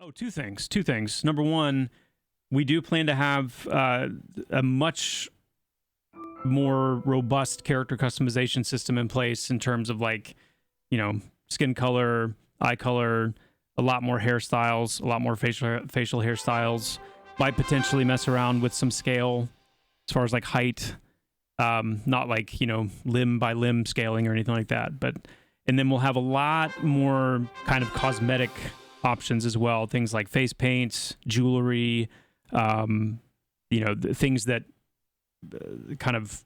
Oh, two things. Number one, we do plan to have a much more robust character customization system in place in terms of, like, you know, skin color, eye color, a lot more hairstyles, a lot more facial hairstyles. Might potentially mess around with some scale as far as like height, not like, you know, limb by limb scaling or anything like that. And then we'll have a lot more kind of cosmetic options as well. Things like face paints, jewelry, you know, things that kind of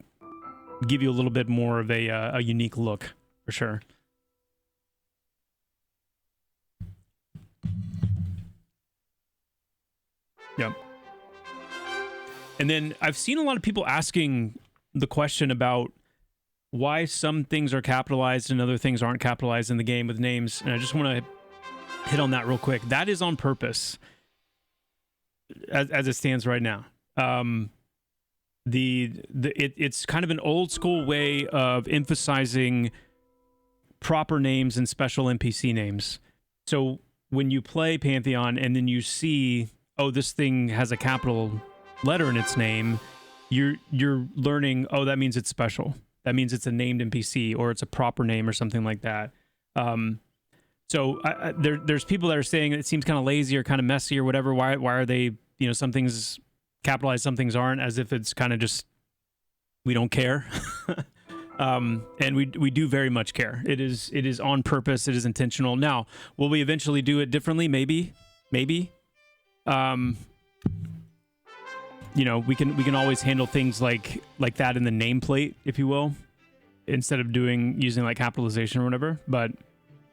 give you a little bit more of a unique look, for sure. Yep. And then I've seen a lot of people asking the question about why some things are capitalized and other things aren't capitalized in the game with names. And I just want to hit on that real quick. That is on purpose as it stands right now. It's kind of an old school way of emphasizing proper names and special NPC names. So when you play Pantheon and then you see, oh, this thing has a capital letter in its name, you're learning, oh, that means it's special. That means it's a named NPC or it's a proper name or something like that. So there's people that are saying it seems kind of lazy or kind of messy or whatever. Why are they, you know, some things capitalized, some things aren't, as if it's kind of just, we don't care. And we do very much care. It is on purpose. It is intentional. Now, will we eventually do it differently? Maybe. You know, we can always handle things like that in the nameplate, if you will, instead of using like capitalization or whatever. But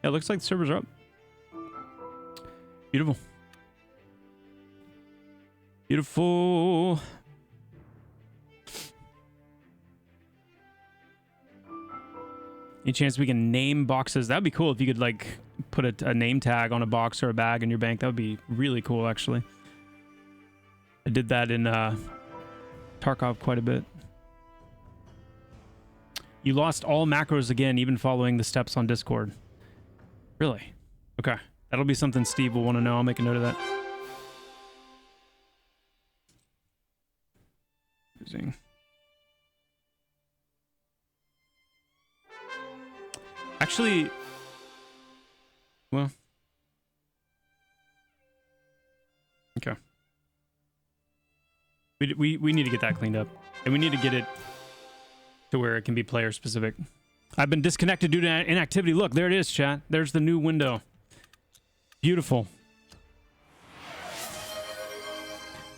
yeah, it looks like the servers are up. Beautiful. Beautiful. Any chance we can name boxes? That'd be cool if you could like put a name tag on a box or a bag in your bank. That would be really cool, actually. I did that in Tarkov quite a bit. You lost all macros again, even following the steps on Discord. Really? Okay. That'll be something Steve will want to know. I'll make a note of that. Using. Actually, well, okay. We need to get that cleaned up, and we need to get it to where it can be player specific. I've been disconnected due to inactivity. Look, there it is, chat. There's the new window. Beautiful.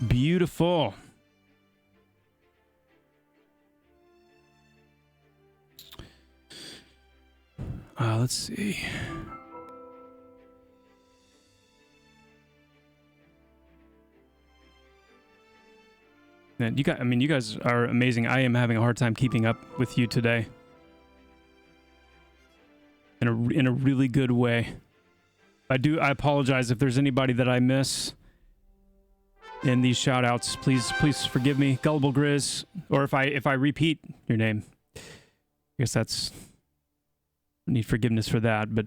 Beautiful. Let's see. Man, you guys are amazing. I am having a hard time keeping up with you today. In a really good way. I apologize if there's anybody that I miss in these shoutouts. Please forgive me. Gullible Grizz, or if I repeat your name. I guess that's, I need forgiveness for that, but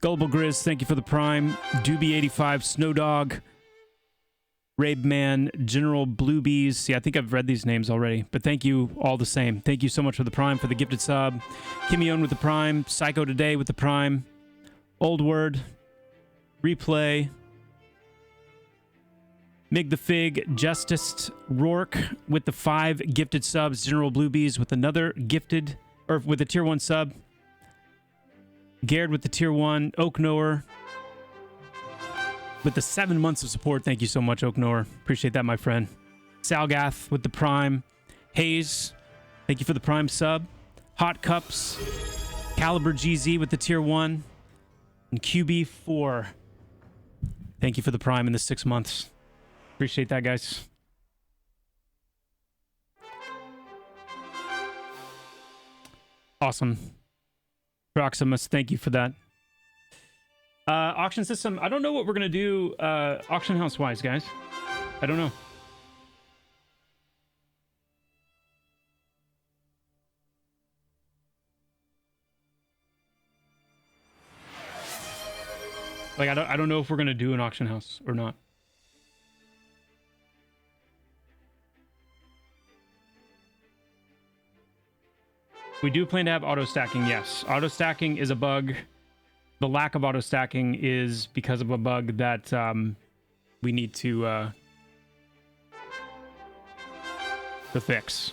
Gullible Grizz, thank you for the Prime. Doobie85, Snowdog, Rabeman, General Bluebees. See, I think I've read these names already, but thank you all the same. Thank you so much for the Prime, for the gifted sub. Kimion with the Prime. Psycho Today with the Prime. Old Word. Replay. Mig the Fig. Justice Rourke with the 5 gifted subs. General Bluebees with another gifted, or with a tier 1 sub. Garrett with the tier 1. Oak Knower with the 7 months of support. Thank you so much, Oak Knower. Appreciate that, my friend. Salgath with the Prime. Hayes, thank you for the Prime sub. Hot Cups. Caliber GZ with the tier 1. And QB4. Thank you for the Prime in the 6 months. Appreciate that, guys. Awesome. Proximus, thank you for that. Auction system, I don't know what we're going to do auction house wise, guys. I don't know. Like, I don't know if we're going to do an auction house or not. We do plan to have auto stacking, yes. Auto stacking is a bug. The lack of auto stacking is because of a bug that we need to fix.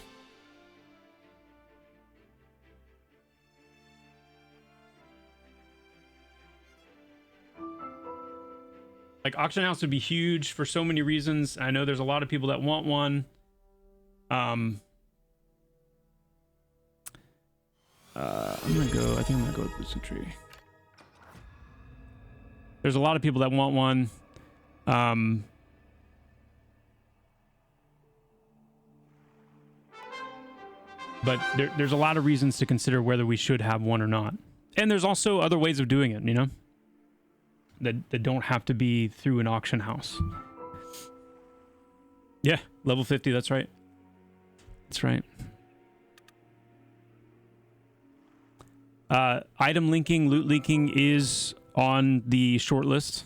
Like, auction house would be huge for so many reasons. I know there's a lot of people that want one. I'm gonna go. I think I'm gonna go with Boosted Tree. There's a lot of people that want one. But there's a lot of reasons to consider whether we should have one or not. And there's also other ways of doing it, you know, that don't have to be through an auction house. Yeah, level 50. That's right. That's right. Item linking, loot leaking is on the short list.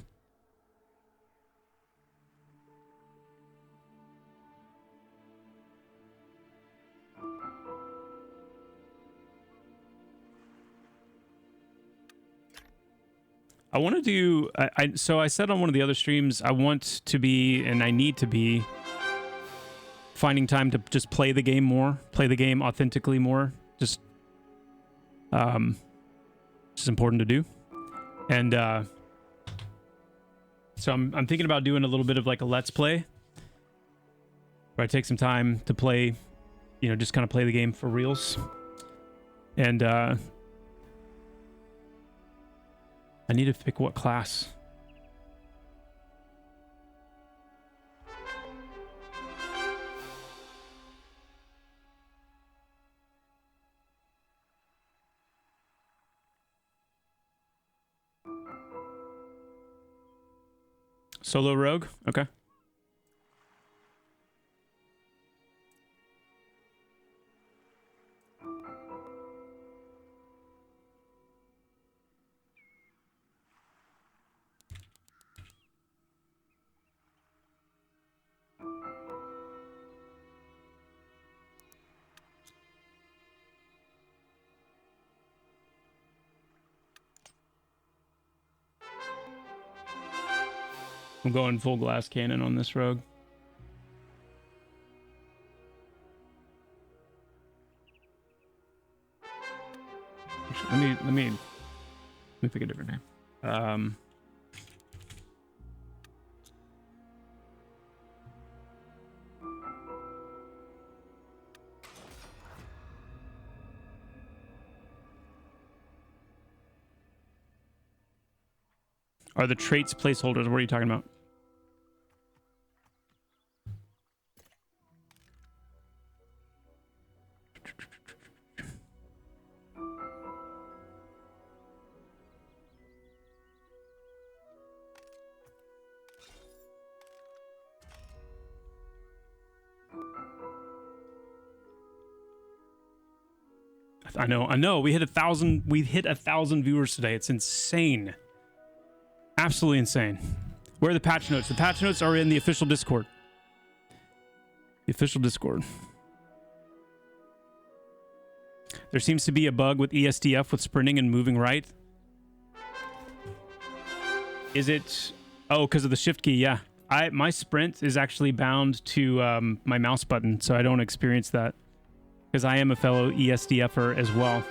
I want to do... So I said on one of the other streams, I want to be, and I need to be, finding time to just play the game more. Play the game authentically more. Just... it's important to do. And so I'm thinking about doing a little bit of like a let's play, where I take some time to play, you know, just kind of play the game for reals. And I need to pick what class. Solo rogue? Okay. I'm going full glass cannon on this rogue. Actually, let me pick a different name. Are the traits placeholders? What are you talking about? I know. We hit 1,000. We hit 1,000 viewers today. It's insane. Absolutely insane. Where are the patch notes? The patch notes are in the official Discord. The official Discord. There seems to be a bug with ESDF with sprinting and moving right. Is it? Oh, because of the shift key. Yeah. My sprint is actually bound to my mouse button, so I don't experience that. Because I am a fellow ESDFer as well.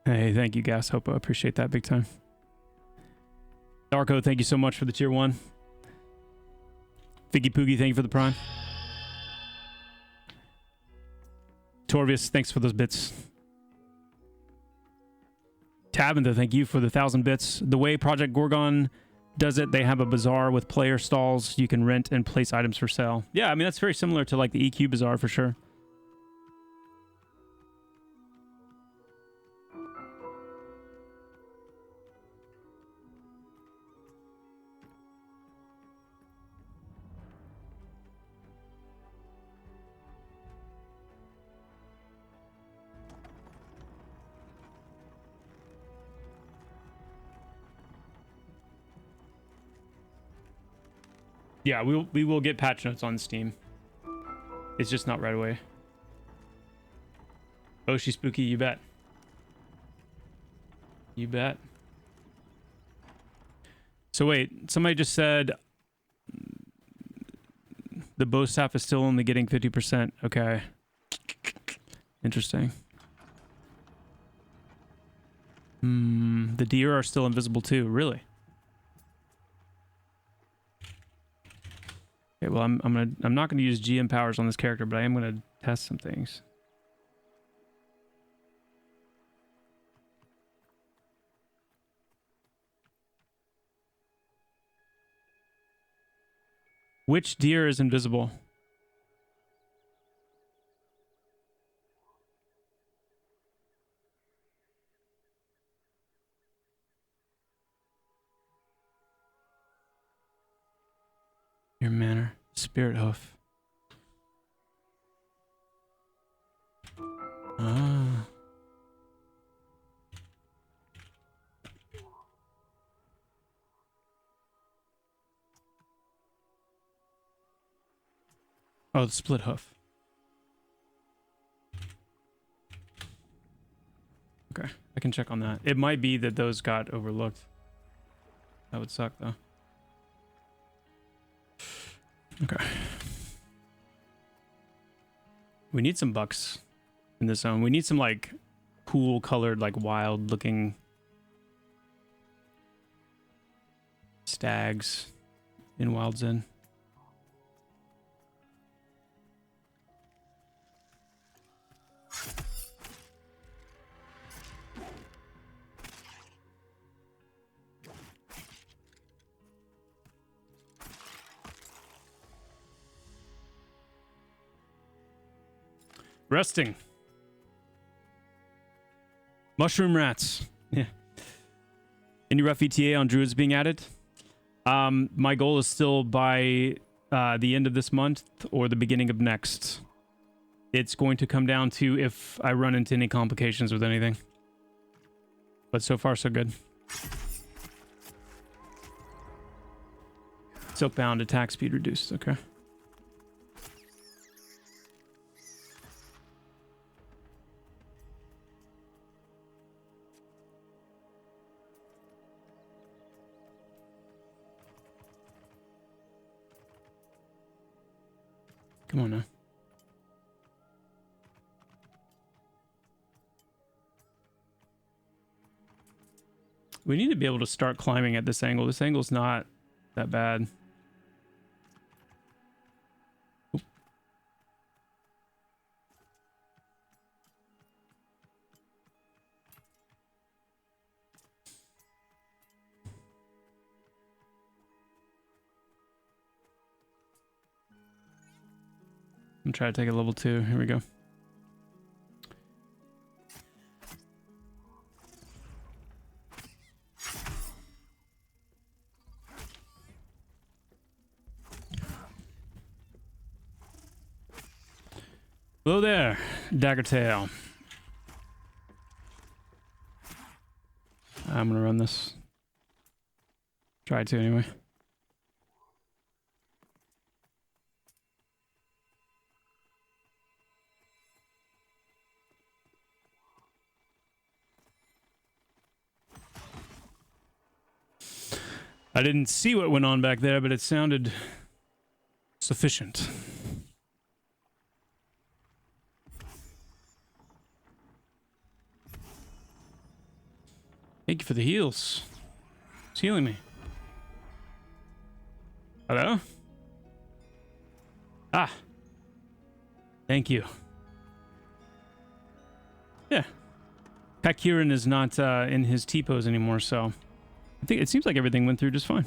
Hey, thank you, Gas Hopo. Appreciate that big time. Darko, thank you so much for the tier 1. Figgy Poogie, thank you for the prime. Torvius, thanks for those bits. Tabitha, thank you for the 1,000 bits. The way Project Gorgon does it, they have a bazaar with player stalls. You can rent and place items for sale. Yeah, I mean, that's very similar to like the EQ bazaar for sure. Yeah, we will get patch notes on Steam. It's just not right away. Oh, she's spooky, you bet. You bet. So wait, somebody just said the bow staff is still only getting 50%. Okay. Interesting. The deer are still invisible too, really? Okay, well I'm not gonna use GM powers on this character, but I am gonna test some things. Which deer is invisible? Your manor. Spirit hoof. Ah. Oh, the split hoof. Okay, I can check on that. It might be that those got overlooked. That would suck, though. Okay. We need some bucks in this zone. We need some, like, cool colored, like, wild-looking stags in Wild Zen. Resting. Mushroom rats. Yeah. Any rough ETA on Druids being added? My goal is still by the end of this month or the beginning of next. It's going to come down to if I run into any complications with anything. But so far, so good. Silkbound, attack speed reduced. Okay. Come on now. We need to be able to start climbing at this angle. This angle's not that bad. Oop. I'm trying to take a level 2. Here we go. Hello there, Dagger Tail. I'm gonna run this. Try to anyway. I didn't see what went on back there, but it sounded sufficient. Thank you for the heals. It's healing me. Hello? Ah. Thank you. Yeah. Kakirin is not in his T-pose anymore, so I think it seems like everything went through just fine.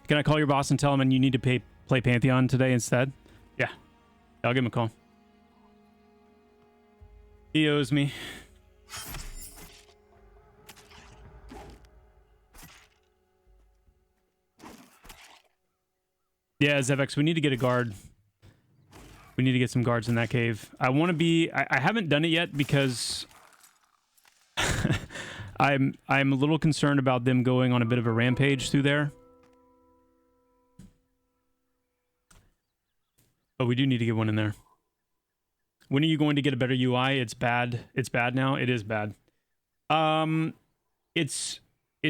Can I call your boss and tell him you need to play Pantheon today instead? Yeah. I'll give him a call. He owes me. Yeah, Zevex, we need to get a guard. We need to get some guards in that cave. I want to be... I haven't done it yet because... I'm a little concerned about them going on a bit of a rampage through there. But we do need to get one in there. When are you going to get a better UI? It's bad. It's bad now. It is bad. It's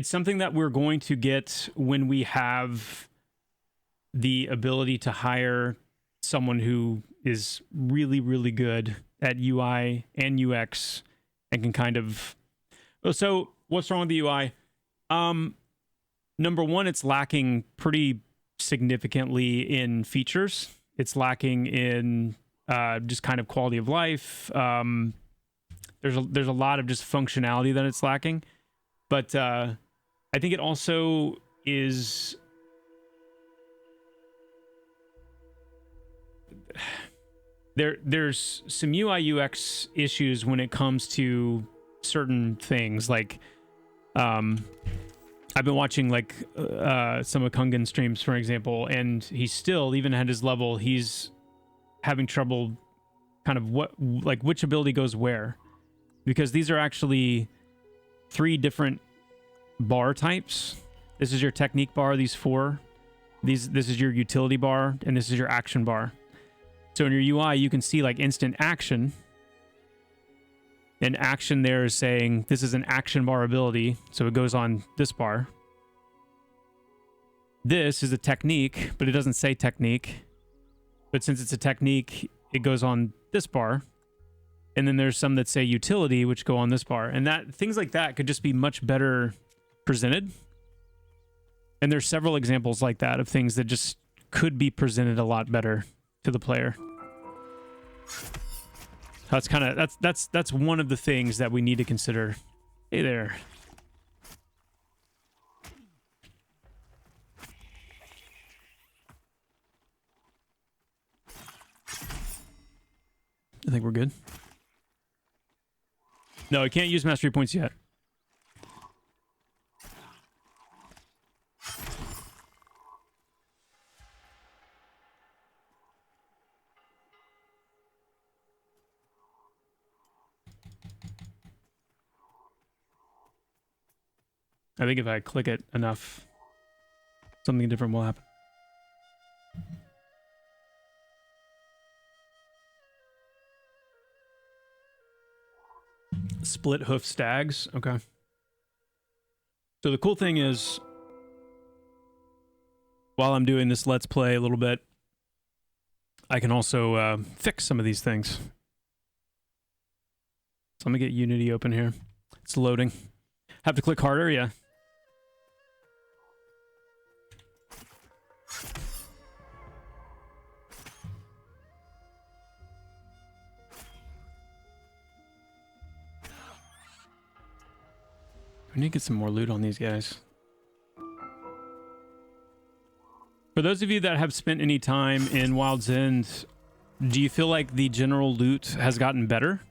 something that we're going to get when we have the ability to hire someone who is really, really good at UI and UX and can kind of... So what's wrong with the UI? Number one, it's lacking pretty significantly in features. It's lacking in just kind of quality of life. There's a lot of just functionality that it's lacking. But I think it also is... There's some UI UX issues when it comes to certain things. Like, I've been watching like some of Kungan streams, for example, and he's still, even at his level, he's having trouble kind of which ability goes where, because these are actually 3 different bar types. This is your technique bar, these 4. This is your utility bar, and this is your action bar. So in your UI, you can see like instant action. And action there is saying this is an action bar ability, so it goes on this bar. This is a technique, but it doesn't say technique. But since it's a technique, it goes on this bar. And then there's some that say utility, which go on this bar. And that things like that could just be much better presented. And there's several examples like that of things that just could be presented a lot better to the player. That's kind of that's one of the things that we need to consider. Hey there. I think we're good. No, I can't use mastery points yet. I think if I click it enough, something different will happen. Split hoof stags. Okay. So the cool thing is, while I'm doing this Let's Play a little bit, I can also fix some of these things. So let me get Unity open here. It's loading. Have to click harder? Yeah. We need to get some more loot on these guys. For those of you that have spent any time in Wild's End, do you feel like the general loot has gotten better?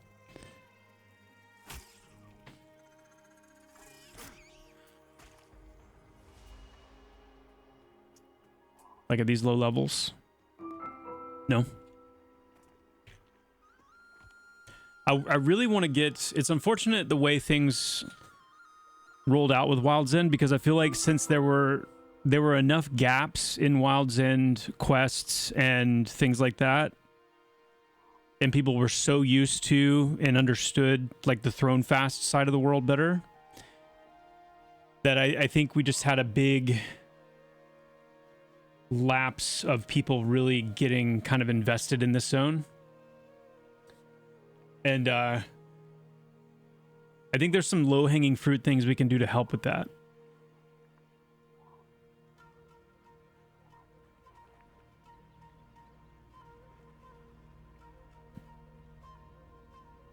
Like at these low levels? No. I really want to get... It's unfortunate the way things rolled out with Wild's End, because I feel like since there were enough gaps in Wild's End quests and things like that, and people were so used to and understood like the Throne Fast side of the world better, that I think we just had a big lapse of people really getting kind of invested in this zone. And I think there's some low-hanging fruit things we can do to help with that.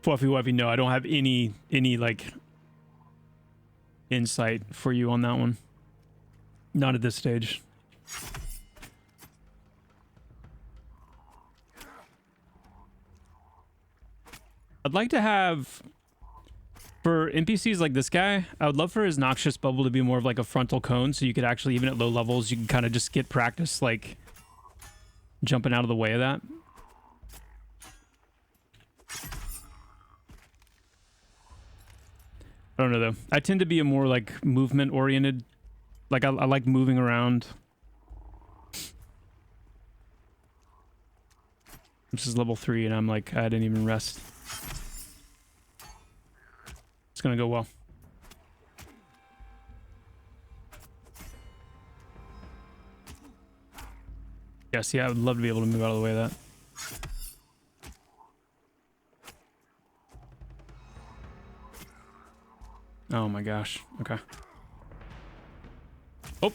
Fluffy Wuffy, no, I don't have any like insight for you on that one. Not at this stage. I'd like to have, for NPCs like this guy, I would love for his noxious bubble to be more of like a frontal cone, so you could actually, even at low levels, you can kind of just get practice like jumping out of the way of that. I don't know though. I tend to be a more like movement oriented. Like I like moving around. This is level 3, and I'm like, I didn't even rest. It's gonna go well. Yes, yeah, I would love to be able to move out of the way of that. Oh my gosh. Okay. Oh.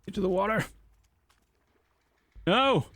Get to the water. No.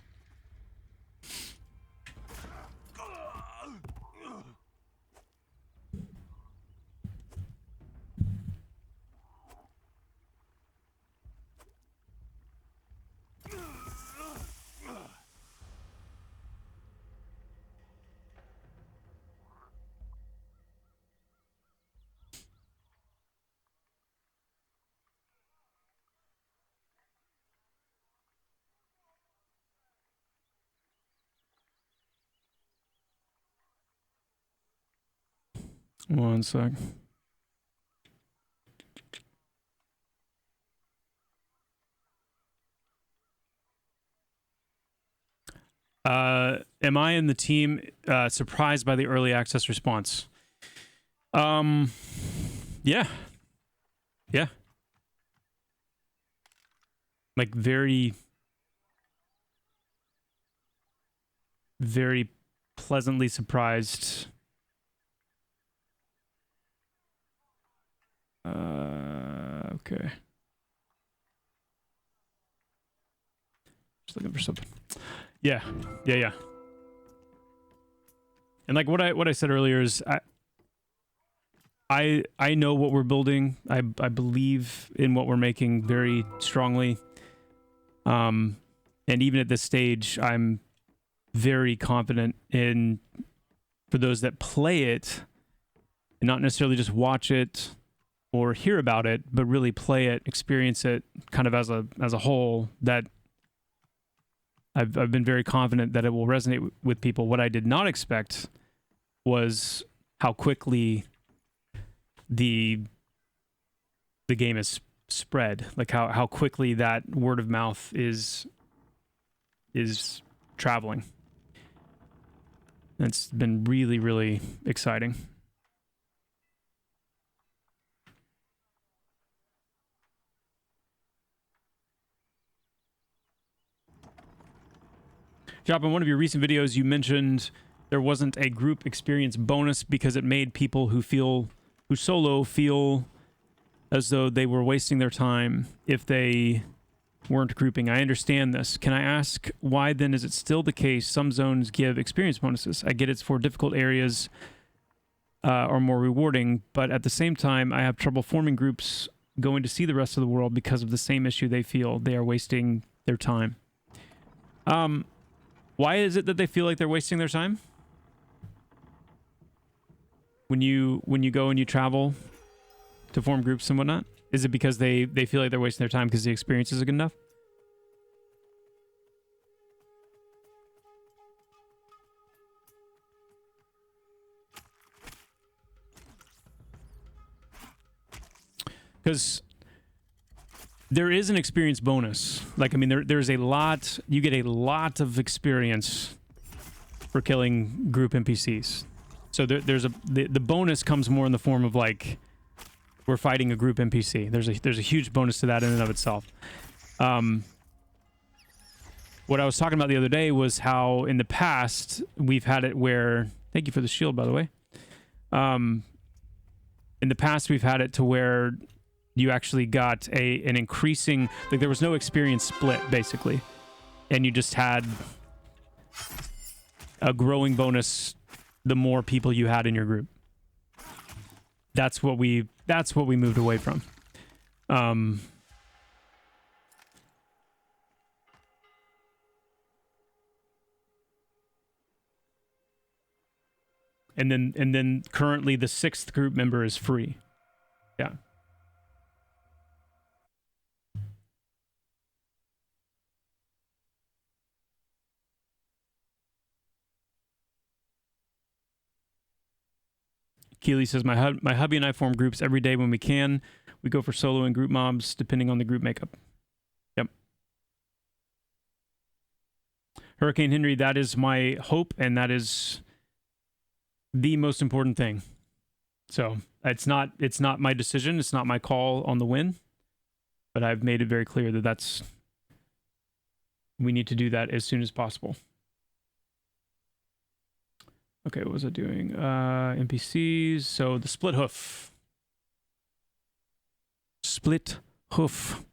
One sec. Am I and the team surprised by the early access response? Yeah. Yeah. Like very, very pleasantly surprised. Okay. Just looking for something. Yeah. And like what I said earlier is I know what we're building. I believe in what we're making very strongly. And even at this stage, I'm very confident in, for those that play it and not necessarily just watch it or hear about it, but really play it, experience it kind of as a whole, that I've been very confident that it will resonate with people. What I did not expect was how quickly the game is spread, like how quickly that word of mouth is traveling. It's been really, really exciting. Joppa, in one of your recent videos, you mentioned there wasn't a group experience bonus because it made people who solo feel as though they were wasting their time if they weren't grouping. I understand this. Can I ask why then is it still the case some zones give experience bonuses? I get it's for difficult areas or more rewarding, but at the same time, I have trouble forming groups going to see the rest of the world because of the same issue. They feel they are wasting their time. Why is it that they feel like they're wasting their time? When you go and you travel to form groups and whatnot? Is it because they feel like they're wasting their time because the experience isn't good enough? Because there is an experience bonus. Like, I mean, there's a lot, you get a lot of experience for killing group NPCs. So there's the bonus comes more in the form of like, we're fighting a group NPC. There's a huge bonus to that in and of itself. What I was talking about the other day was how in the past we've had it where, thank you for the shield, by the way. In the past we've had it to where you actually got an increasing, like there was no experience split basically, and you just had a growing bonus the more people you had in your group. That's what we moved away from. And then currently the 6th group member is free. Yeah. Keely says, my hubby and I form groups every day when we can. We go for solo and group mobs depending on the group makeup. Yep. Hurricane Henry, that is my hope, and that is the most important thing. So it's not my decision. It's not my call on the win, but I've made it very clear that we need to do that as soon as possible. Okay, what was I doing? NPCs. So the split hoof. Split hoof.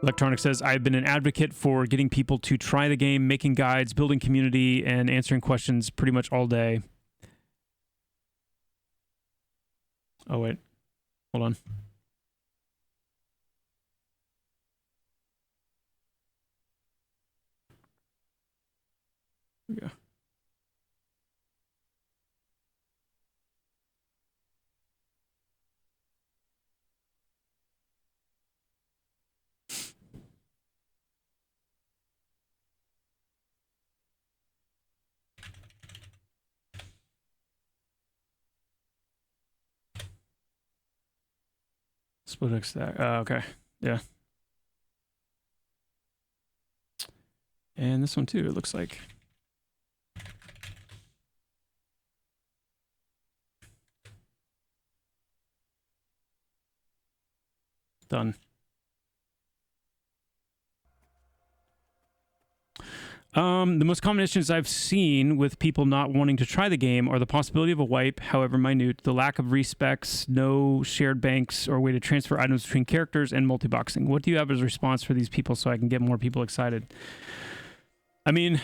Electronic says, I've been an advocate for getting people to try the game, making guides, building community, and answering questions pretty much all day. Oh, wait. Hold on. Here we go. Split X stack. Okay. Yeah. And this one too, it looks like. Done. The most common issues I've seen with people not wanting to try the game are the possibility of a wipe, however minute, the lack of respecs, no shared banks or way to transfer items between characters, and multi-boxing. What do you have as a response for these people so I can get more people excited? I mean,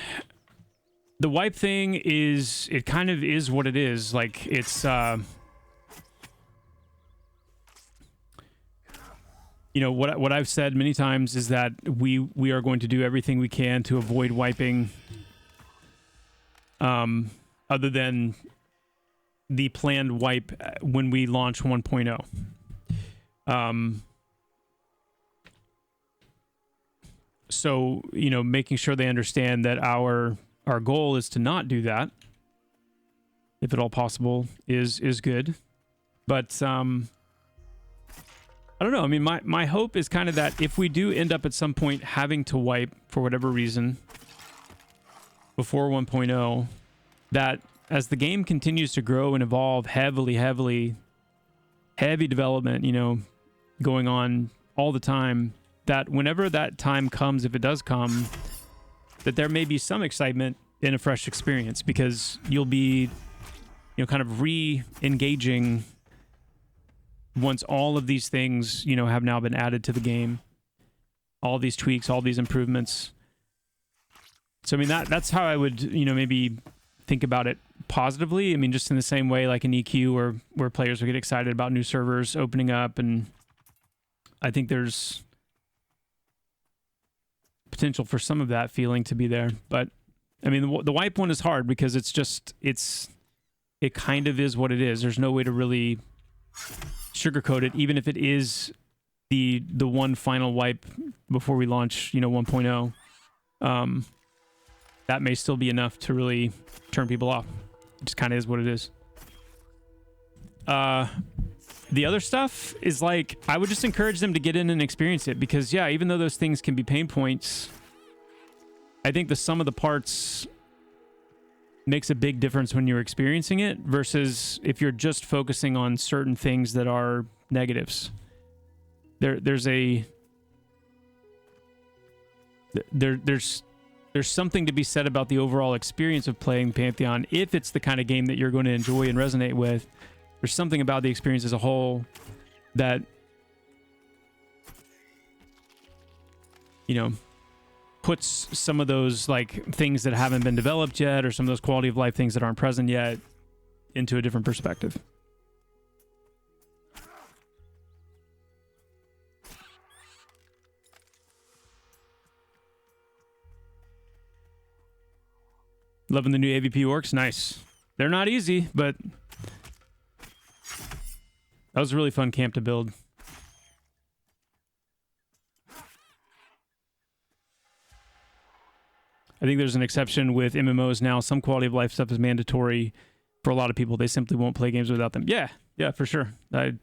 the wipe thing is, it kind of is what it is. Like, it's, you know, what I've said many times is that we are going to do everything we can to avoid wiping, other than the planned wipe when we launch 1.0. So, you know, making sure they understand that our goal is to not do that, if at all possible, is good. But I don't know. I mean, my hope is kind of that if we do end up at some point having to wipe for whatever reason before 1.0, that as the game continues to grow and evolve, heavy development, you know, going on all the time, that whenever that time comes, if it does come, that there may be some excitement in a fresh experience, because you'll be, you know, kind of re-engaging once all of these things, you know, have now been added to the game, all these tweaks, all these improvements. So, I mean, that's how I would, you know, maybe think about it positively. I mean, just in the same way, like an EQ, where players will get excited about new servers opening up, and I think there's potential for some of that feeling to be there. But, I mean, the wipe one is hard because it kind of is what it is. There's no way to really sugarcoat it, even if it is the one final wipe before we launch, you know, 1.0. That may still be enough to really turn people off. It just kind of is what it is. The other stuff is like, I would just encourage them to get in and experience it, because yeah, even though those things can be pain points, I think the sum of the parts makes a big difference when you're experiencing it versus if you're just focusing on certain things that are negatives. There's something to be said about the overall experience of playing Pantheon. If it's the kind of game that you're going to enjoy and resonate with, there's something about the experience as a whole that, you know, puts some of those like things that haven't been developed yet, or some of those quality of life things that aren't present yet, into a different perspective. Loving the new AVP orcs. Nice. They're not easy, but that was a really fun camp to build. I think there's an exception with MMOs now. Some quality of life stuff is mandatory for a lot of people. They simply won't play games without them. Yeah, for sure. That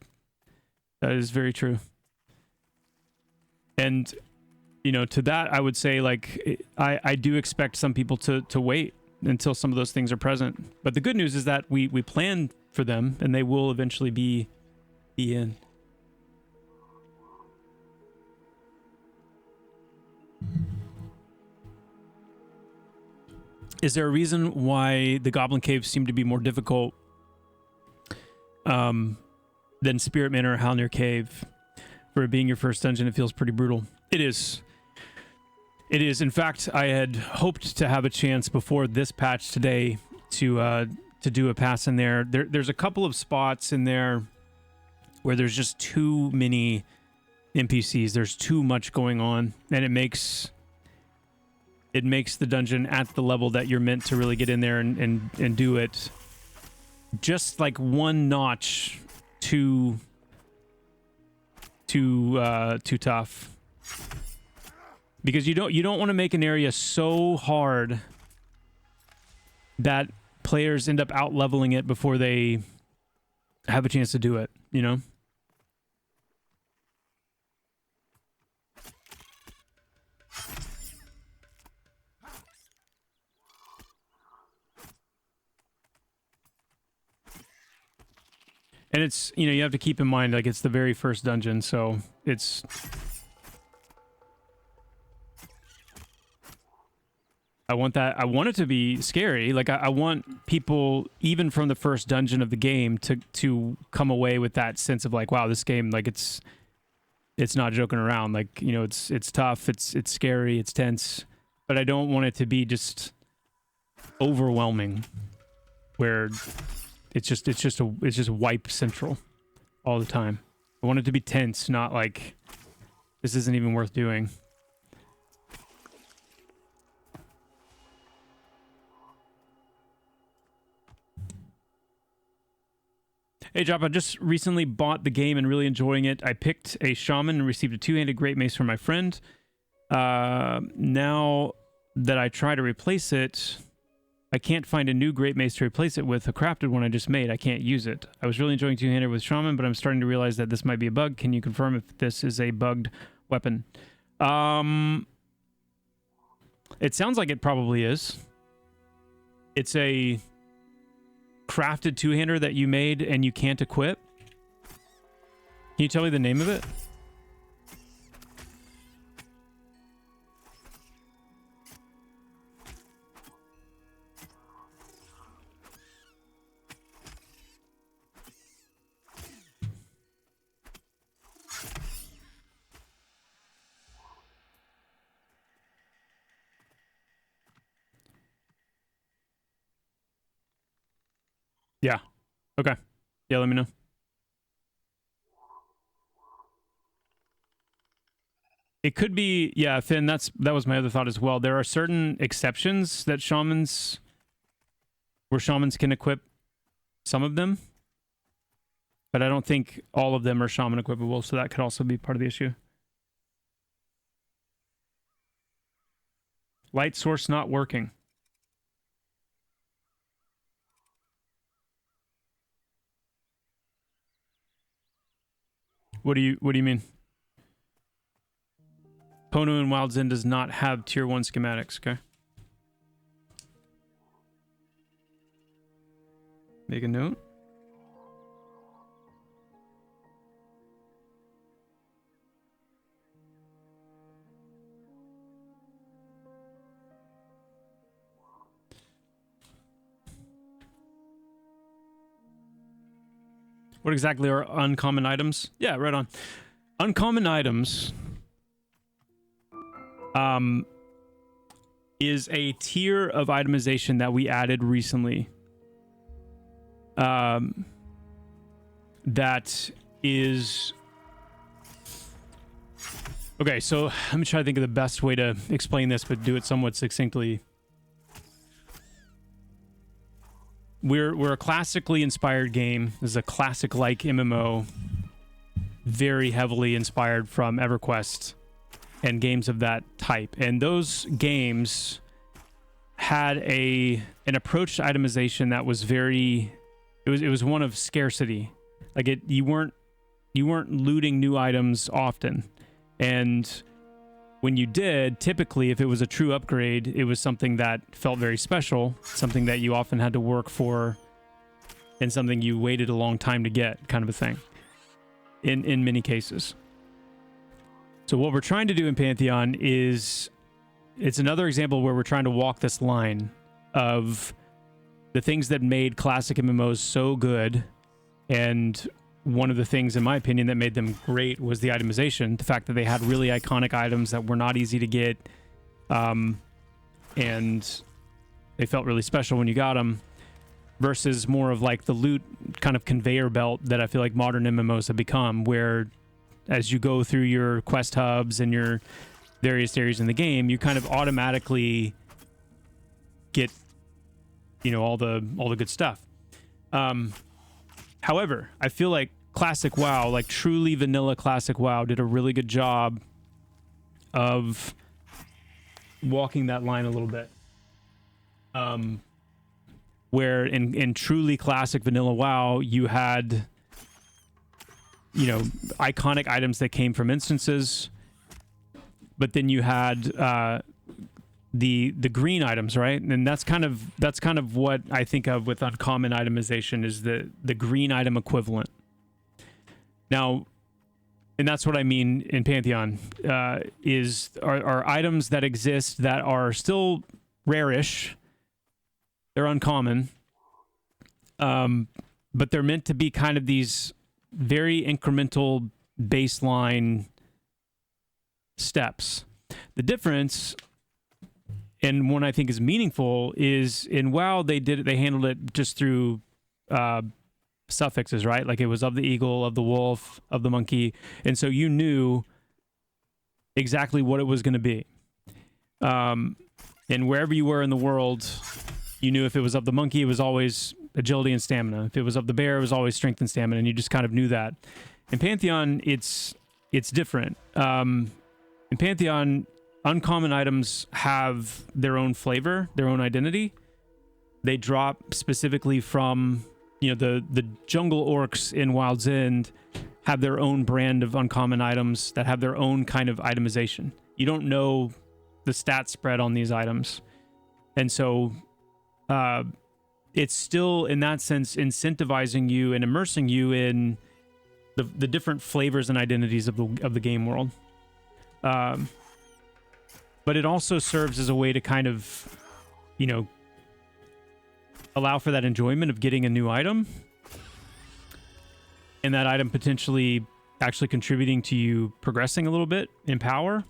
is very true. And, you know, to that, I would say, like, I do expect some people to wait until some of those things are present. But the good news is that we plan for them, and they will eventually be in. Is there a reason why the Goblin Caves seem to be more difficult than Spirit Manor or Halnir Cave? For it being your first dungeon, it feels pretty brutal. It is. It is. In fact, I had hoped to have a chance before this patch today to do a pass in there. There's a couple of spots in there where there's just too many NPCs. There's too much going on, and it makes the dungeon at the level that you're meant to really get in there and do it just like one notch too tough. Because you don't want to make an area so hard that players end up out leveling it before they have a chance to do it, you know? And it's, you know, you have to keep in mind, like, it's the very first dungeon, so it's... I want it to be scary. Like, I want people, even from the first dungeon of the game, to come away with that sense of, like, wow, this game, like, it's not joking around. Like, you know, it's tough, it's scary, it's tense, but I don't want it to be just overwhelming, where... It's just wipe central all the time. I want it to be tense, not like this isn't even worth doing. Hey, Joppa, I just recently bought the game and really enjoying it. I picked a shaman and received a two-handed great mace from my friend. Now that I try to replace it, I can't find a new great mace to replace it with. A crafted one I just made, I can't use it. I was really enjoying two-handed with shaman, but I'm starting to realize that this might be a bug. Can you confirm if this is a bugged weapon? It sounds like it probably is. It's a crafted two-hander that you made and you can't equip. Can you tell me the name of it? Yeah. Okay. Yeah, let me know. It could be, yeah, Finn, that was my other thought as well. There are certain exceptions that where shamans can equip some of them, but I don't think all of them are shaman equipable, so that could also be part of the issue. Light source not working. What do you mean? Ponu and Wild Zen does not have tier 1 schematics, okay? Make a note. What exactly are uncommon items? Yeah, right on. Uncommon items is a tier of itemization that we added recently. That is... Okay, so let me try to think of the best way to explain this, but do it somewhat succinctly. We're a classically inspired game. This is a classic-like MMO, very heavily inspired from EverQuest and games of that type. And those games had an approach to itemization that was very, it was one of scarcity. Like you weren't looting new items often, and when you did, typically if it was a true upgrade, it was something that felt very special, something that you often had to work for, and something you waited a long time to get, kind of a thing, in many cases. So what we're trying to do in Pantheon is, it's another example where we're trying to walk this line of the things that made classic MMOs so good, and one of the things, in my opinion, that made them great was the itemization. The fact that they had really iconic items that were not easy to get, and they felt really special when you got them, versus more of like the loot kind of conveyor belt that I feel like modern MMOs have become, where as you go through your quest hubs and your various areas in the game, you kind of automatically get, you know, all the good stuff. However, I feel like classic WoW, like truly vanilla classic WoW, did a really good job of walking that line a little bit. Where in truly classic vanilla WoW, you had, you know, iconic items that came from instances, but then you had the green items, right? And that's kind of what I think of with uncommon itemization, is the green item equivalent. Now, and that's what I mean in Pantheon, are items that exist that are still rare-ish. They're uncommon, but they're meant to be kind of these very incremental baseline steps. The difference, and one I think is meaningful, is in WoW they handled it just through suffixes, right? Like it was of the eagle, of the wolf, of the monkey, and so you knew exactly what it was going to be. And wherever you were in the world, you knew if it was of the monkey, it was always agility and stamina. If it was of the bear, it was always strength and stamina, and you just kind of knew that. In Pantheon, it's different. In Pantheon, uncommon items have their own flavor, their own identity. They drop specifically from, you know, the jungle orcs in Wild's End have their own brand of uncommon items that have their own kind of itemization. You don't know the stat spread on these items. And so it's still, in that sense, incentivizing you and immersing you in the different flavors and identities of the game world. But it also serves as a way to kind of, you know, allow for that enjoyment of getting a new item, and that item potentially actually contributing to you progressing a little bit in power.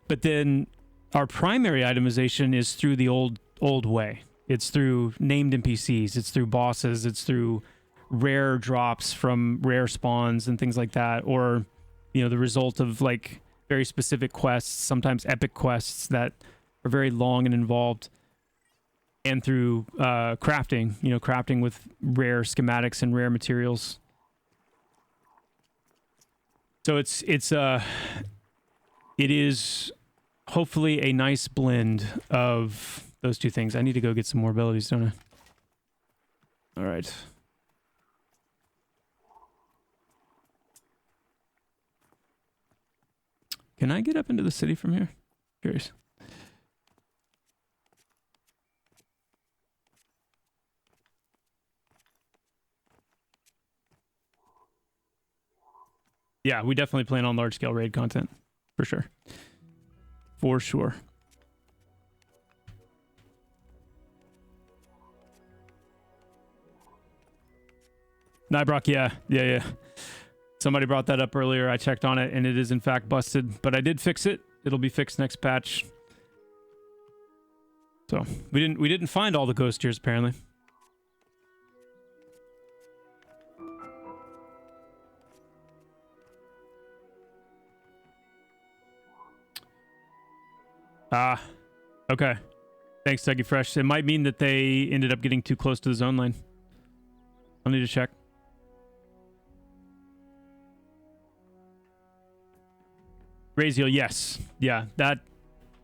But then our primary itemization is through the old way. It's through named NPCs, it's through bosses, it's through rare drops from rare spawns and things like that, or, you know, the result of like very specific quests, sometimes epic quests that are very long and involved, and through crafting, you know, crafting with rare schematics and rare materials. So it is hopefully a nice blend of those two things. I need to go get some more abilities, don't I? All right. Can I get up into the city from here? Curious. Yeah, we definitely plan on large-scale raid content. For sure. For sure. Nybrock, yeah. Somebody brought that up earlier. I checked on it, and it is in fact busted. But I did fix it. It'll be fixed next patch. So we didn't find all the ghost tears apparently. Okay. Thanks, Dougie Fresh. It might mean that they ended up getting too close to the zone line. I'll need to check. Raziel, yes. Yeah,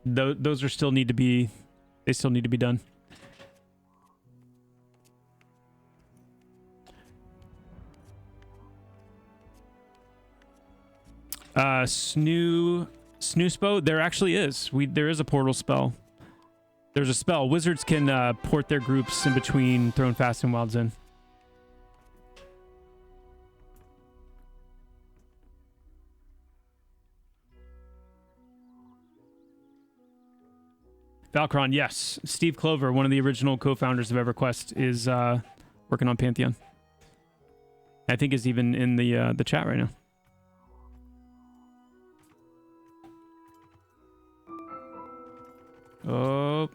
those are still need to be They still need to be done. Snoospo, there actually is. There is a portal spell. There's a spell. Wizards can port their groups in between Thrown Fast and Wild's End. Valkron, yes. Steve Clover, one of the original co-founders of EverQuest, is working on Pantheon. I think is even in the chat right now. Oh.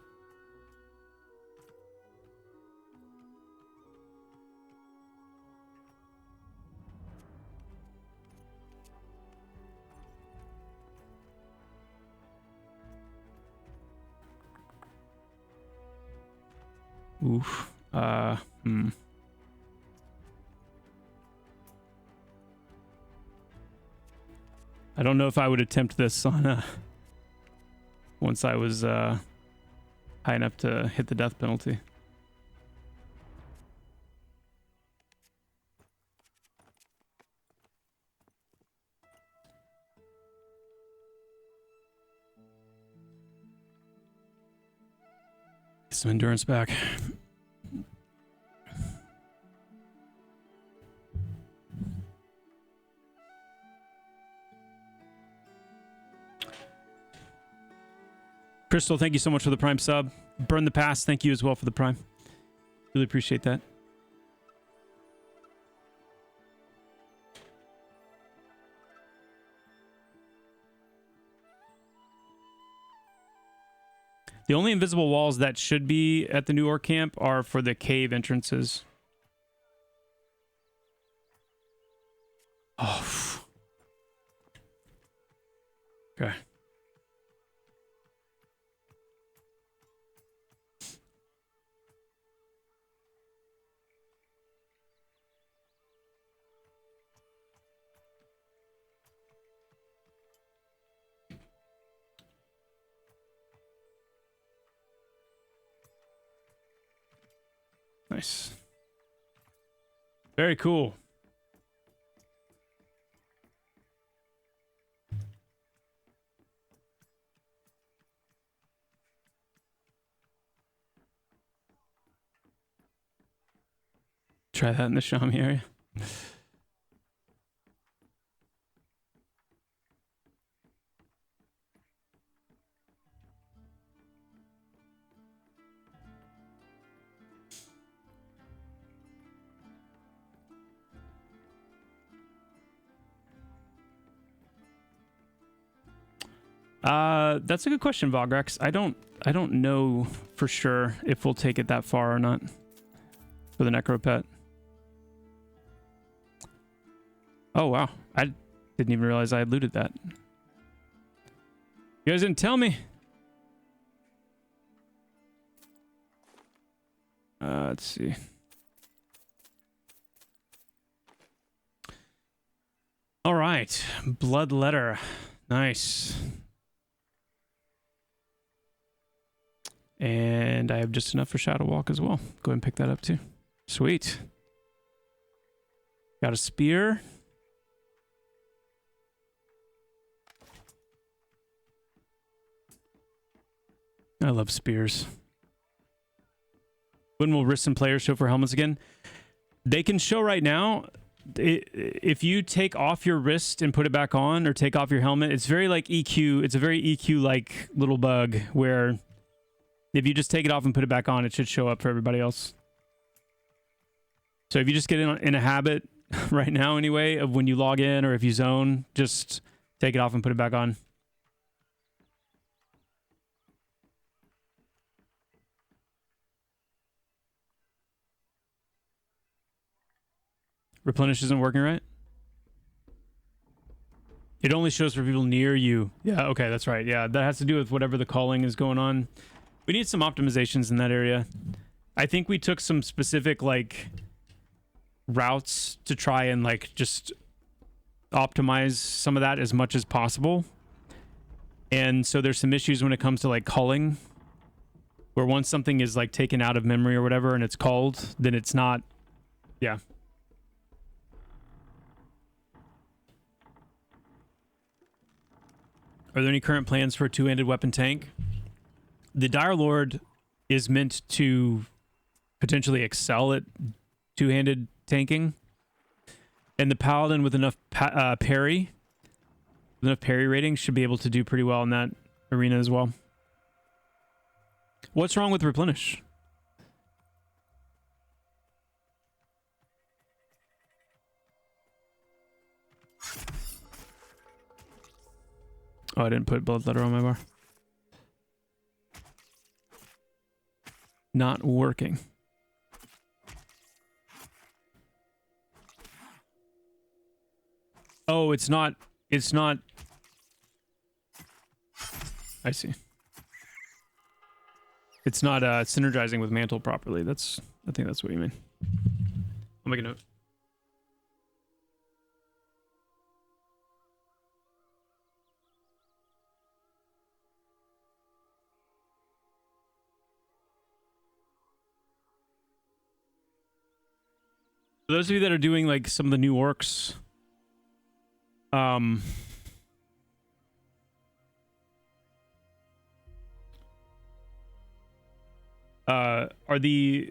Oof. I don't know if I would attempt this on once I was high enough to hit the death penalty. Get some endurance back. Crystal, thank you so much for the Prime sub. Burn the Past, thank you as well for the Prime. Really appreciate that. The only invisible walls that should be at the New Orc camp are for the cave entrances. Oh. Okay. Nice. Very cool. Try that in the Shami area. That's a good question, Vogrex. I don't know for sure if we'll take it that far or not for the Necro Pet. Oh wow, I didn't even realize I had looted that. You guys didn't tell me. Let's see. All right, Blood Letter. Nice. And I have just enough for Shadow Walk as well. Go ahead and pick that up too. Sweet. Got a spear. I love spears. When will wrists and players show for helmets again? They can show right now. If you take off your wrist and put it back on, or take off your helmet, it's very like EQ. It's a very EQ like little bug where if you just take it off and put it back on, it should show up for everybody else. So if you just get in a habit right now anyway of when you log in, or if you zone, just take it off and put it back on. Replenish isn't working right? It only shows for people near you. Yeah, okay, that's right. Yeah, that has to do with whatever the calling is going on. We need some optimizations in that area. I think we took some specific, like, routes to try and, like, just optimize some of that as much as possible. And so there's some issues when it comes to, like, culling. Where once something is like taken out of memory or whatever and it's called, then it's not. Yeah. Are there any current plans for a two-handed weapon tank? The Dire Lord is meant to potentially excel at two-handed tanking. And the Paladin with enough parry rating should be able to do pretty well in that arena as well. What's wrong with replenish? Oh, I didn't put bloodletter on my bar. Not working. Oh, it's not. I see. It's not synergizing with mantle properly. I think that's what you mean. I'll make a note. For those of you that are doing like some of the new orcs, are the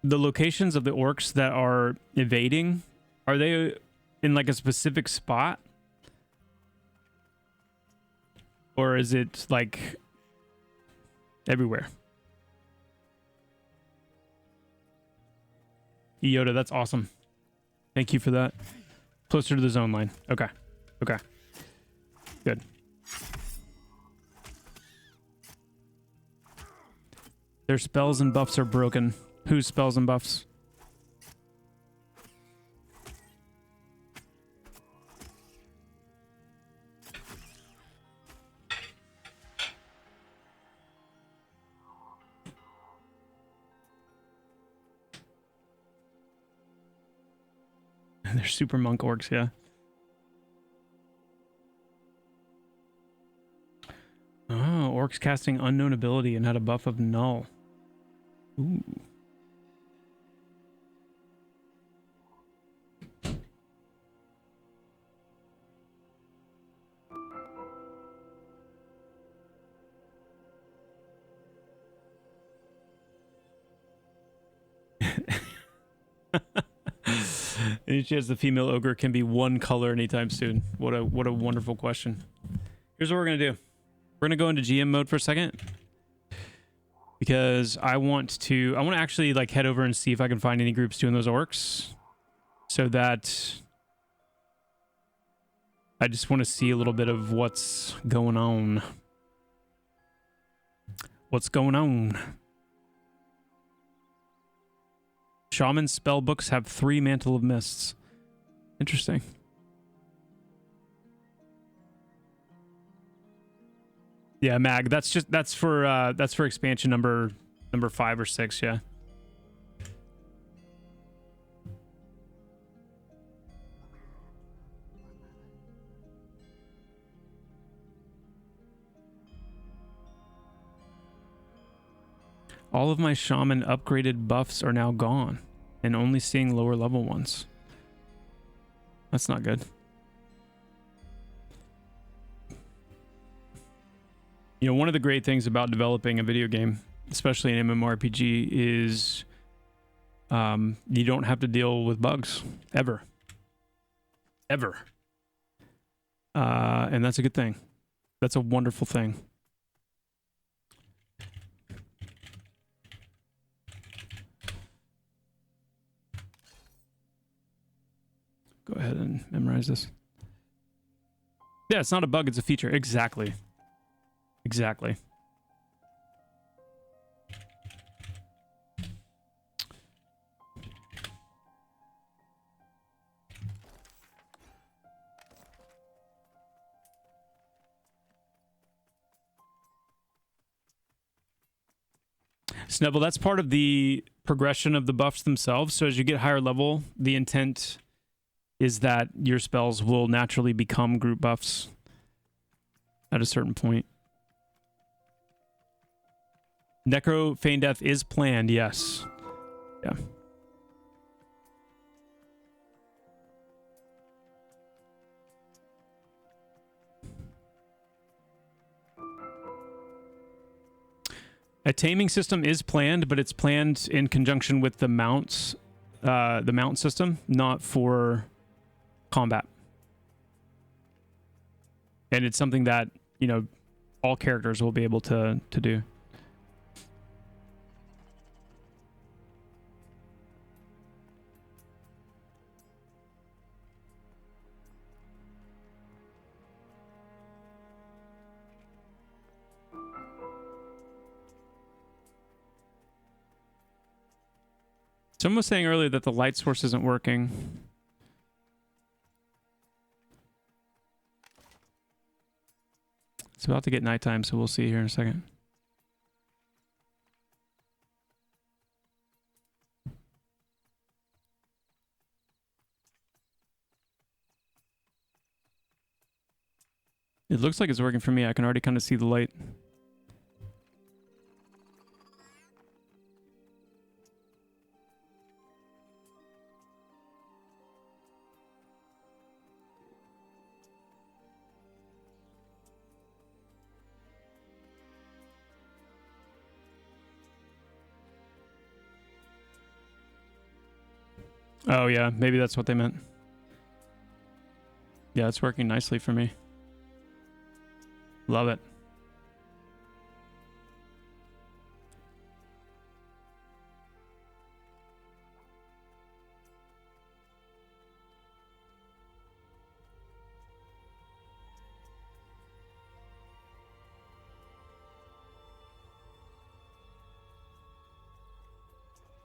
locations of the orcs that are evading, are they in like a specific spot? Or is it like everywhere? Yoda, that's awesome. Thank you for that. Closer to the zone line. Okay. Okay. Good. Their spells and buffs are broken. Whose spells and buffs? They're super monk orcs, yeah. Oh, orcs casting unknown ability and had a buff of null. Ooh. And she has the female ogre can be one color anytime soon. What a wonderful question. Here's what we're gonna do. We're gonna go into GM mode for a second because I want to actually like head over and see if I can find any groups doing those orcs, so that I just want to see a little bit of what's going on. What's going on? Shaman spell books have 3 Mantle of Mists. Interesting. Yeah, Mag. That's for expansion number 5 or 6. Yeah. All of my shaman upgraded buffs are now gone, and only seeing lower level ones. That's not good. You know, one of the great things about developing a video game, especially an MMORPG, is you don't have to deal with bugs ever. And that's a good thing. That's a wonderful thing. Go ahead and memorize this. Yeah, it's not a bug, it's a feature. Exactly. Exactly. Snubble, that's part of the progression of the buffs themselves. So as you get higher level, the intent is that your spells will naturally become group buffs at a certain point. Necro Faint Death is planned, yes. Yeah. A taming system is planned, but it's planned in conjunction with the mounts, the mount system, not for combat. And it's something that, you know, all characters will be able to do. Someone was saying earlier that the light source isn't working. It's about to get nighttime, so we'll see here in a second. It looks like it's working for me. I can already kind of see the light. Oh yeah, maybe that's what they meant. Yeah, it's working nicely for me. Love it.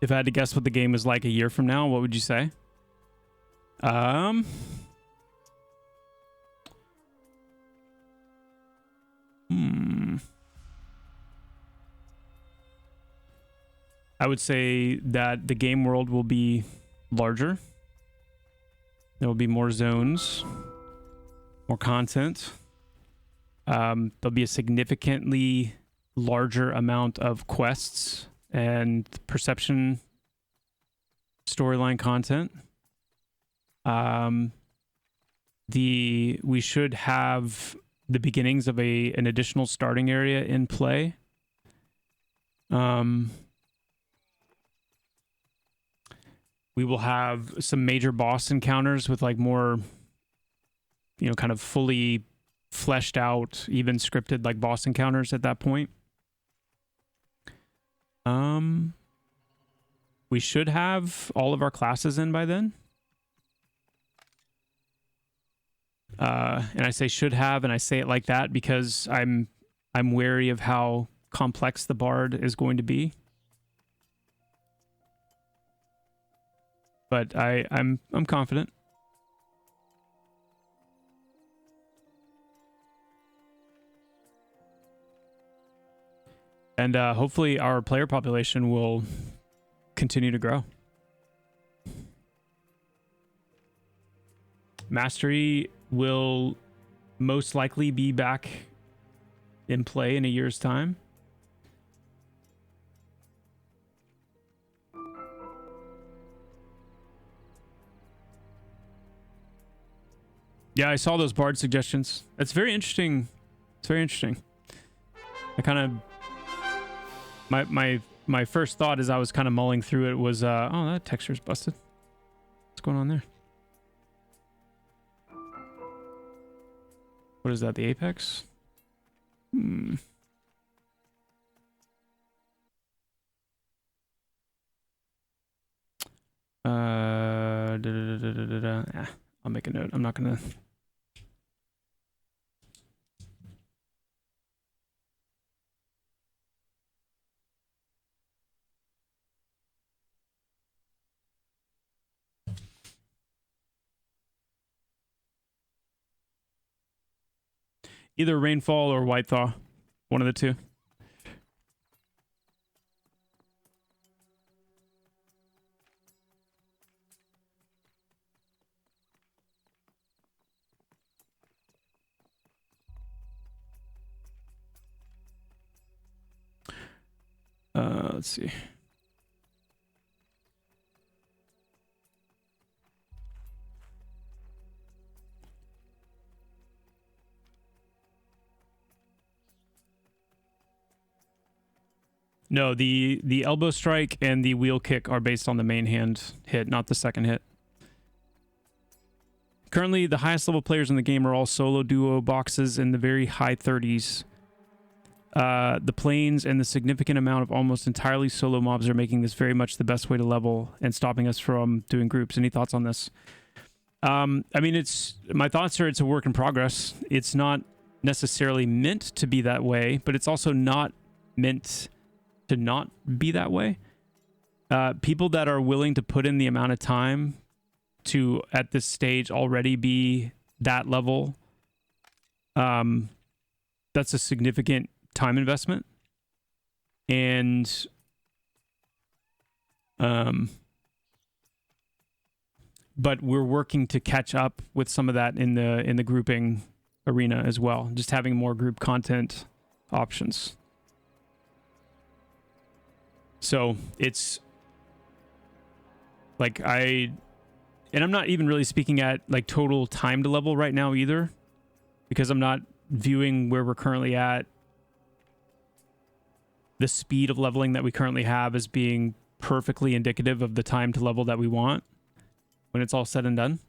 If I had to guess what the game is like a year from now, what would you say? I would say that the game world will be larger. There will be more zones, more content. There'll be a significantly larger amount of quests and perception storyline content. We should have the beginnings of an additional starting area in play. We will have some major boss encounters with like more, you know, kind of fully fleshed out, even scripted like boss encounters at that point. We should have all of our classes in by then. And I say should have, and I say it like that because I'm wary of how complex the bard is going to be. But I'm confident. And hopefully our player population will continue to grow. Mastery will most likely be back in play in a year's time. Yeah, I saw those bard suggestions. It's very interesting. It's very interesting. I kind of my first thought as I was kind of mulling through it was oh, that texture's busted. What's going on there? What is that, the apex? I'll make a note. I'm not gonna. Either rainfall or white thaw, one of the two. Let's see. No, the elbow strike and the wheel kick are based on the main hand hit, not the second hit. Currently, the highest level players in the game are all solo duo boxes in the very high 30s. The planes and the significant amount of almost entirely solo mobs are making this very much the best way to level and stopping us from doing groups. Any thoughts on this? I mean, my thoughts are it's a work in progress. It's not necessarily meant to be that way, but it's also not meant to not be that way. People that are willing to put in the amount of time to, at this stage, already be that level, that's a significant time investment. And but we're working to catch up with some of that in the grouping arena as well, just having more group content options. So it's like and I'm not even really speaking at like total time to level right now either, because I'm not viewing where we're currently at, the speed of leveling that we currently have, as being perfectly indicative of the time to level that we want when it's all said and done.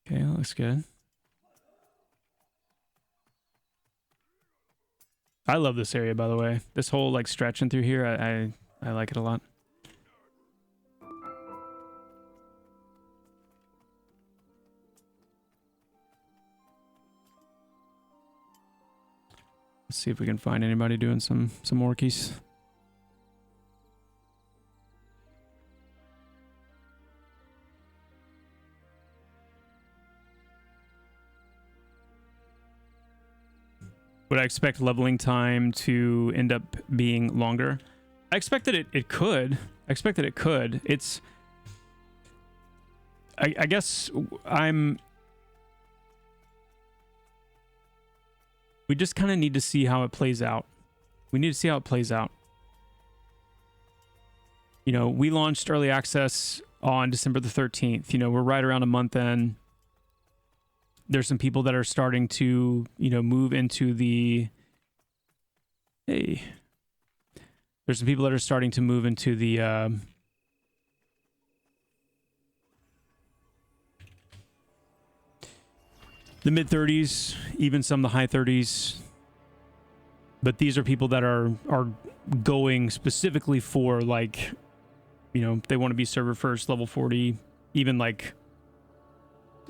Okay, that looks good. I love this area, by the way. This whole like stretching through here, I like it a lot. Let's see if we can find anybody doing some orkies. Would I expect leveling time to end up being longer? I expect that it could. I expect that it could. It's... I guess we just kind of need to see how it plays out. We need to see how it plays out. You know, we launched early access on December the 13th. You know, we're right around a month in. There's some people that are starting to, you know, move into the... Hey. There's some people that are starting to move into the... the mid-30s, even some the high 30s. But these are people that are going specifically for, like, you know, they want to be server first, level 40, even like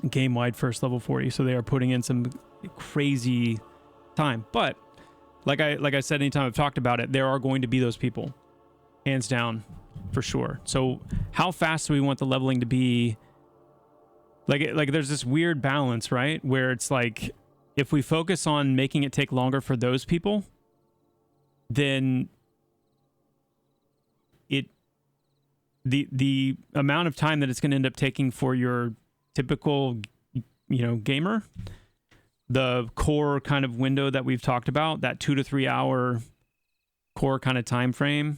game-wide first, level 40. So they are putting in some crazy time. But like I said, anytime I've talked about it, there are going to be those people, hands down, for sure. So how fast do we want the leveling to be? Like there's this weird balance, right? Where it's like, if we focus on making it take longer for those people, then the amount of time that it's going to end up taking for your typical, you know, gamer, the core kind of window that we've talked about, that 2 to 3 hour core kind of time frame,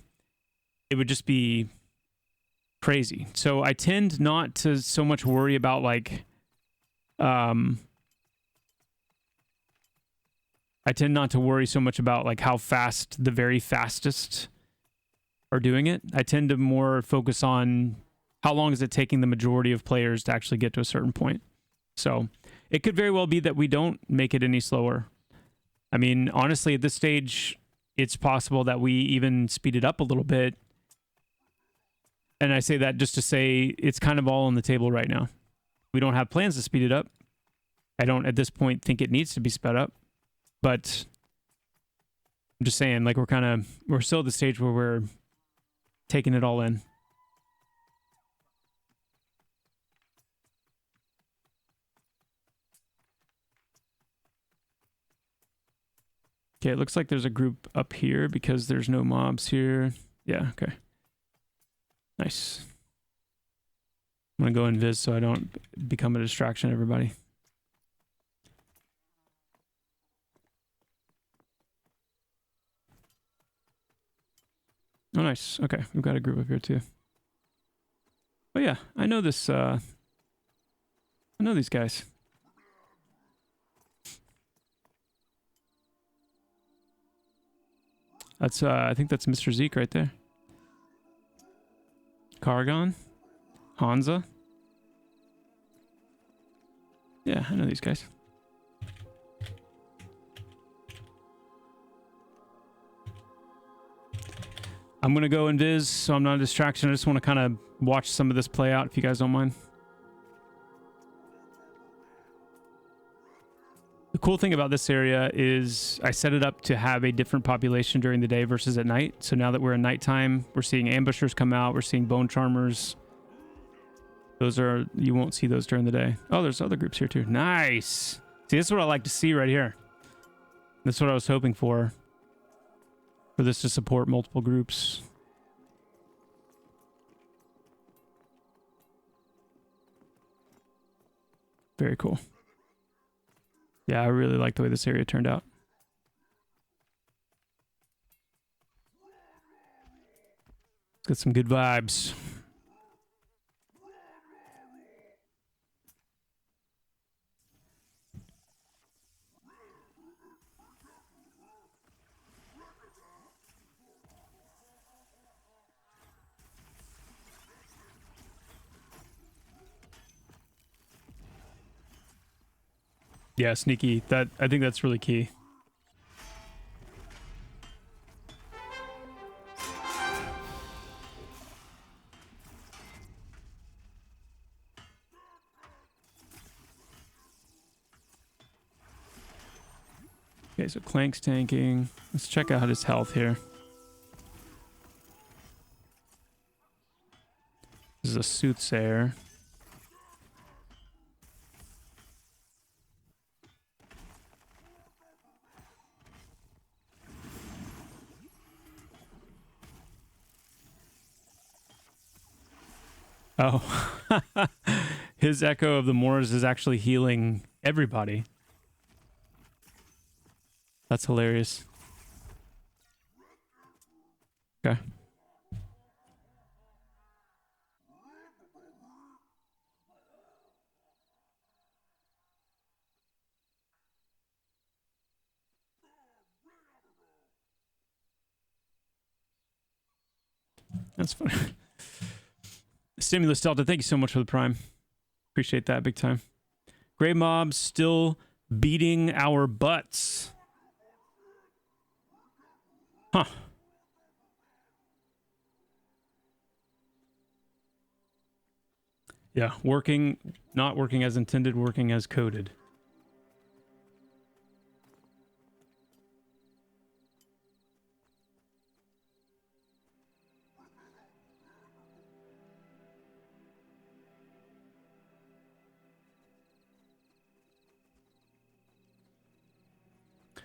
it would just be crazy. So I tend not to so much worry about like I tend not to worry so much about like how fast the very fastest are doing it. I tend to more focus on how long is it taking the majority of players to actually get to a certain point. So it could very well be that we don't make it any slower. I mean, honestly, at this stage, it's possible that we even speed it up a little bit. And I say that just to say it's kind of all on the table right now. We don't have plans to speed it up. I don't, at this point, think it needs to be sped up. But I'm just saying, like, we're still at the stage where we're taking it all in. Okay, it looks like there's a group up here because there's no mobs here. Yeah, okay. Nice. I'm gonna go invis so I don't become a distraction, everybody. Oh, nice. Okay, we've got a group up here too. Oh yeah, I know this. I know these guys. That's I think that's Mr. Zeke right there. Cargon, Hansa. Yeah, I know these guys. I'm gonna go and viz, so I'm not a distraction. I just want to kind of watch some of this play out, if you guys don't mind. The cool thing about this area is I set it up to have a different population during the day versus at night. So now that we're in nighttime, we're seeing ambushers come out. We're seeing bone charmers. Those are, you won't see those during the day. Oh, there's other groups here too. Nice. See, this is what I like to see right here. This is what I was hoping for this to support multiple groups. Very cool. Yeah, I really like the way this area turned out. It's got some good vibes. Yeah, sneaky. That, I think that's really key. Okay, so Clank's tanking. Let's check out his health here. This is a soothsayer. Oh, his Echo of the Moors is actually healing everybody. That's hilarious. Okay. That's funny. Stimulus Delta, thank you so much for the Prime. Appreciate that big time. Grey mobs still beating our butts. Huh. Yeah, working, not working as intended, working as coded.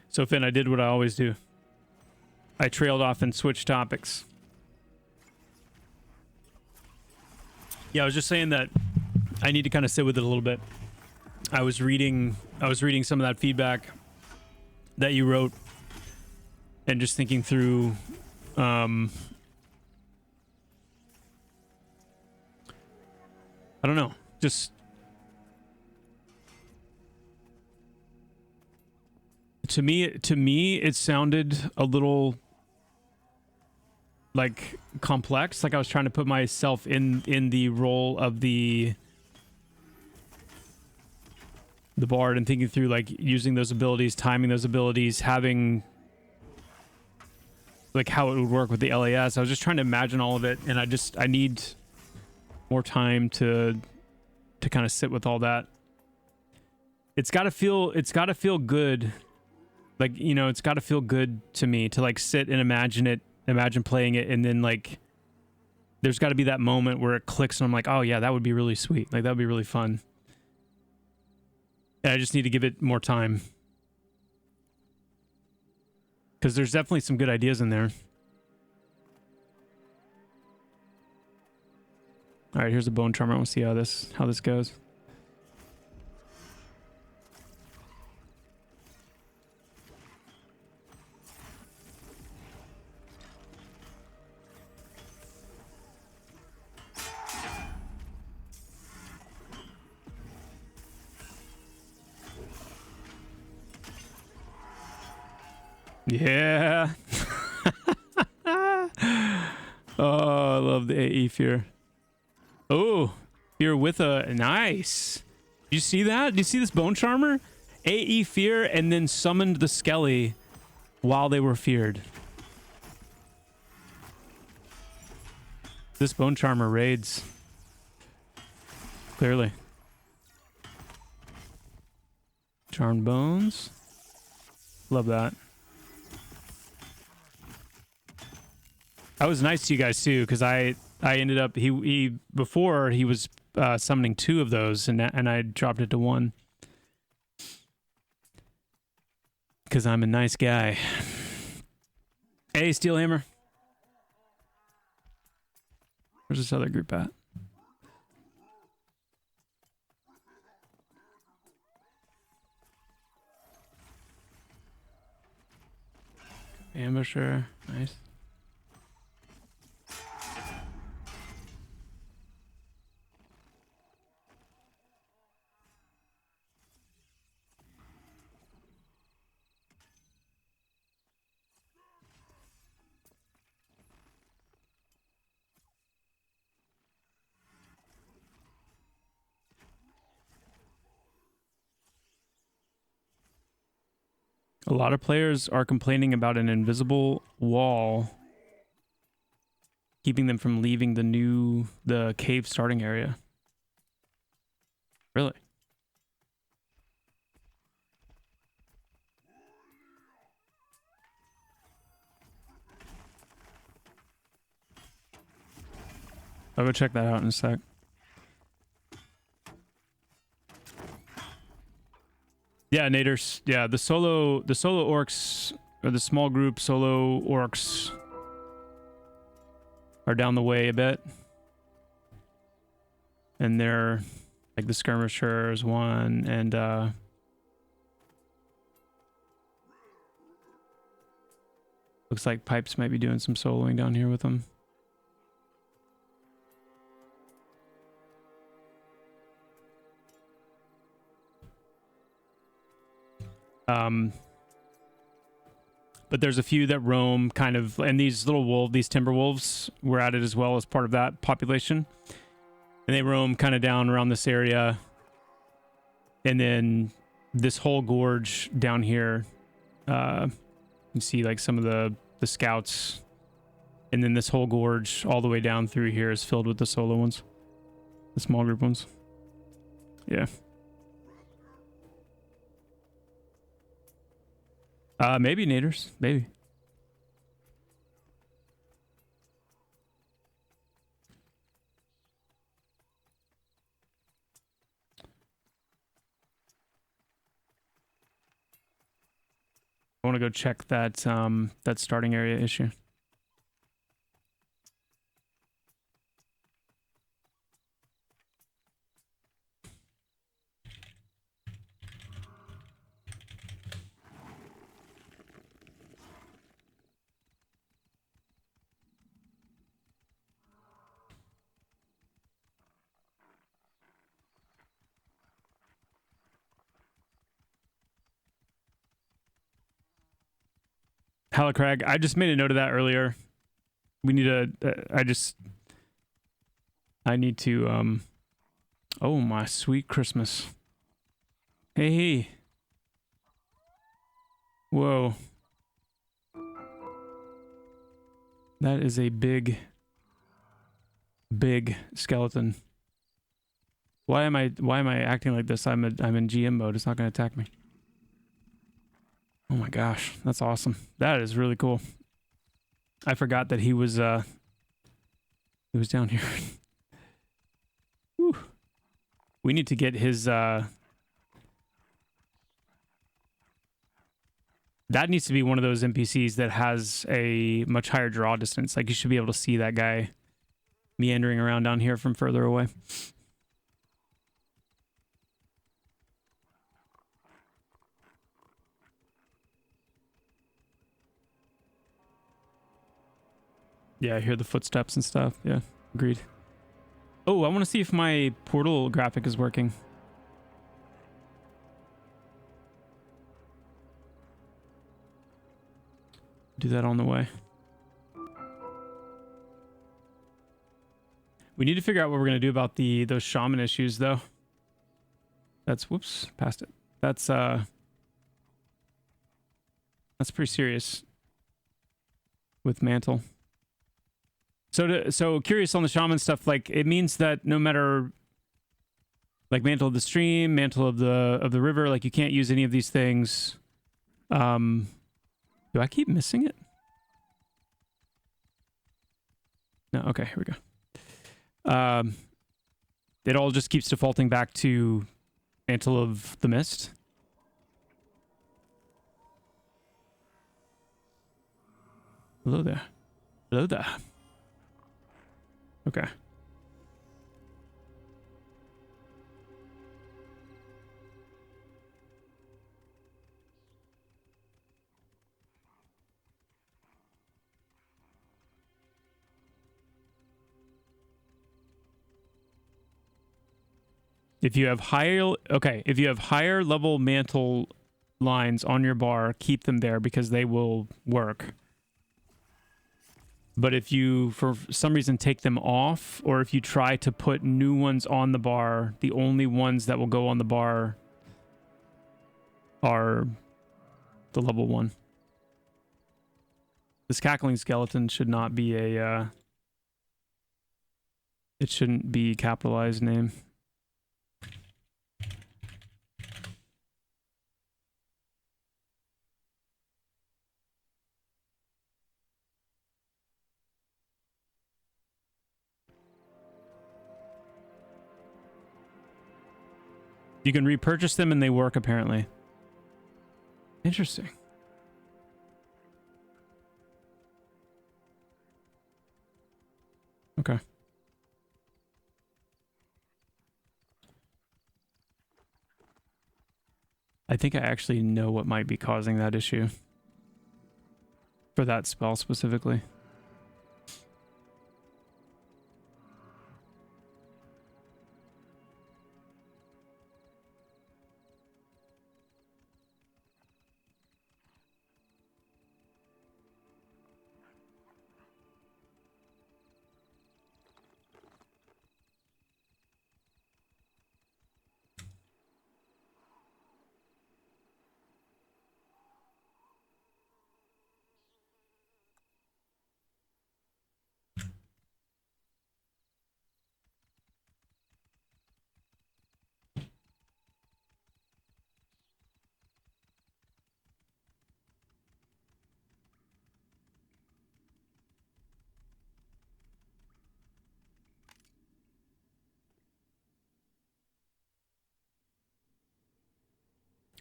So Finn, I did what I always do. I trailed off and switched topics. Yeah, I was just saying that I need to kind of sit with it a little bit. I was reading some of that feedback that you wrote and just thinking through I don't know, just to me it sounded a little like complex, like I was trying to put myself in the role of the bard and thinking through like using those abilities, timing those abilities, having like how it would work with the LAS. I was just trying to imagine all of it, and I need more time to kind of sit with all that. It's got to feel good. Like, you know, it's got to feel good to me to like sit and imagine playing it, and then like there's got to be that moment where it clicks and I'm like, oh yeah, that would be really sweet. Like that would be really fun. And I just need to give it more time, because there's definitely some good ideas in there. All right, here's a bone charmer. I want to see how this goes. Yeah. Oh, I love the AE fear. Oh, fear with a nice. Do you see that? Do you see this bone charmer? AE fear and then summoned the skelly while they were feared. This bone charmer raids. Clearly. Charmed bones. Love that. That was nice to you guys too, because I ended up he before he was summoning 2 of those, and I dropped it to 1 because I'm a nice guy. Hey, Steelhammer. Where's this other group at? Ambusher, nice. A lot of players are complaining about an invisible wall keeping them from leaving the cave starting area. Really? I'll go check that out in a sec. Yeah, Naders. Yeah, the solo orcs, or the small group solo orcs, are down the way a bit. And they're like the skirmishers one, and looks like Pipes might be doing some soloing down here with them. But there's a few that roam kind of, and these timber wolves were added as well as part of that population. And they roam kind of down around this area. And then this whole gorge down here, you see like some of the scouts. And then this whole gorge all the way down through here is filled with the solo ones. The small group ones. Yeah. Maybe Naders. Maybe. I want to go check that that starting area issue. Hallicrag, I just made a note of that earlier. We need I need to, oh my sweet Christmas. Hey. Whoa. That is a big skeleton. Why am I acting like this? I'm in GM mode. It's not going to attack me. Oh my gosh, that's awesome. That is really cool. I forgot that he was down here. Whew. We need to get his that needs to be one of those NPCs that has a much higher draw distance. Like you should be able to see that guy meandering around down here from further away. Yeah, I hear the footsteps and stuff. Yeah, agreed. Oh, I want to see if my portal graphic is working. Do that on the way. We need to figure out what we're going to do about those shaman issues, though. That's, whoops, past it. That's pretty serious with Mantle. So curious on the shaman stuff. Like, it means that no matter, like, Mantle of the Stream, Mantle of the River, like, you can't use any of these things. Do I keep missing it? No, okay, here we go. It all just keeps defaulting back to Mantle of the Mist. Hello there. Hello there. Okay. If you have higher level mantle lines on your bar, keep them there because they will work. But if you, for some reason, take them off, or if you try to put new ones on the bar, the only ones that will go on the bar are the level 1. This cackling skeleton should not be a, it shouldn't be capitalized name. You can repurchase them and they work, apparently. Interesting. Okay. I think I actually know what might be causing that issue. For that spell specifically.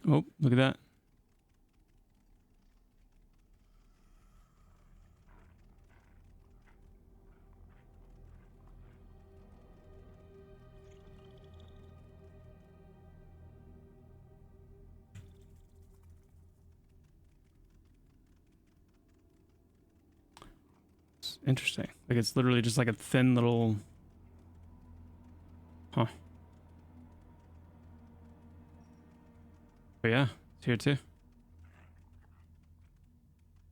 Oh, look at that. It's interesting. Like, it's literally just like a thin little... Huh. But yeah, it's here too.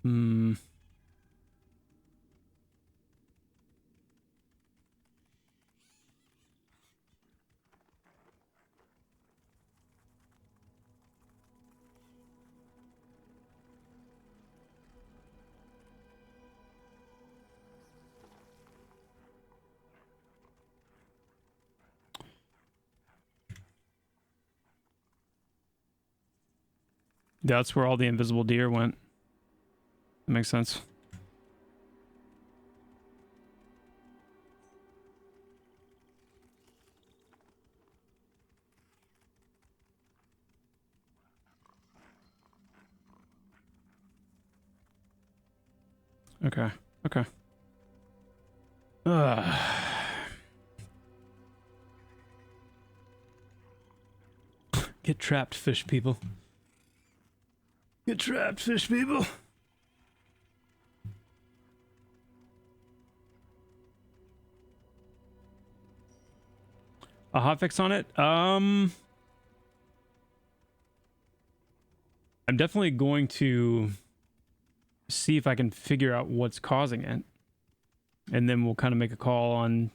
Hmm. That's where all the invisible deer went. That makes sense. Okay. Okay. Get trapped, fish people. Get trapped, fish people. A hotfix on it? I'm definitely going to see if I can figure out what's causing it. And then we'll kind of make a call on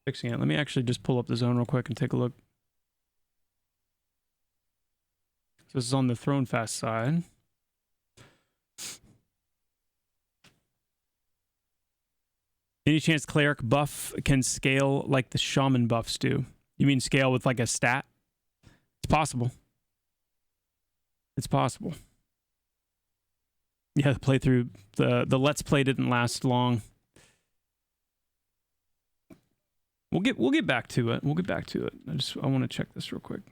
fixing it. Let me actually just pull up the zone real quick and take a look. So this is on the Throne Fast side. Any chance cleric buff can scale like the shaman buffs do? You mean scale with like a stat? It's possible. It's possible. Yeah, the playthrough, the let's play didn't last long. We'll get back to it. We'll get back to it. I want to check this real quick.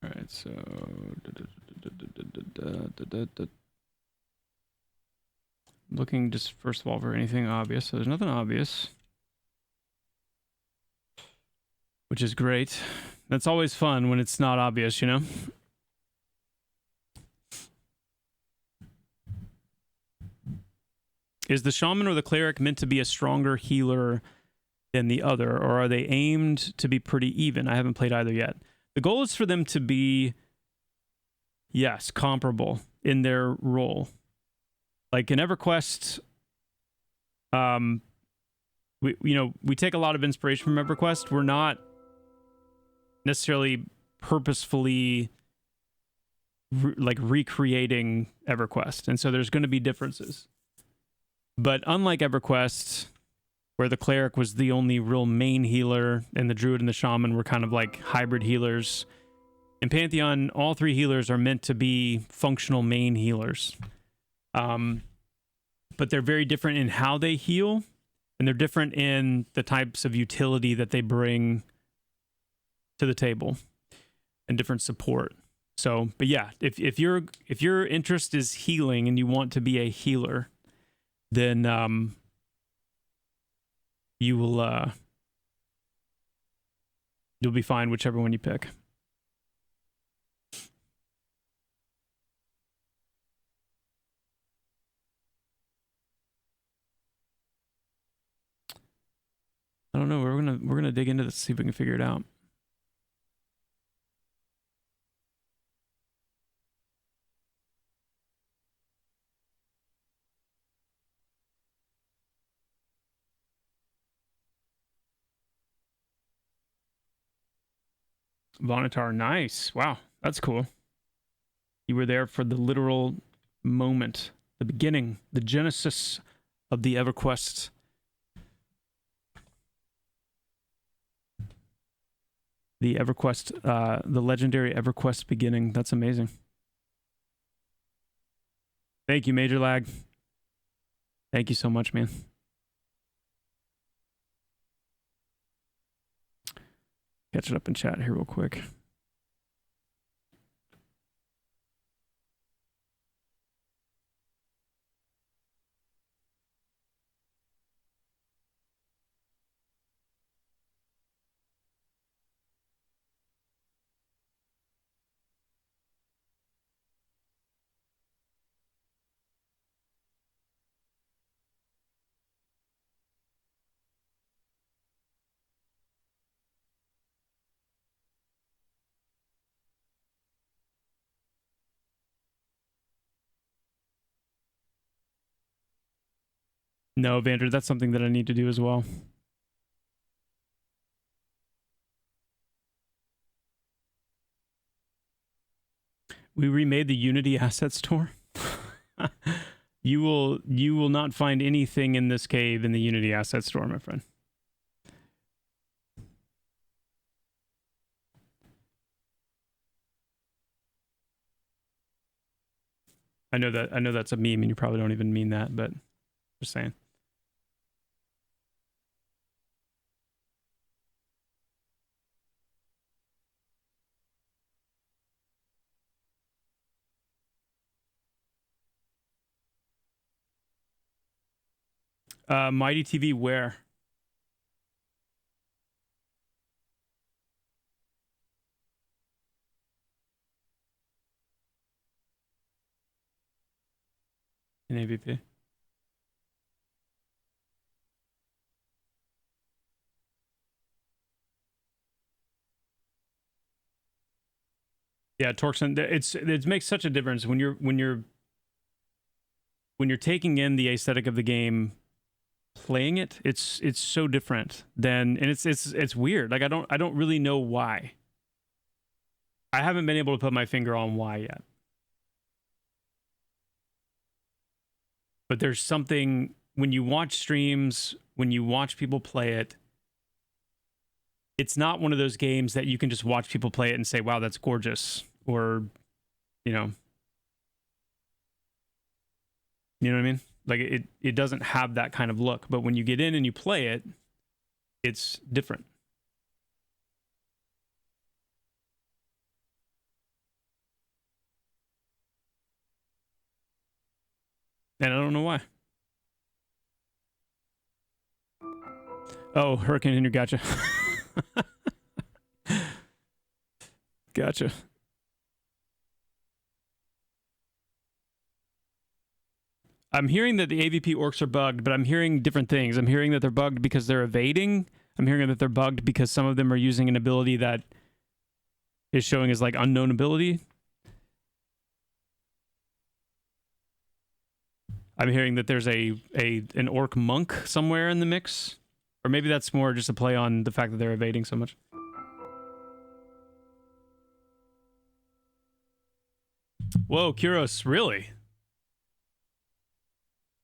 All right, so looking just first of all for anything obvious. So there's nothing obvious, which is great. That's always fun when it's not obvious, you know? Is the shaman or the cleric meant to be a stronger healer than the other, or are they aimed to be pretty even? I haven't played either yet. The goal is for them to be, yes, comparable in their role. Like in EverQuest, we take a lot of inspiration from EverQuest. We're not necessarily purposefully recreating EverQuest, and so there's going to be differences. But unlike EverQuest, where the cleric was the only real main healer and the druid and the shaman were kind of like hybrid healers, in Pantheon, all three healers are meant to be functional main healers. But they're very different in how they heal, and they're different in the types of utility that they bring to the table and different support. So, but yeah, if your interest is healing and you want to be a healer, then you'll be fine whichever one you pick. I don't know. We're gonna dig into this, see if we can figure it out. Vonitar, nice. Wow, that's cool. You were there for the literal moment, the beginning, the genesis of the EverQuest. The EverQuest, the legendary EverQuest beginning. That's amazing. Thank you, Major Lag. Thank you so much, man. Catch it up in chat here real quick. No, Vander, that's something that I need to do as well. We remade the Unity asset store. You will not find anything in this cave in the Unity asset store, my friend. I know that's a meme and you probably don't even mean that, but just saying. Mighty TV where? in AVP. Yeah, Torxon. It makes such a difference when you're taking in the aesthetic of the game, playing it. It's so different than, and it's weird. Like I don't really know why. I haven't been able to put my finger on why yet. But there's something when you watch streams, when you watch people play it. It's not one of those games that you can just watch people play it and say, "Wow, that's gorgeous," or, you know what I mean? Like it doesn't have that kind of look. But when you get in and you play it, it's different. And I don't know why. Oh, Hurricane Hindu, gotcha. Gotcha. I'm hearing that the AVP orcs are bugged, but I'm hearing different things. I'm hearing that they're bugged because they're evading. I'm hearing that they're bugged because some of them are using an ability that is showing as like unknown ability. I'm hearing that there's an orc monk somewhere in the mix. Or maybe that's more just a play on the fact that they're evading so much. Whoa, Kuros, really?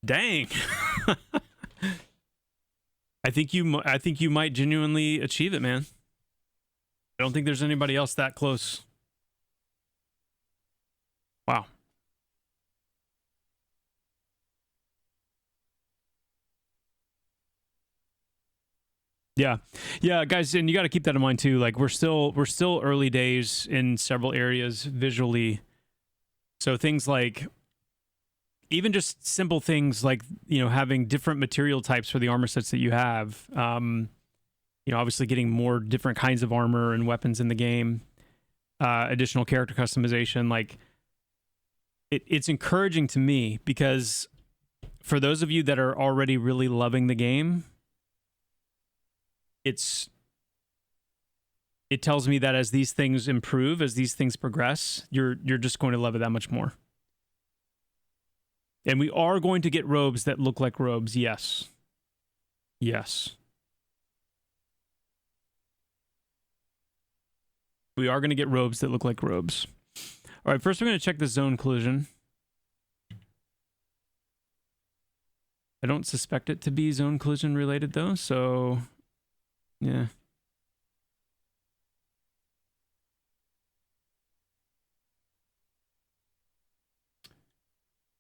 Dang. I think you might genuinely achieve it, man. I don't think there's anybody else that close. Wow. Yeah, guys, and you got to keep that in mind too. Like we're still early days in several areas visually. So things like even just simple things like, having different material types for the armor sets that you have. Obviously getting more different kinds of armor and weapons in the game. Additional character customization, like it's encouraging to me because for those of you that are already really loving the game, it tells me that as these things improve, as these things progress, you're just going to love it that much more. And we are going to get robes that look like robes, yes. Yes. We are going to get robes that look like robes. All right, first we're going to check the zone collision. I don't suspect it to be zone collision related though, so yeah.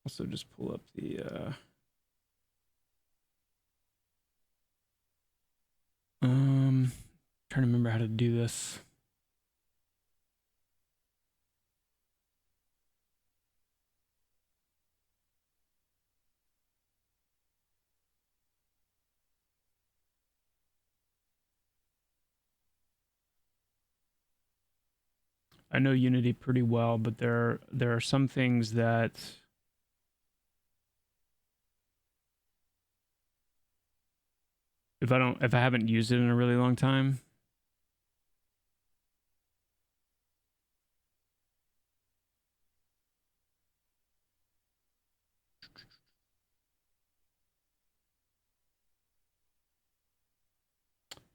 Also just pull up the trying to remember how to do this. I know Unity pretty well, but there are some things that if I haven't used it in a really long time.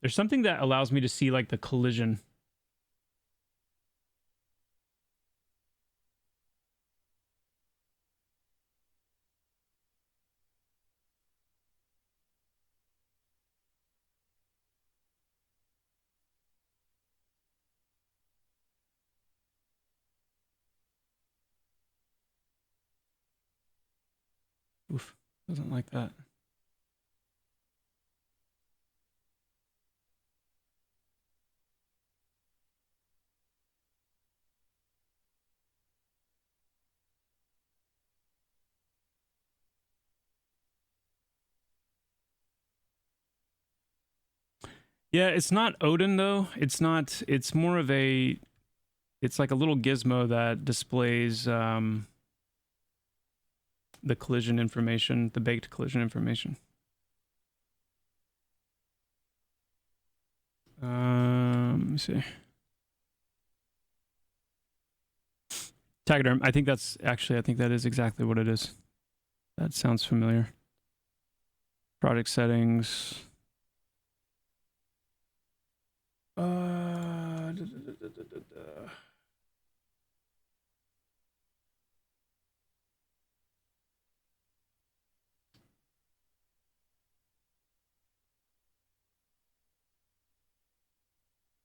There's something that allows me to see like the collision. Oof, doesn't like that. Yeah, it's not Odin though. It's not. It's more of a. It's like a little gizmo that displays. the collision information, the baked collision information. Let me see. Taxiderm. I think that is exactly what it is. That sounds familiar. Project settings.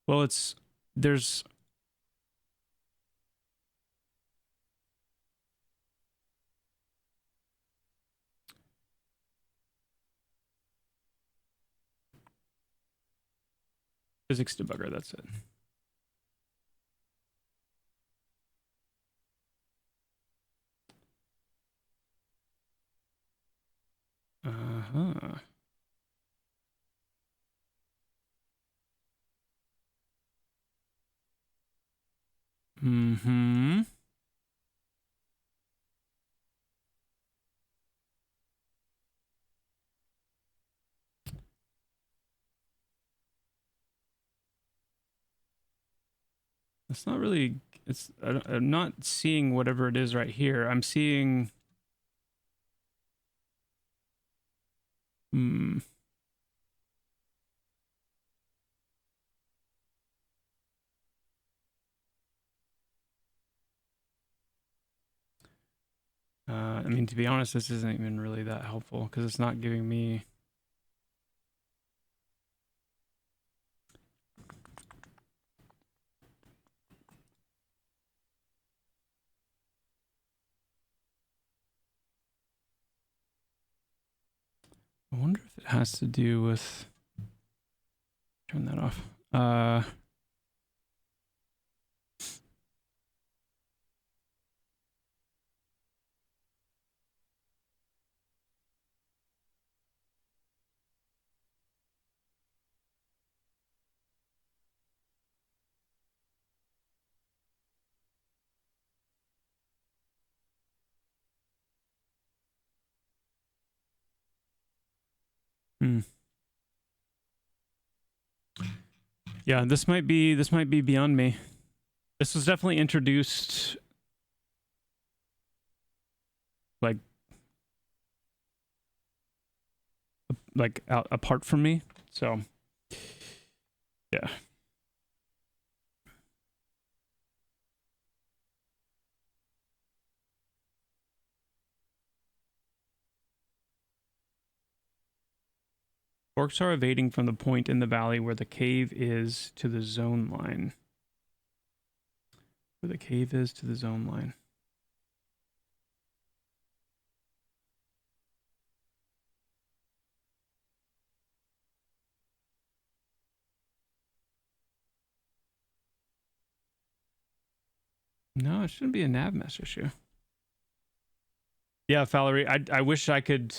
Well, there's physics debugger, that's it. Uh-huh. Mm-hmm. It's not really, I'm not seeing whatever it is right here. I'm seeing, I mean, to be honest, this isn't even really that helpful because it's not giving me. I wonder if it has to do with. Turn that off. Yeah, this might be beyond me. This was definitely introduced like apart from me. So yeah. Orcs are evading from the point in the valley where the cave is to the zone line. Where the cave is to the zone line. No, it shouldn't be a nav mesh issue. Yeah, Valerie, I wish I could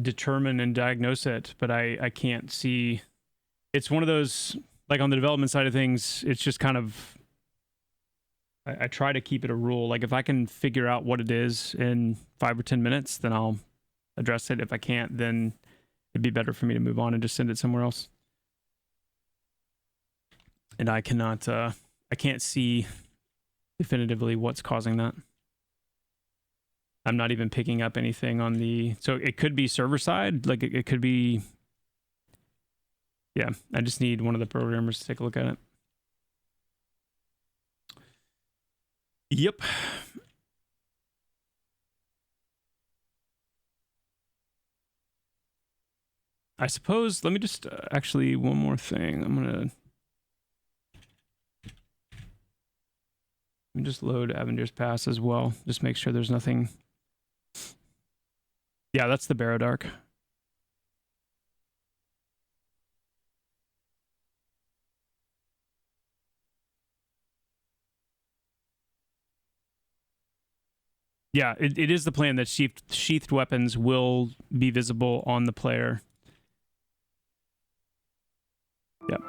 determine and diagnose it, but I can't see. It's one of those, like on the development side of things, it's just kind of, I try to keep it a rule. Like if I can figure out what it is in 5 or 10 minutes, then I'll address it. If I can't, then it'd be better for me to move on and just send it somewhere else. And I can't see definitively what's causing that. I'm not even picking up anything on the, so it could be server side, like it could be, yeah, I just need one of the programmers to take a look at it. Yep. I suppose, let me just, actually, one more thing. Let me just load Avenger's Pass as well. Just make sure there's nothing. Yeah, that's the Barrow-Dark. Yeah, it is the plan that sheathed weapons will be visible on the player. Yep.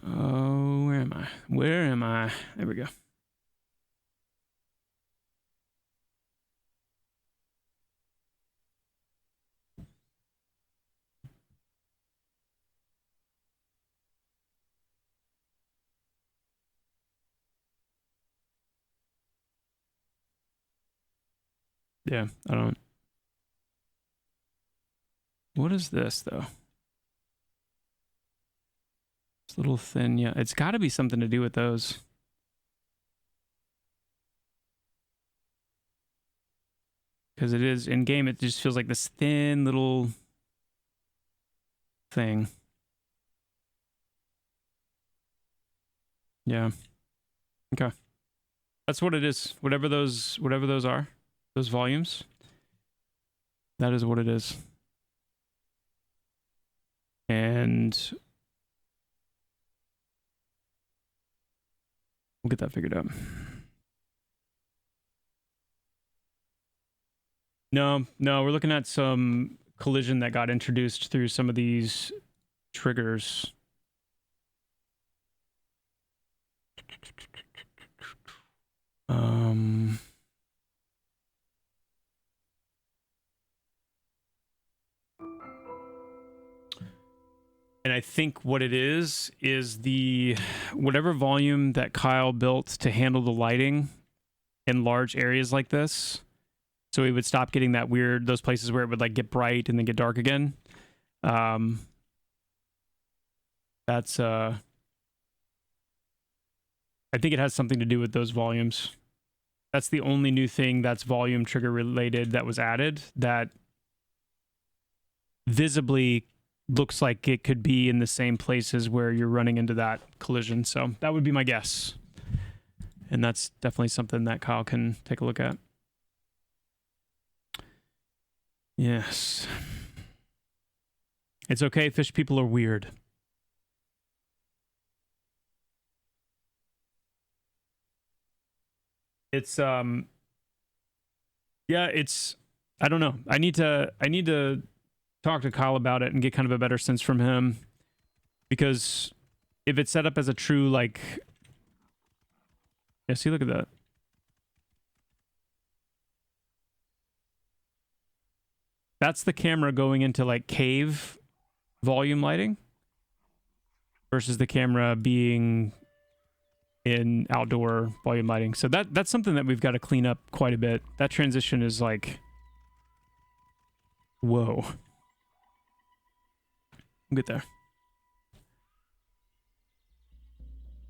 Oh, where am I? Where am I? There we go. Yeah, I don't. What is this though? It's a little thin. Yeah, it's got to be something to do with those. Because it is in game, it just feels like this thin little thing. Yeah. Okay. That's what it is. Whatever those are, those volumes. That is what it is. And we'll get that figured out. No, we're looking at some collision that got introduced through some of these triggers. And I think what it is the whatever volume that Kyle built to handle the lighting in large areas like this. So we would stop getting that weird, those places where it would like get bright and then get dark again. That's I think it has something to do with those volumes. That's the only new thing that's volume trigger related that was added that visibly looks like it could be in the same places where you're running into that collision. So that would be my guess. And that's definitely something that Kyle can take a look at. Yes. It's okay, fish people are weird. It's yeah, it's I don't know. I need to talk to Kyle about it and get kind of a better sense from him, because if it's set up as a true like, yeah, see, look at that. That's the camera going into like cave volume lighting versus the camera being in outdoor volume lighting. So that's something that we've got to clean up quite a bit. That transition is like, whoa. We'll get there.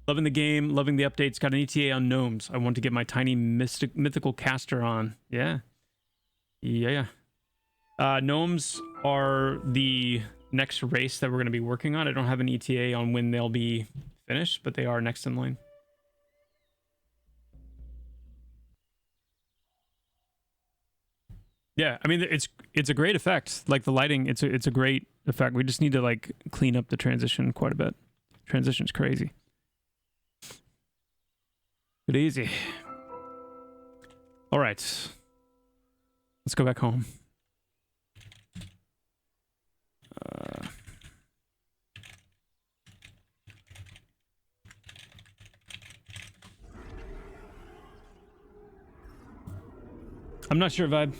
Loving the game, loving the updates. Got an ETA on gnomes. I want to get my tiny mythical caster on. Yeah. Gnomes are the next race that we're going to be working on. I don't have an ETA on when they'll be finished, but they are next in line. Yeah, I mean it's a great effect. Like the lighting, it's a great effect. We just need to like clean up the transition quite a bit. Transition's crazy. Good easy. All right. Let's go back home. I'm not sure, Vibe.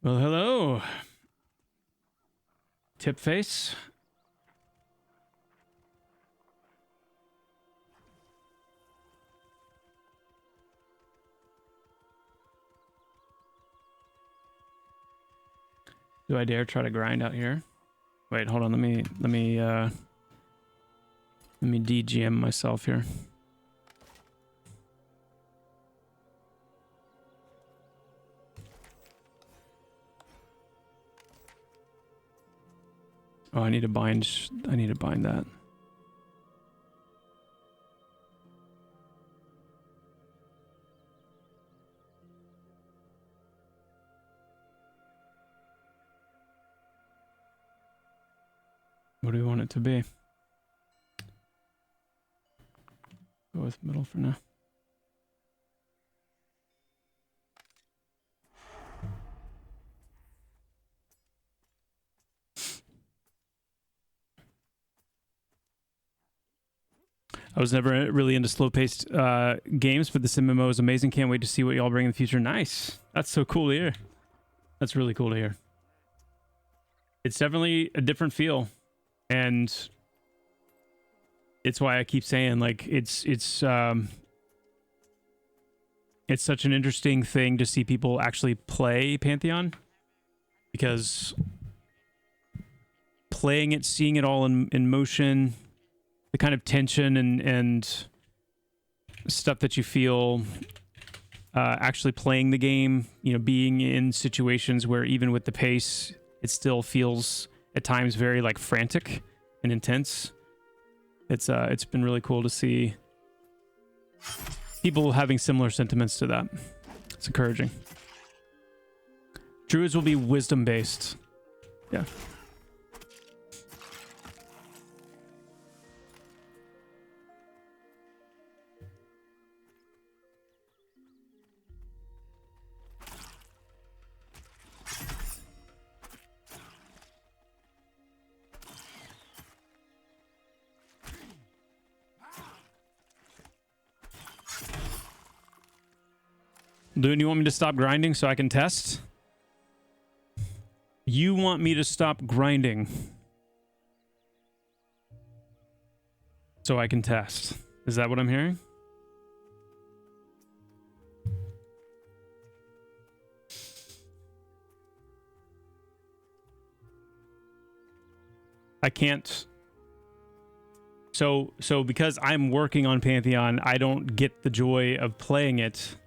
Well, hello. Tip face. Do I dare try to grind out here? Wait, hold on. Let me DGM myself here. Oh, I need to bind that. What do we want it to be? Go with middle for now. I was never really into slow-paced games, but this MMO is amazing. Can't wait to see what y'all bring in the future. Nice. That's so cool to hear. That's really cool to hear. It's definitely a different feel, and it's why I keep saying, like, it's such an interesting thing to see people actually play Pantheon, because playing it, seeing it all in motion, the kind of tension and stuff that you feel actually playing the game, you know, being in situations where even with the pace, it still feels at times very like frantic and intense. It's been really cool to see people having similar sentiments to that. It's encouraging. Druids will be wisdom based. Yeah. Loon, you want me to stop grinding so I can test? You want me to stop grinding so I can test. Is that what I'm hearing? I can't. So because I'm working on Pantheon, I don't get the joy of playing it.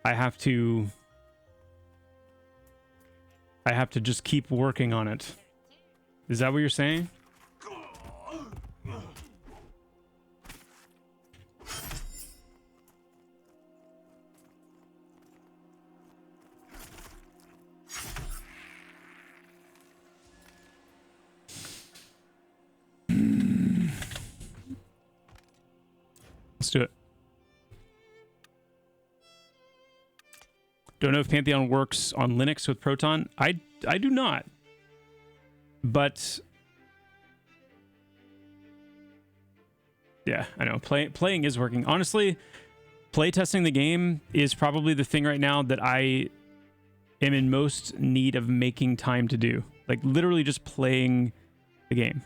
I have to just keep working on it. Is that what you're saying? Let's do it. Don't know if Pantheon works on Linux with Proton. I do not. But yeah, I know. Playing is working. Honestly, playtesting the game is probably the thing right now that I am in most need of making time to do. Like literally just playing the game.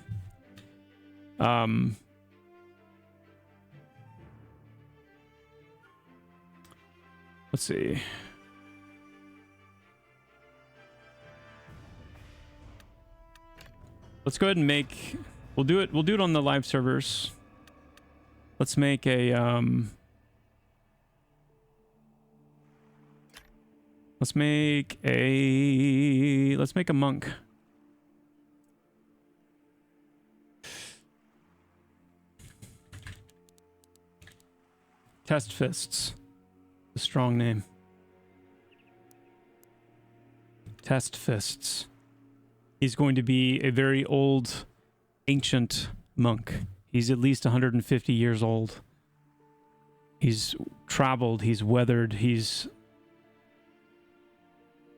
Let's see. Let's go ahead and make, we'll do it on the live servers. Let's make a let's make a monk. Test Fists. A strong name. Test Fists. He's going to be a very old, ancient monk. He's at least 150 years old. He's traveled, he's weathered, he's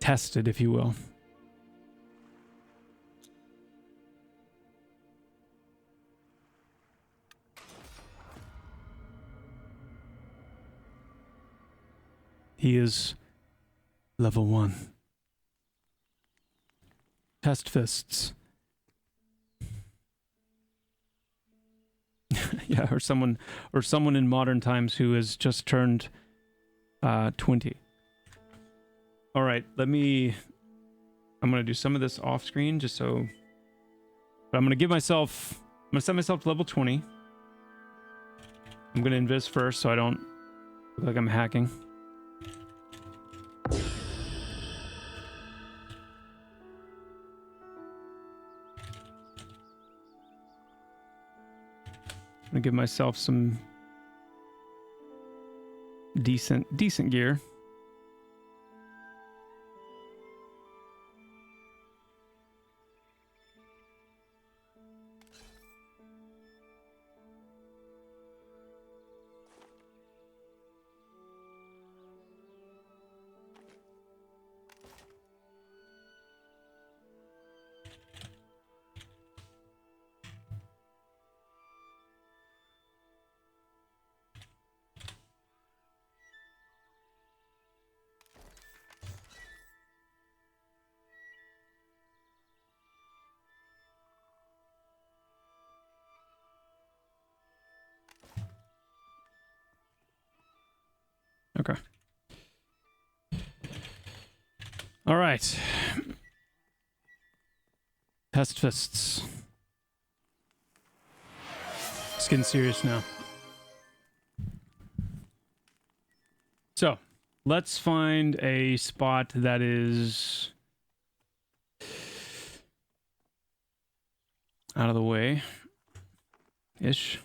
tested, if you will. He is level 1. Test Fists. Yeah, or someone in modern times who has just turned 20. All right, I'm gonna do some of this off screen just so, but I'm gonna set myself to level 20. I'm gonna invis first so I don't look like I'm hacking. I'm gonna give myself some decent gear. Okay. All right. Test fists. It's getting serious now. So, let's find a spot that is out of the way ish.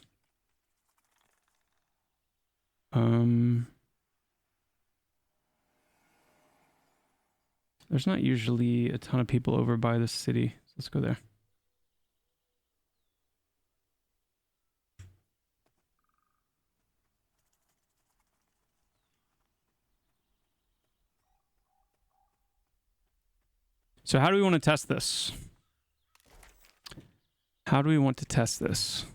There's not usually a ton of people over by the city, so let's go there. So how do we want to test this? How do we want to test this?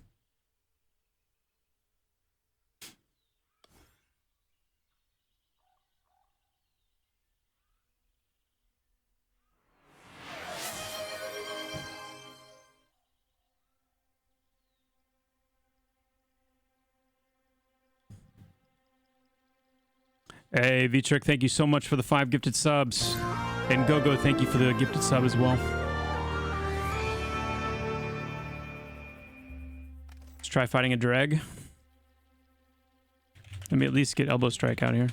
Hey, V-Trick, thank you so much for the 5 gifted subs. And Go-Go, thank you for the gifted sub as well. Let's try fighting a drag. Let me at least get elbow strike out here.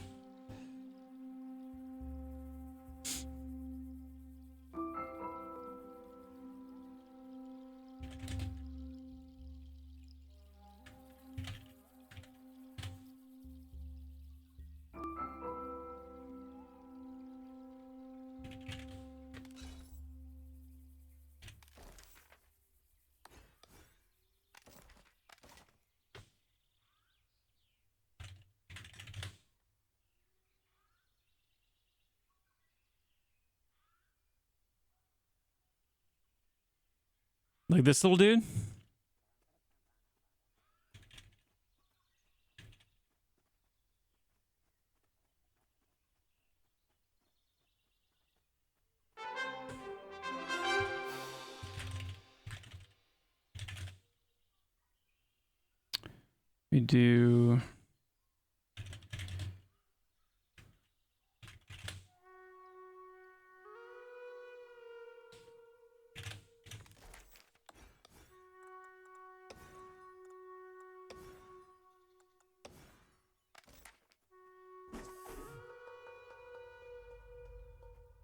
Like this little dude? We do...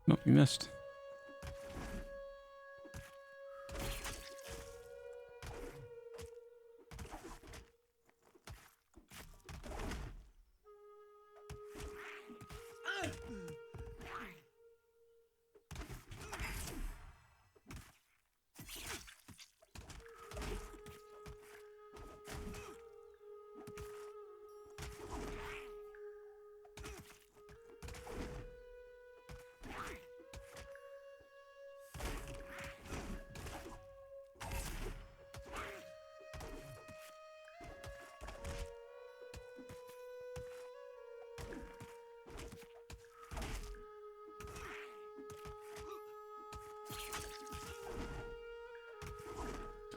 No, we missed.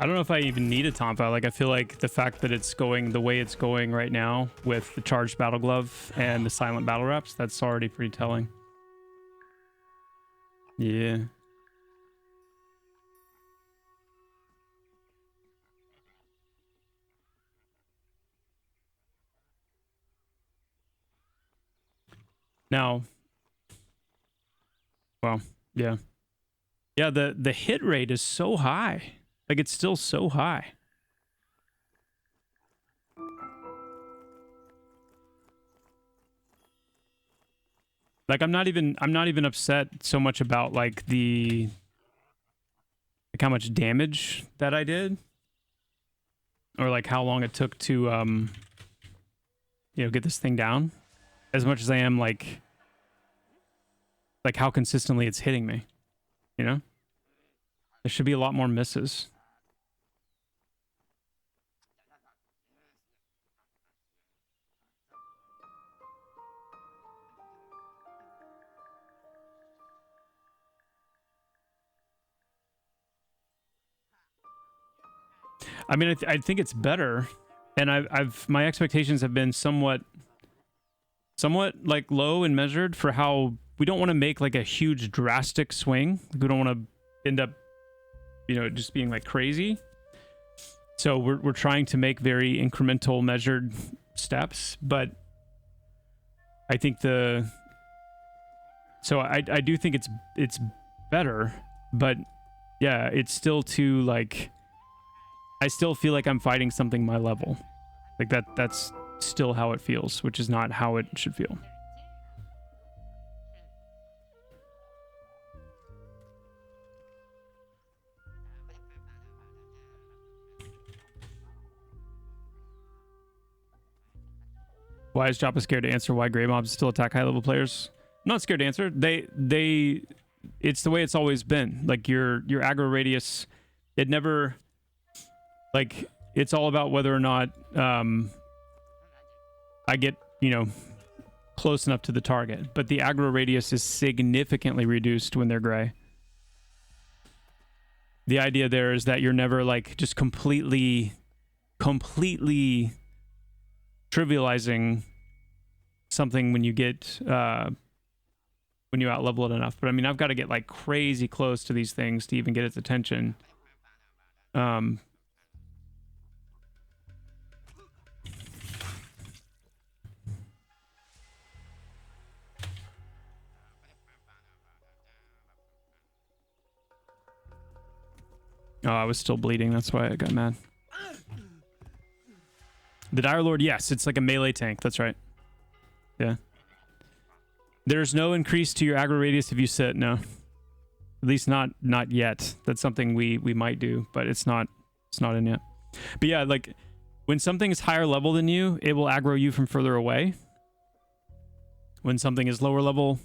I don't know if I even need a Tompa. Like, I feel like the fact that it's going the way it's going right now with the charged battle glove and the silent battle reps, that's already pretty telling. Yeah. Now, well, yeah. Yeah, the hit rate is so high. Like, it's still so high. Like, I'm not even upset so much about like how much damage that I did, or like how long it took to get this thing down, as much as I am like how consistently it's hitting me. You know, there should be a lot more misses. I mean, I think it's better, and I've my expectations have been somewhat somewhat like low and measured for how we don't want to make like a huge drastic swing. We don't want to end up, you know, just being like crazy. So we're trying to make very incremental measured steps, but I think I do think it's better, but yeah, it's still too like, I still feel like I'm fighting something my level. Like that's still how it feels, which is not how it should feel. Why is Joppa scared to answer why gray mobs still attack high level players? I'm not scared to answer. It's the way it's always been. Like your aggro radius, it never, like, it's all about whether or not I get, you know, close enough to the target. But the aggro radius is significantly reduced when they're gray. The idea there is that you're never like just completely trivializing something when you get when you out level it enough. But I mean, I've got to get like crazy close to these things to even get its attention. Oh, I was still bleeding. That's why I got mad. The Dire Lord, yes, it's like a melee tank. That's right. Yeah. There's no increase to your aggro radius if you sit. No, at least not yet. That's something we might do, but it's not in yet. But yeah, like when something is higher level than you, it will aggro you from further away. When something is lower level,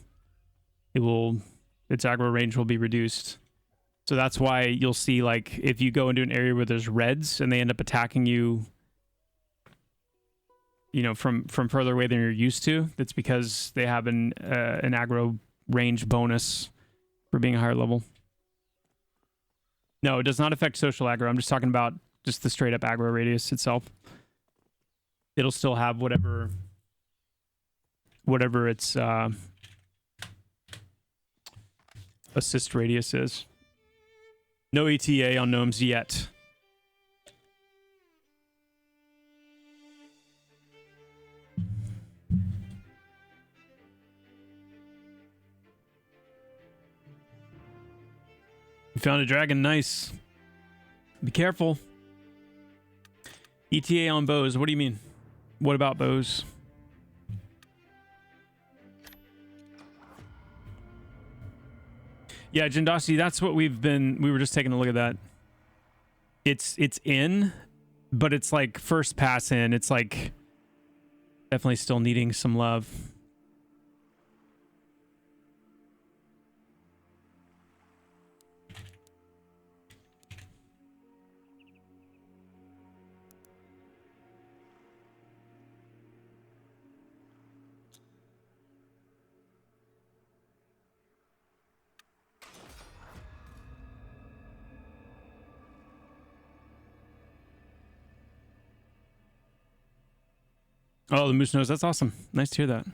its aggro range will be reduced. So that's why you'll see, like, if you go into an area where there's reds and they end up attacking you, you know, from further away than you're used to, that's because they have an aggro range bonus for being a higher level. No, it does not affect social aggro. I'm just talking about just the straight up aggro radius itself. It'll still have whatever its assist radius is. No ETA on gnomes yet. You found a dragon, nice. Be careful. ETA on bows, what do you mean? What about bows? Yeah, Jindasi, that's what we were just taking a look at that. It's in, but it's like first pass in. It's like definitely still needing some love. Oh, the moose nose. That's awesome. Nice to hear that.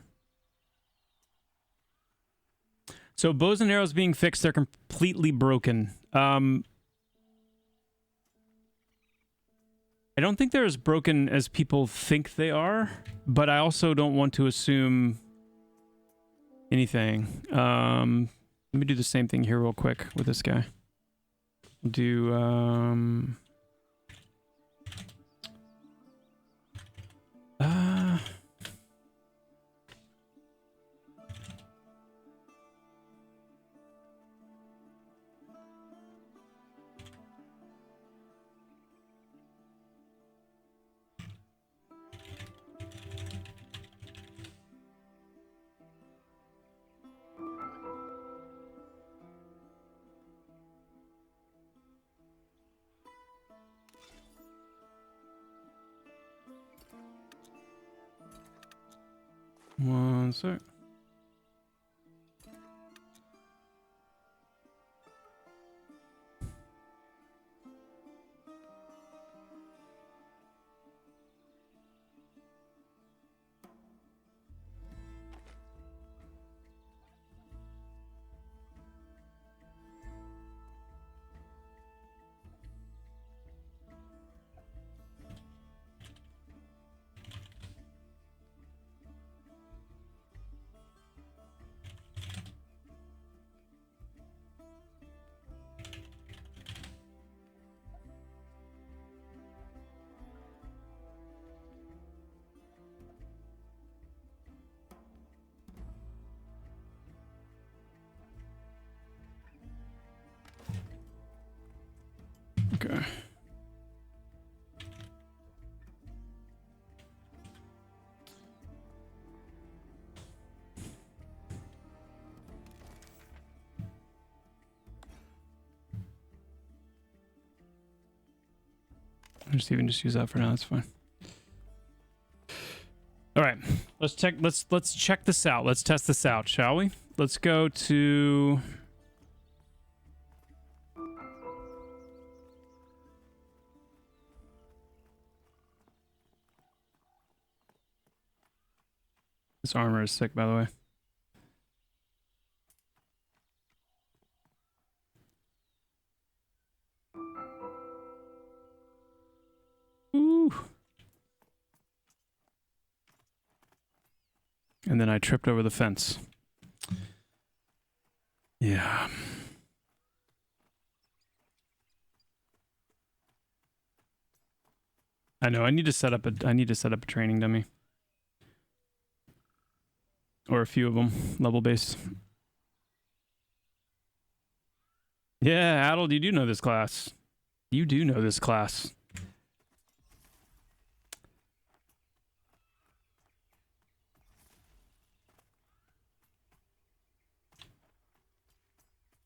So bows and arrows being fixed, they're completely broken. I don't think they're as broken as people think they are, but I also don't want to assume anything. Let me do the same thing here real quick with this guy. Do one sec. Okay. Just use that for now. That's fine. All right, let's check. Let's check this out. Let's test this out, shall we? Let's go to. This armor is sick, by the way. Ooh. And then I tripped over the fence. Yeah. I know. I need to set up a training dummy. Or a few of them, level based. Yeah, Adel, you do know this class. You do know this class.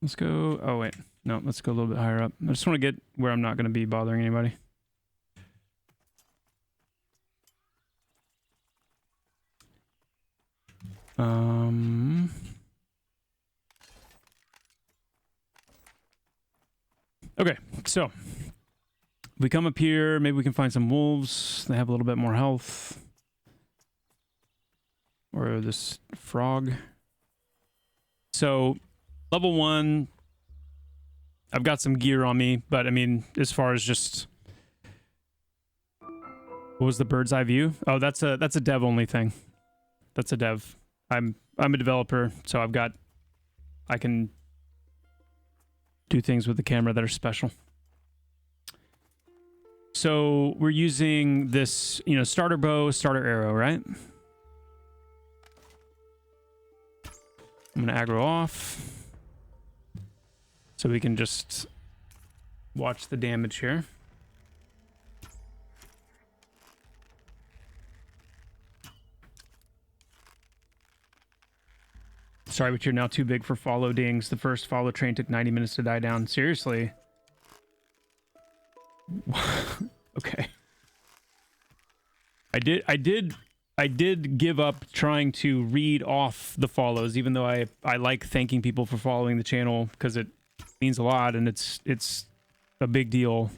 Let's go. Oh, wait. No, let's go a little bit higher up. I just want to get where I'm not going to be bothering anybody. Okay, so we come up here. Maybe we can find some wolves. They have a little bit more health. Or this frog. So, level 1. I've got some gear on me, but I mean, as far as just... What was the bird's eye view? Oh, that's a dev only thing. That's a dev. I'm a developer, so I can do things with the camera that are special. So we're using this, starter bow, starter arrow, right? I'm gonna aggro off so we can just watch the damage here. Sorry, but you're now too big for follow dings. The first follow train took 90 minutes to die down. Seriously? Okay. I did give up trying to read off the follows, even though I like thanking people for following the channel because it means a lot and it's a big deal.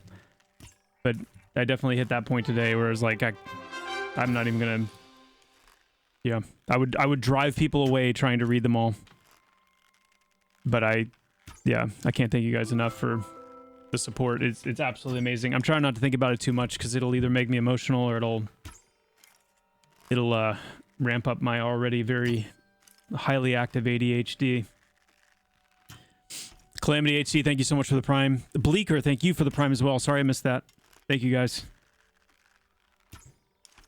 But I definitely hit that point today where it's like I'm not even gonna. Yeah, I would drive people away trying to read them all. But I can't thank you guys enough for the support. It's absolutely amazing. I'm trying not to think about it too much because it'll either make me emotional or it'll ramp up my already very highly active ADHD. Calamity HC, thank you so much for the Prime. Bleaker, thank you for the Prime as well. Sorry I missed that. Thank you guys.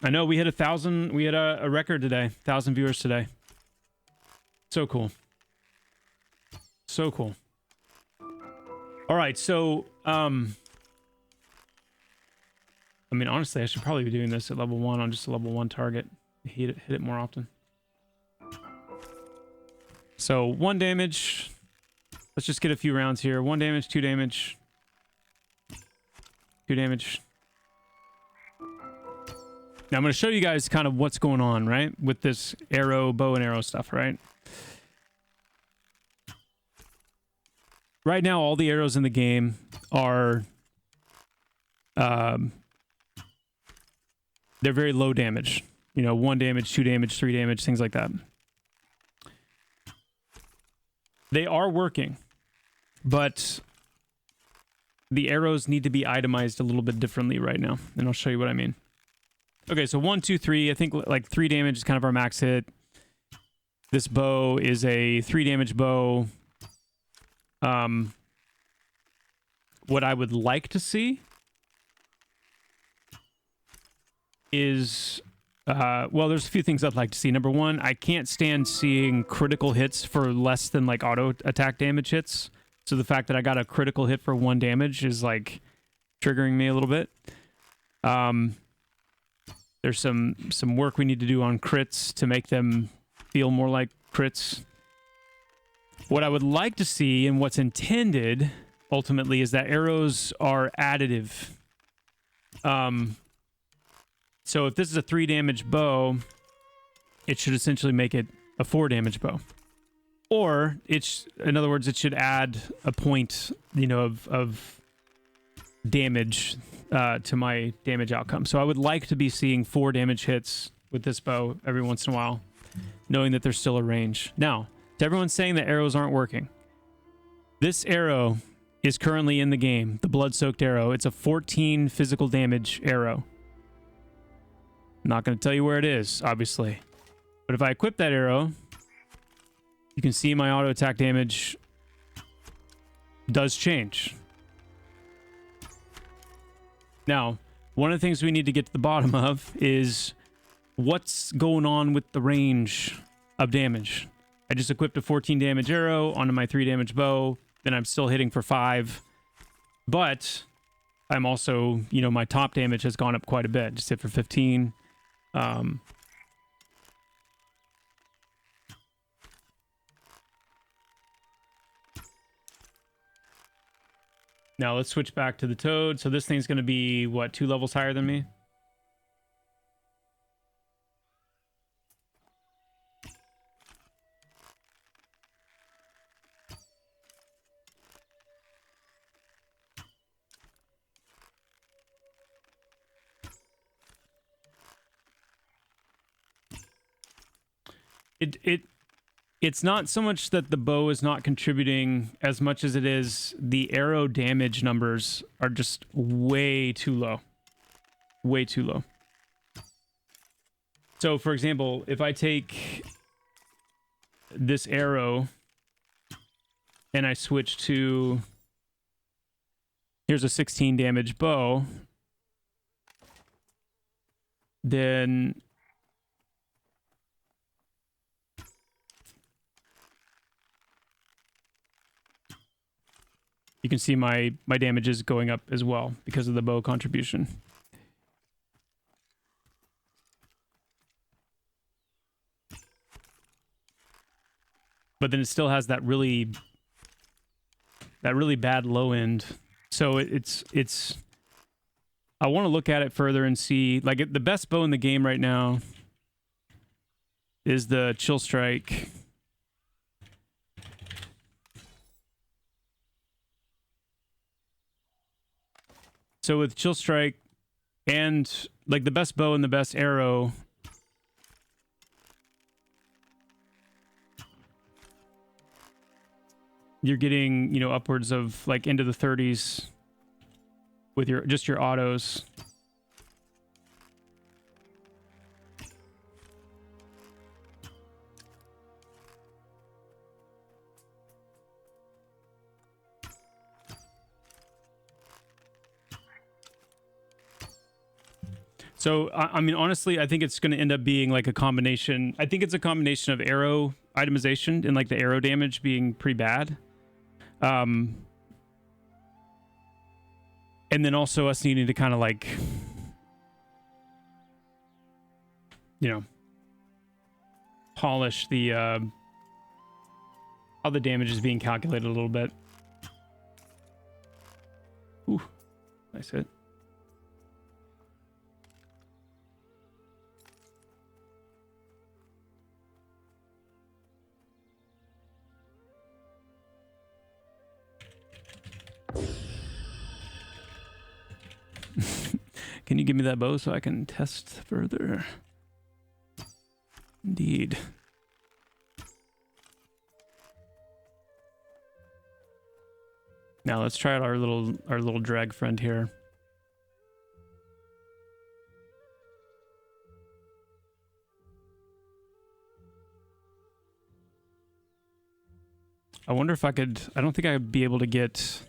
I know we hit 1,000. We had a record today. 1,000 viewers today. So cool. So cool. All right, so I mean, honestly, I should probably be doing this at level 1 on just a level 1 target. Hit it more often. So 1 damage. Let's just get a few rounds here. 1 damage, 2 damage. 2 damage. Now I'm going to show you guys kind of what's going on, right? With this arrow, bow and arrow stuff, right? Right now, all the arrows in the game are... they're very low damage. 1 damage, 2 damage, 3 damage, things like that. They are working, but the arrows need to be itemized a little bit differently right now, and I'll show you what I mean. Okay, so 1, 2, 3. I think like 3 damage is kind of our max hit. This bow is a 3 damage bow. What I would like to see is, well, there's a few things I'd like to see. Number 1, I can't stand seeing critical hits for less than like auto attack damage hits. So the fact that I got a critical hit for 1 damage is like, triggering me a little bit. There's some work we need to do on crits to make them feel more like crits. What I would like to see and what's intended ultimately is that arrows are additive. So if this is a 3 damage bow, it should essentially make it a 4 damage bow. Or in other words, it should add a point, you know, of damage to my damage outcome. So I would like to be seeing 4 damage hits with this bow every once in a while, knowing that there's still a range. Now, to everyone saying that arrows aren't working, this arrow is currently in the game, the blood-soaked arrow. It's a 14 physical damage arrow. I'm not going to tell you where it is, obviously. But if I equip that arrow, you can see my auto attack damage does change. Now, one of the things we need to get to the bottom of is what's going on with the range of damage. I just equipped a 14 damage arrow onto my 3 damage bow, then I'm still hitting for 5. But I'm also, you know, my top damage has gone up quite a bit. Just hit for 15. Now let's switch back to the toad. So this thing's going to be, what, 2 levels higher than me? It's not so much that the bow is not contributing as much as it is the arrow damage numbers are just way too low. Way too low. So, for example, if I take this arrow and I switch to... Here's a 16 damage bow. Then... you can see my damage is going up as well because of the bow contribution. But then it still has that really bad low end. So it's I want to look at it further and see, like, the best bow in the game right now is the Chill Strike. So with Chill Strike and, like, the best bow and the best arrow, you're getting, you know, upwards of, like, into the 30s with your autos. So, I mean, honestly, I think it's going to end up being like a combination. I think it's a combination of arrow itemization and, like, the arrow damage being pretty bad. And then also us needing to kind of, like, you know, polish the, how the damage is being calculated a little bit. Ooh, nice hit. Can you give me that bow so I can test further? Indeed. Now let's try out our little drag friend here. I wonder if I could... I don't think I'd be able to get...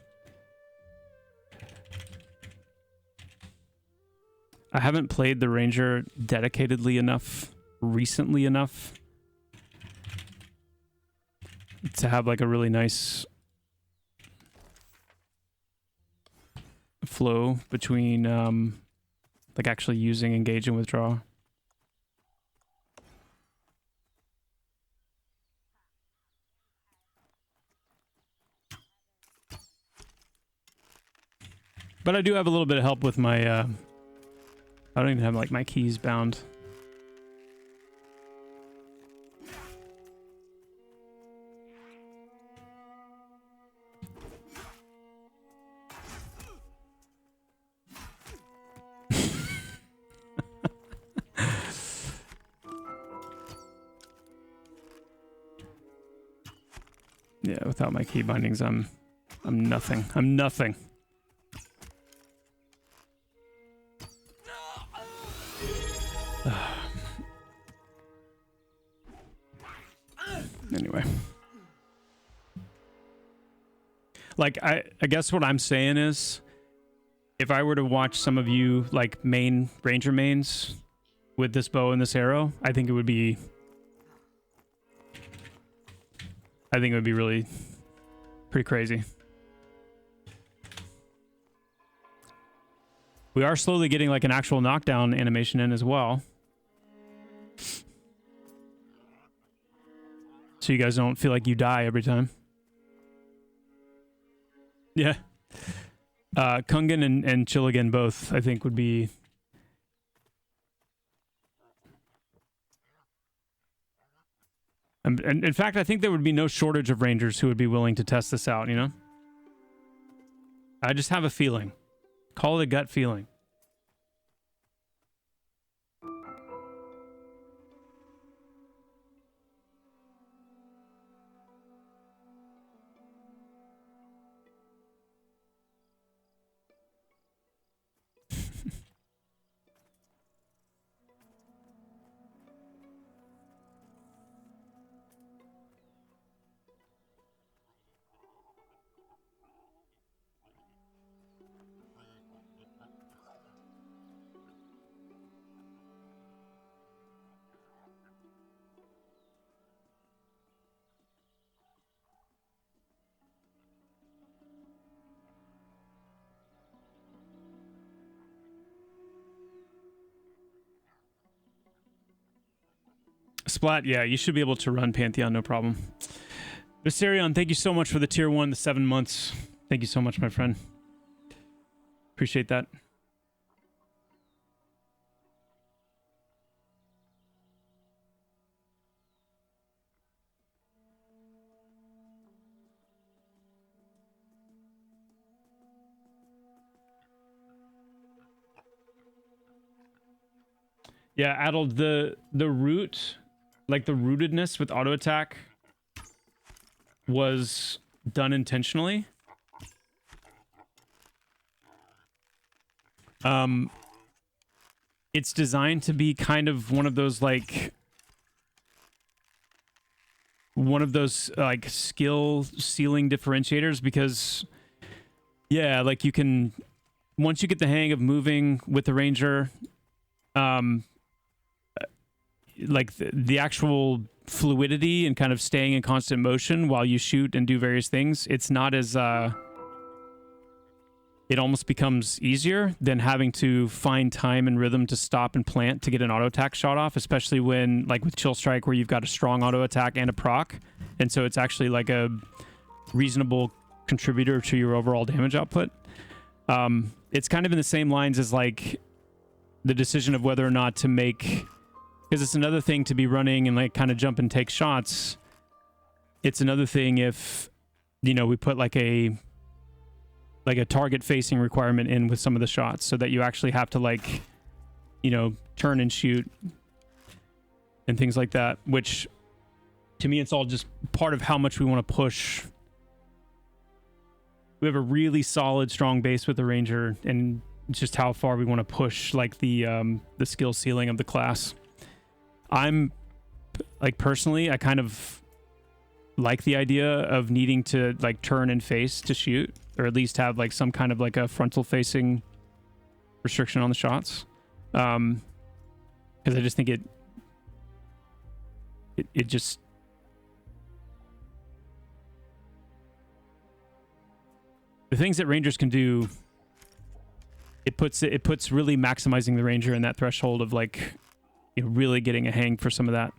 I haven't played the Ranger dedicatedly enough, recently enough, to have, like, a really nice flow between like actually using engage and withdraw. But I do have a little bit of help with my I don't even have like my keys bound. Yeah, without my key bindings, I'm nothing. I'm nothing. Anyway. Like, I guess what I'm saying is, if I were to watch some of you, like, main ranger mains with this bow and this arrow, I think it would be really pretty crazy. We are slowly getting like an actual knockdown animation in as well. So you guys don't feel like you die every time. Yeah. Kungan and Chilligan both, I think, would be... And in fact, I think there would be no shortage of rangers who would be willing to test this out, you know? I just have a feeling. Call it a gut feeling. Splat, yeah, you should be able to run Pantheon, no problem. Viserion, thank you so much for the tier 1, the 7 months. Thank you so much, my friend. Appreciate that. Yeah, Addled, the root, like the rootedness with auto attack was done intentionally. It's designed to be kind of one of those like skill ceiling differentiators, because yeah, like you can, once you get the hang of moving with the ranger, like the actual fluidity and kind of staying in constant motion while you shoot and do various things, it's not as it almost becomes easier than having to find time and rhythm to stop and plant to get an auto attack shot off, especially when, like with Chill Strike, where you've got a strong auto attack and a proc, and so it's actually like a reasonable contributor to your overall damage output. It's kind of in the same lines as like the decision of whether or not to make, because it's another thing to be running and like kind of jump and take shots. It's another thing if, you know, we put like a target facing requirement in with some of the shots, so that you actually have to, like, you know, turn and shoot and things like that, which to me, it's all just part of how much we want to push. We have a really solid, strong base with the ranger, and it's just how far we want to push, like, the skill ceiling of the class. I'm, like, personally, I kind of like the idea of needing to, like, turn and face to shoot, or at least have, like, some kind of, like, a frontal facing restriction on the shots. Because I just think it just... The things that rangers can do it puts really maximizing the ranger in that threshold of like, you know, really getting a hang for some of that.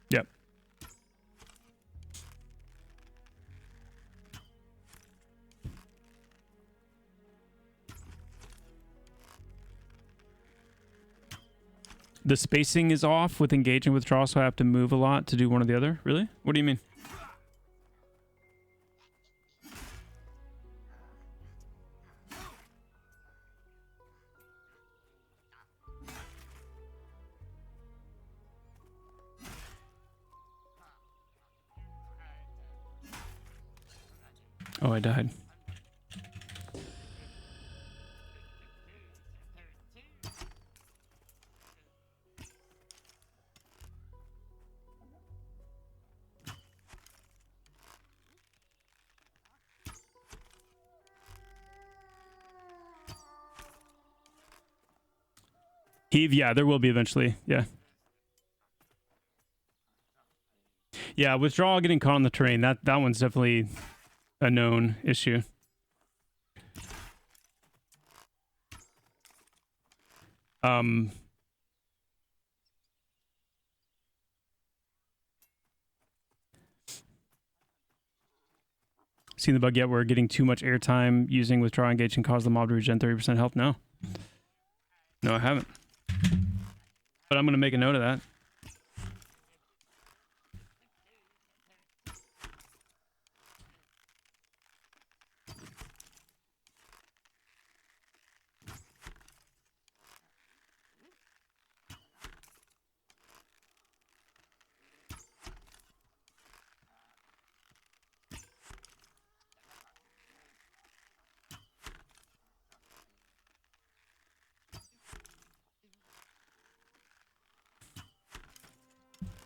Yep. The spacing is off with engage and withdraw, so I have to move a lot to do one or the other. Really? What do you mean? Oh, I died. Heave, yeah, there will be eventually. Yeah. Yeah, withdrawal getting caught on the terrain. That one's definitely a known issue. Seen the bug yet where getting too much airtime using withdraw engage can cause the mob to regen 30% health? No. No, I haven't. But I'm going to make a note of that.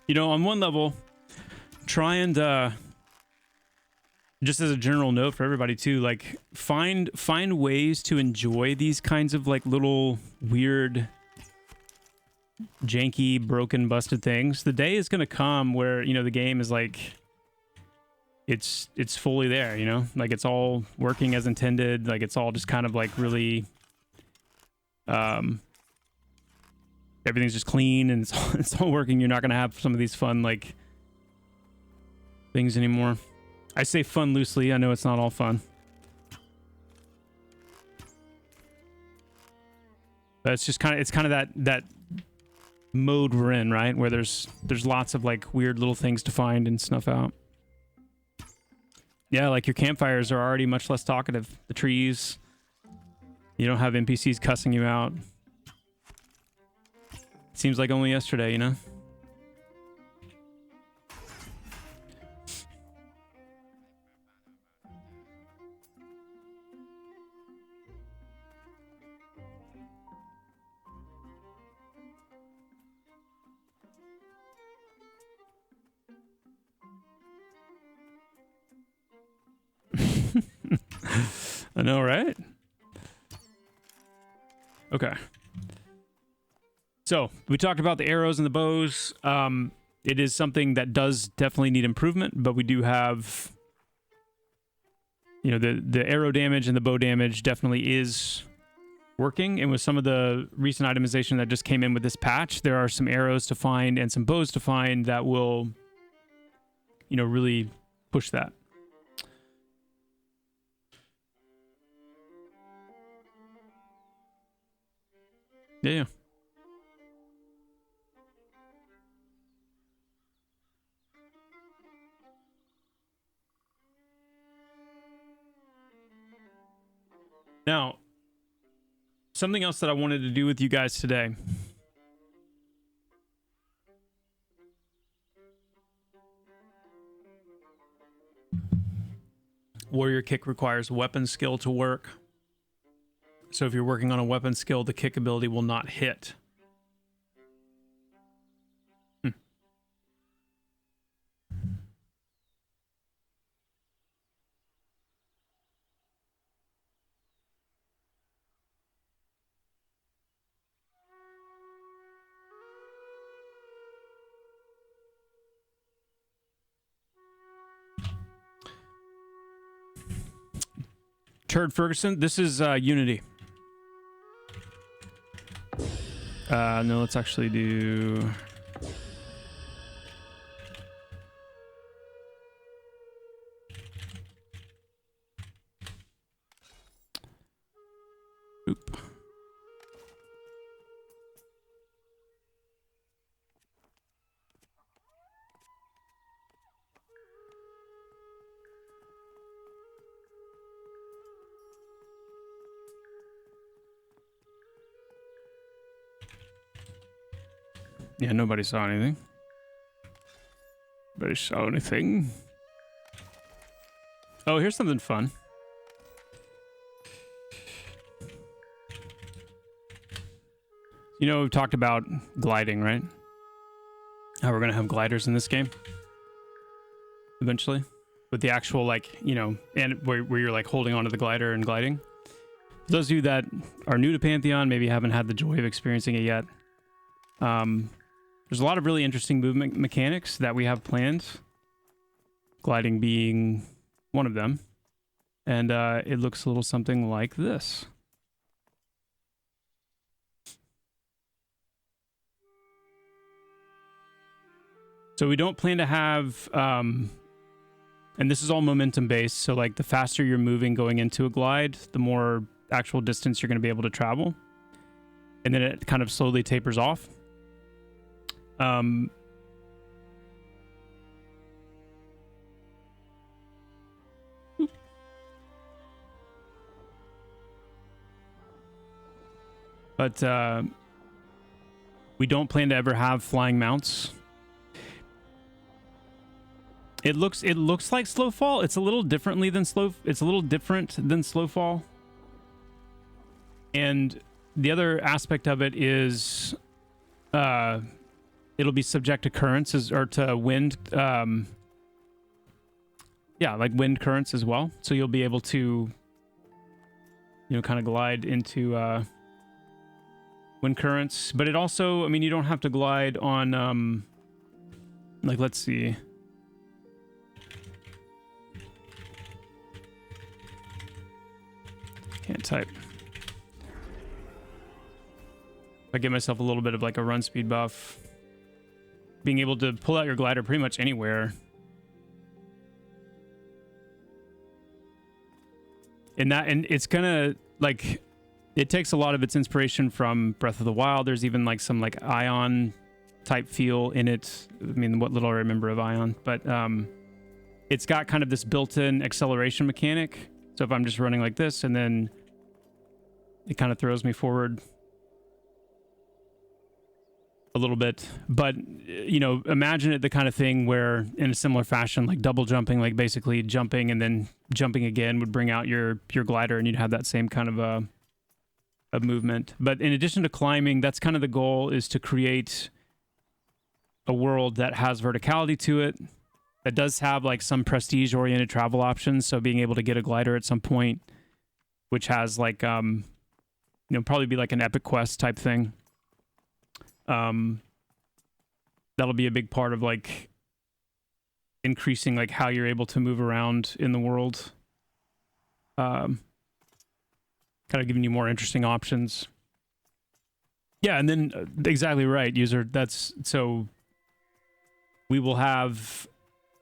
You know, on one level, try and just as a general note for everybody too, like find ways to enjoy these kinds of like little weird, janky, broken, busted things. The day is gonna come where, you know, the game is like it's fully there, you know, like it's all working as intended, like it's all just kind of like really everything's just clean and it's all working. You're not going to have some of these fun, like, things anymore. I say fun loosely. I know it's not all fun. But it's just kind of that mode we're in, right? Where there's lots of, like, weird little things to find and snuff out. Yeah, like your campfires are already much less talkative. The trees, you don't have NPCs cussing you out. Seems like only yesterday, you know? I know, right? Okay. So, we talked about the arrows and the bows. It is something that does definitely need improvement, but we do have, you know, the arrow damage and the bow damage definitely is working. And with some of the recent itemization that just came in with this patch, there are some arrows to find and some bows to find that will, you know, really push that. Yeah. Now, something else that I wanted to do with you guys today. Warrior kick requires weapon skill to work. So if you're working on a weapon skill, the kick ability will not hit. Turd Ferguson. This is Unity. No, let's actually do... Oop. Yeah, nobody saw anything. Nobody saw anything. Oh, here's something fun. You know, we've talked about gliding, right? How we're going to have gliders in this game. Eventually. With the actual, like, you know, and where you're, like, holding onto the glider and gliding. For those of you that are new to Pantheon, maybe haven't had the joy of experiencing it yet. There's a lot of really interesting movement mechanics that we have planned. Gliding being one of them. And it looks a little something like this. So we don't plan to have, and this is all momentum based, so like the faster you're moving going into a glide, the more actual distance you're going to be able to travel. And then it kind of slowly tapers off. But we don't plan to ever have flying mounts. It looks like slow fall. It's a little differently than it's a little different than slow fall. And the other aspect of it is it'll be subject to currents or to wind like wind currents as well. So you'll be able to, you know, kind of glide into wind currents, but it also, I mean, you don't have to glide on like, let's see. Can't type. I give myself a little bit of like a run speed buff. Being able to pull out your glider pretty much anywhere. And it's gonna, like, it takes a lot of its inspiration from Breath of the Wild. There's even like some like Ion type feel in it. I mean, what little I remember of Ion, but it's got kind of this built-in acceleration mechanic. So if I'm just running like this and then it kind of throws me forward a little bit, but you know, imagine it the kind of thing where in a similar fashion, like double jumping, like basically jumping and then jumping again would bring out your glider and you'd have that same kind of a movement. But in addition to climbing, that's kind of the goal, is to create a world that has verticality to it, that does have like some prestige oriented travel options. So being able to get a glider at some point, which has like, you know, probably be like an epic quest type thing. That'll be a big part of like increasing like how you're able to move around in the world. Kind of giving you more interesting options. Yeah, and then exactly right, user. That's so we will have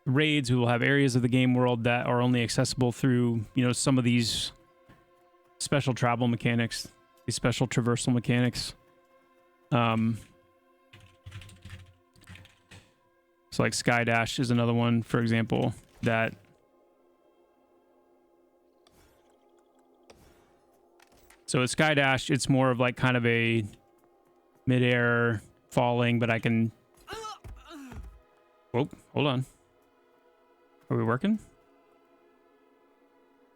raids, we will have areas of the game world that are only accessible through, you know, some of these special travel mechanics, these special traversal mechanics. So like Sky Dash is another one, for example, that so a Sky Dash, it's more of like kind of a midair falling, but I can... Oh, hold on. Are we working?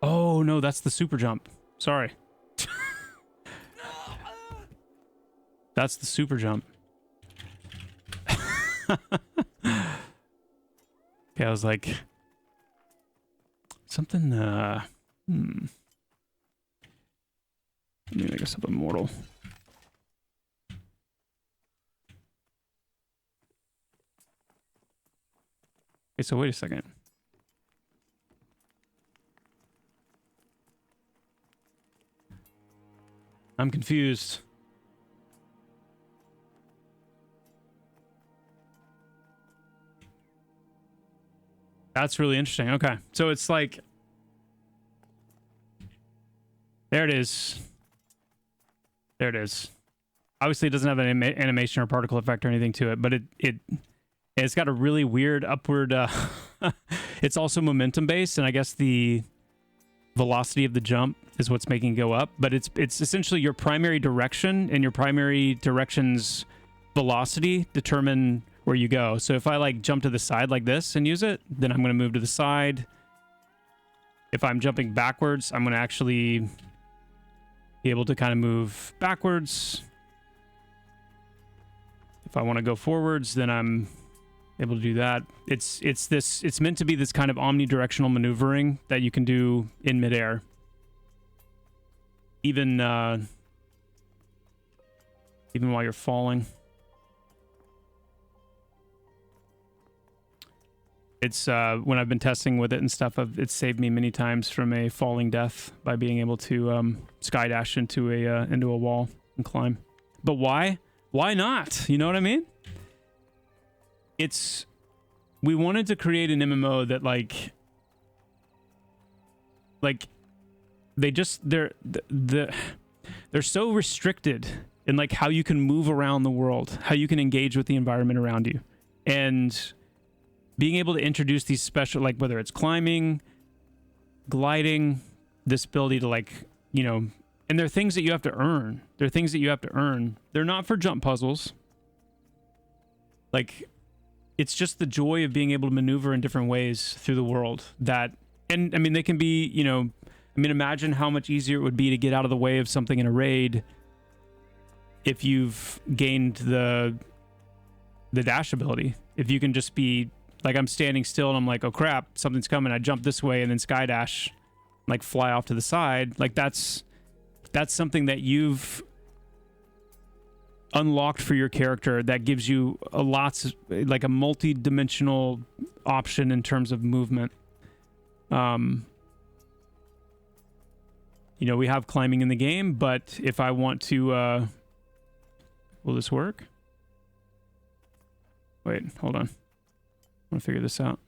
Oh, no, that's the super jump. Sorry. That's the super jump. Okay, I was like... Something, Let me make us up immortal. Okay, so wait a second. I'm confused. That's really interesting. Okay. So it's like... There it is. There it is. Obviously, it doesn't have an animation or particle effect or anything to it, but it's got a really weird upward... it's also momentum-based, and I guess the velocity of the jump is what's making it go up, but it's essentially your primary direction, and your primary direction's velocity determine where you go. So if I like jump to the side like this and use it, then I'm going to move to the side. If I'm jumping backwards, I'm going to actually be able to kind of move backwards. If I want to go forwards, then I'm able to do that. It's meant to be this kind of omnidirectional maneuvering that you can do in midair. Even while you're falling. It's when I've been testing with it and stuff, it's saved me many times from a falling death by being able to sky dash into a wall and climb. But why? Why not? You know what I mean? We wanted to create an MMO that like they're so restricted in like how you can move around the world, how you can engage with the environment around you, and being able to introduce these special, like whether it's climbing, gliding, this ability to like, you know, and they're things that you have to earn. They're things that you have to earn. They're not for jump puzzles. Like, it's just the joy of being able to maneuver in different ways through the world that, and I mean, they can be, you know, I mean, imagine how much easier it would be to get out of the way of something in a raid if you've gained the dash ability. If you can just be, like, I'm standing still and I'm like, oh crap, something's coming. I jump this way and then sky dash, like fly off to the side. Like that's something that you've unlocked for your character that gives you like a multi-dimensional option in terms of movement. You know, we have climbing in the game, but if I want to, will this work? Wait, hold on. I want to figure this out.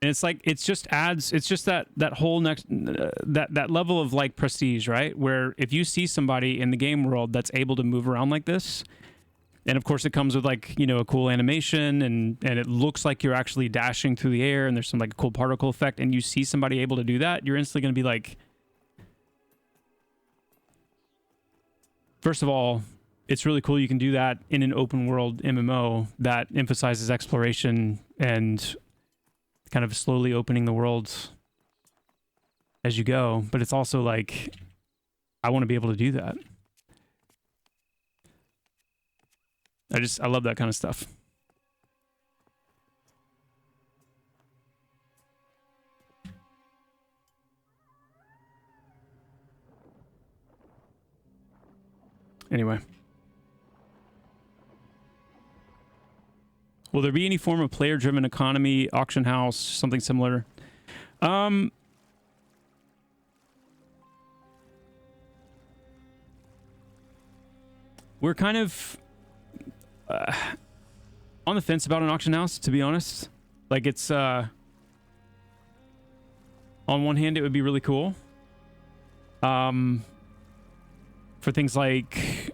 And it's like, it's just that whole next, that level of like prestige, right? Where if you see somebody in the game world that's able to move around like this, and of course it comes with like, you know, a cool animation and it looks like you're actually dashing through the air and there's some like a cool particle effect, and you see somebody able to do that, you're instantly going to be like, first of all, it's really cool you can do that in an open world MMO that emphasizes exploration and kind of slowly opening the world as you go. But it's also like, I want to be able to do that. I love that kind of stuff. Anyway. Will there be any form of player-driven economy, auction house, something similar? We're kind of on the fence about an auction house, to be honest. Like, it's on one hand, it would be really cool. For things like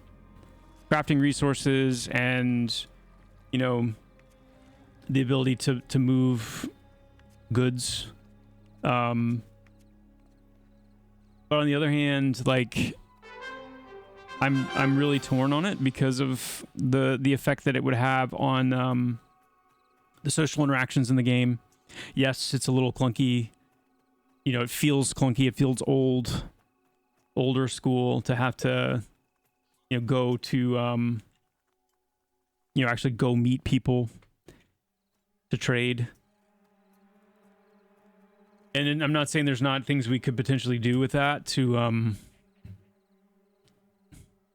crafting resources and, you know, the ability to move goods. But on the other hand, like, I'm really torn on it because of the effect that it would have on the social interactions in the game. Yes, it's a little clunky. You know, it feels clunky. It feels older school to have to, you know, go to, you know, actually go meet people to trade. And I'm not saying there's not things we could potentially do with that to,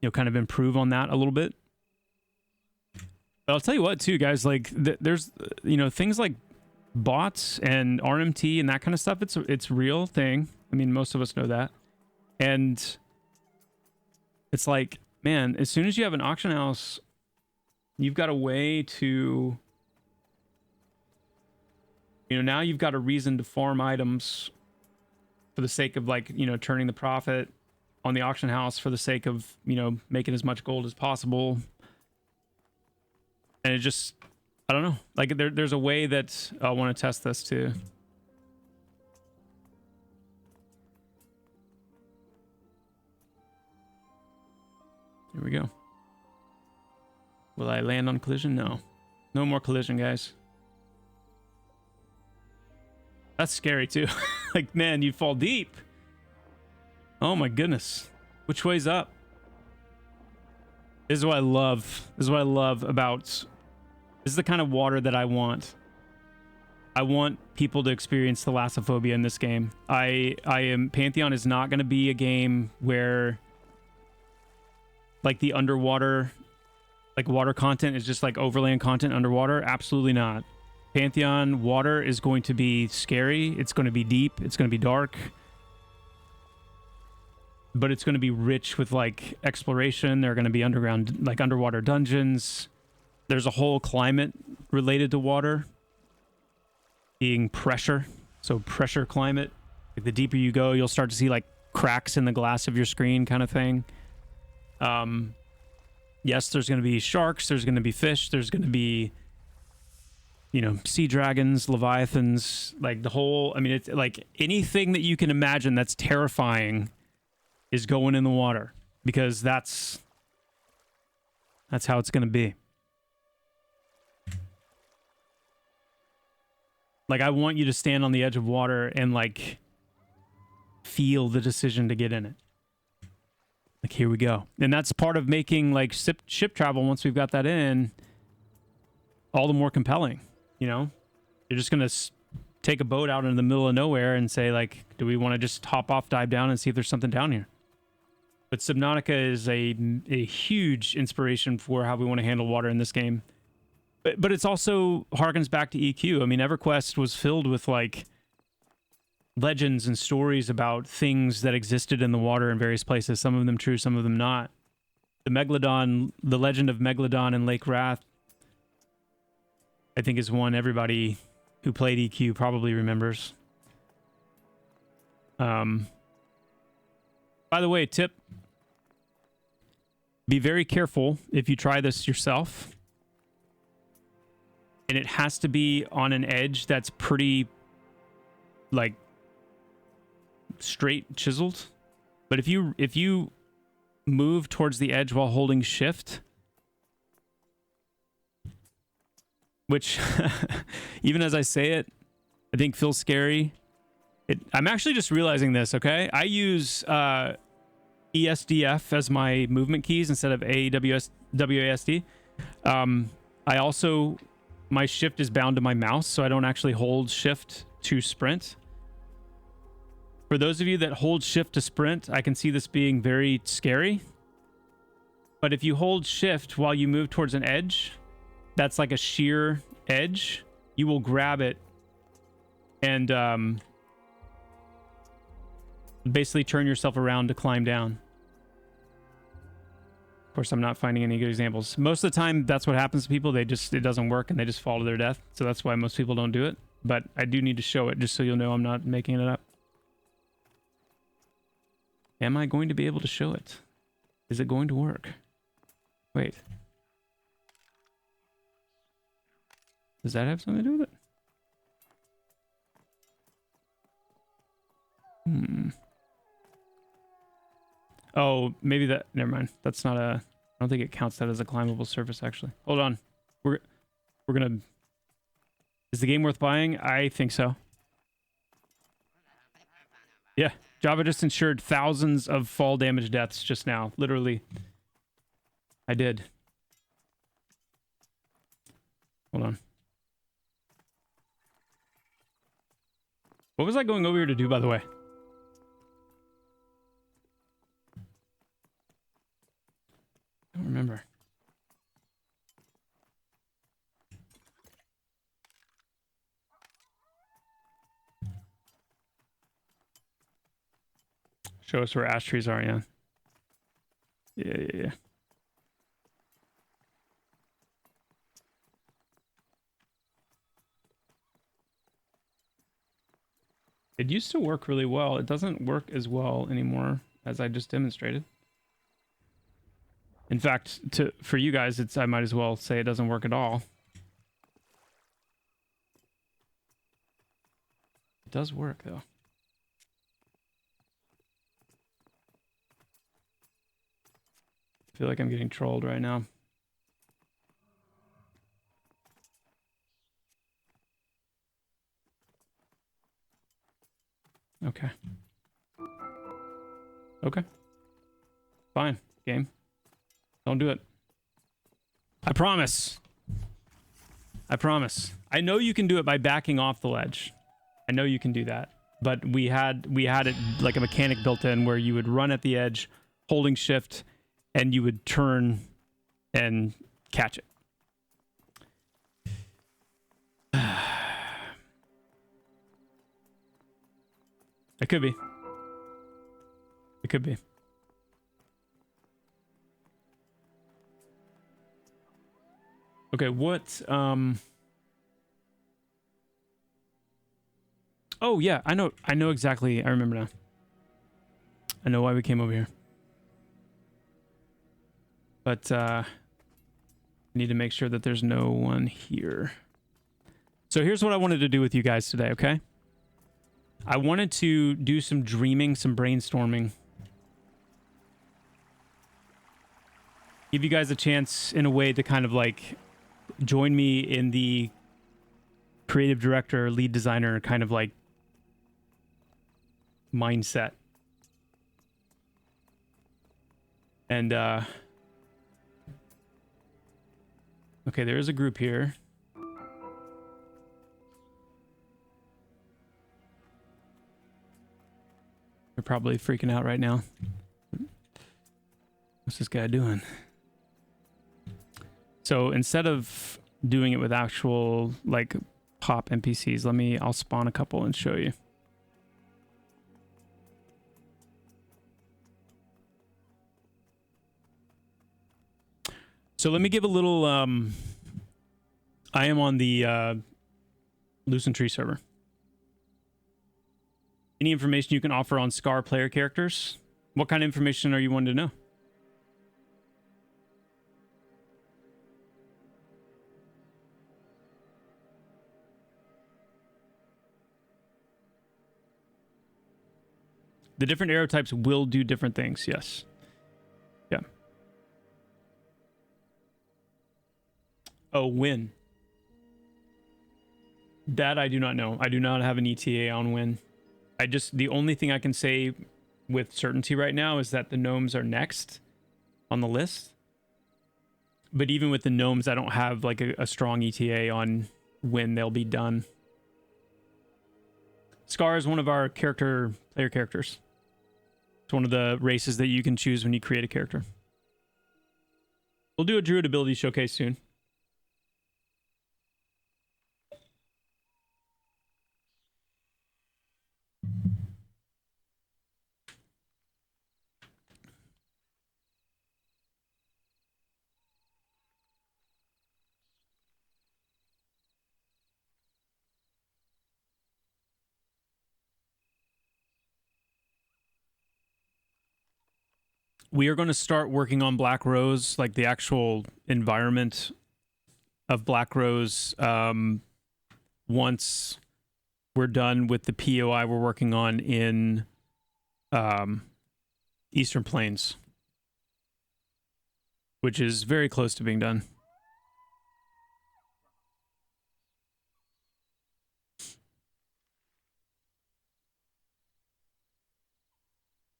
you you know, kind of improve on that a little bit. But I'll tell you what, too, guys, like there's, you know, things like bots and RMT and that kind of stuff. It's real thing. I mean, most of us know that. And it's like, man, as soon as you have an auction house, you've got a way to, you know, now you've got a reason to farm items for the sake of, like, you know, turning the profit on the auction house for the sake of, you know, making as much gold as possible. And it just, I don't know. Like, there's a way that I want to test this too. Here we go. Will I land on collision? No. No more collision, guys. That's scary too. Like, man, you fall deep. Oh my goodness. Which way's up? This is what I love. This is what I love about... This is the kind of water that I want. I want people to experience thalassophobia in this game. Pantheon is not going to be a game where, like, the underwater, like, water content is just like overland content underwater. Absolutely not. Pantheon water is going to be scary. It's going to be deep. It's going to be dark. But it's going to be rich with, like, exploration. There are going to be underground, like, underwater dungeons. There's a whole climate related to water being pressure. So pressure climate. Like, the deeper you go, you'll start to see, like, cracks in the glass of your screen kind of thing. Yes, there's going to be sharks. There's going to be fish. There's going to be, you know, sea dragons, leviathans, like the whole, I mean, it's like anything that you can imagine that's terrifying is going in the water, because that's how it's going to be. Like, I want you to stand on the edge of water and, like, feel the decision to get in it. Like, here we go. And that's part of making, like, ship travel, once we've got that in, all the more compelling, you know? You're just going to take a boat out in the middle of nowhere and say, like, do we want to just hop off, dive down, and see if there's something down here? But Subnautica is a huge inspiration for how we want to handle water in this game. But it's also harkens back to EQ. I mean, EverQuest was filled with, like, legends and stories about things that existed in the water in various places. Some of them true, some of them not. The legend of Megalodon and Lake Wrath, I think, is one everybody who played EQ probably remembers. By the way, tip: be very careful if you try this yourself. And it has to be on an edge that's pretty, like, straight chiseled. But if you move towards the edge while holding shift, which even as I say it, I think feels scary. I'm actually just realizing this, okay? I use ESDF as my movement keys instead of WASD. I also... My shift is bound to my mouse, so I don't actually hold shift to sprint. For those of you that hold shift to sprint, I can see this being very scary. But if you hold shift while you move towards an edge, that's like a sheer edge, you will grab it and basically turn yourself around to climb down. Of course, I'm not finding any good examples. Most of the time, that's what happens to people. It doesn't work, and they just fall to their death. So that's why most people don't do it. But I do need to show it, just so you'll know I'm not making it up. Am I going to be able to show it? Is it going to work? Wait. Does that have something to do with it? Oh, maybe that... Never mind. That's not a... I don't think it counts that as a climbable surface, actually. Hold on. We're gonna... Is the game worth buying? I think so. Yeah. Java just ensured thousands of fall damage deaths just now. Literally. I did. Hold on. What was I going over here to do, by the way? Show us where ash trees are, yeah. Yeah. It used to work really well. It doesn't work as well anymore as I just demonstrated. In fact, for you guys, I might as well say it doesn't work at all. It does work, though. I feel like I'm getting trolled right now. Okay. Okay. Fine, game. Don't do it. I promise. I promise. I know you can do it by backing off the ledge. I know you can do that. But we had it like a mechanic built in where you would run at the edge, holding shift, and you would turn and catch it. It could be. It could be. Okay, what oh yeah, I know exactly. I remember now. I know why we came over here. But I need to make sure that there's no one here. So here's what I wanted to do with you guys today, okay? I wanted to do some dreaming, some brainstorming. Give you guys a chance in a way to kind of like join me in the creative director, lead designer kind of like mindset. And okay, there is a group here. They're probably freaking out right now. What's this guy doing? So instead of doing it with actual like pop NPCs, I'll spawn a couple and show you. So let me give a little I am on the Lucent Tree server. Any information you can offer on Scar player characters? What kind of information are you wanting to know? The different arrow types will do different things, yes. Yeah. Oh, when? That I do not know. I do not have an ETA on when. The only thing I can say with certainty right now is that the gnomes are next on the list. But even with the gnomes, I don't have like a strong ETA on when they'll be done. Scar is one of our player characters. It's one of the races that you can choose when you create a character. We'll do a Druid ability showcase soon. We are going to start working on Black Rose, like the actual environment of Black Rose, once we're done with the POI we're working on in Eastern Plains, which is very close to being done.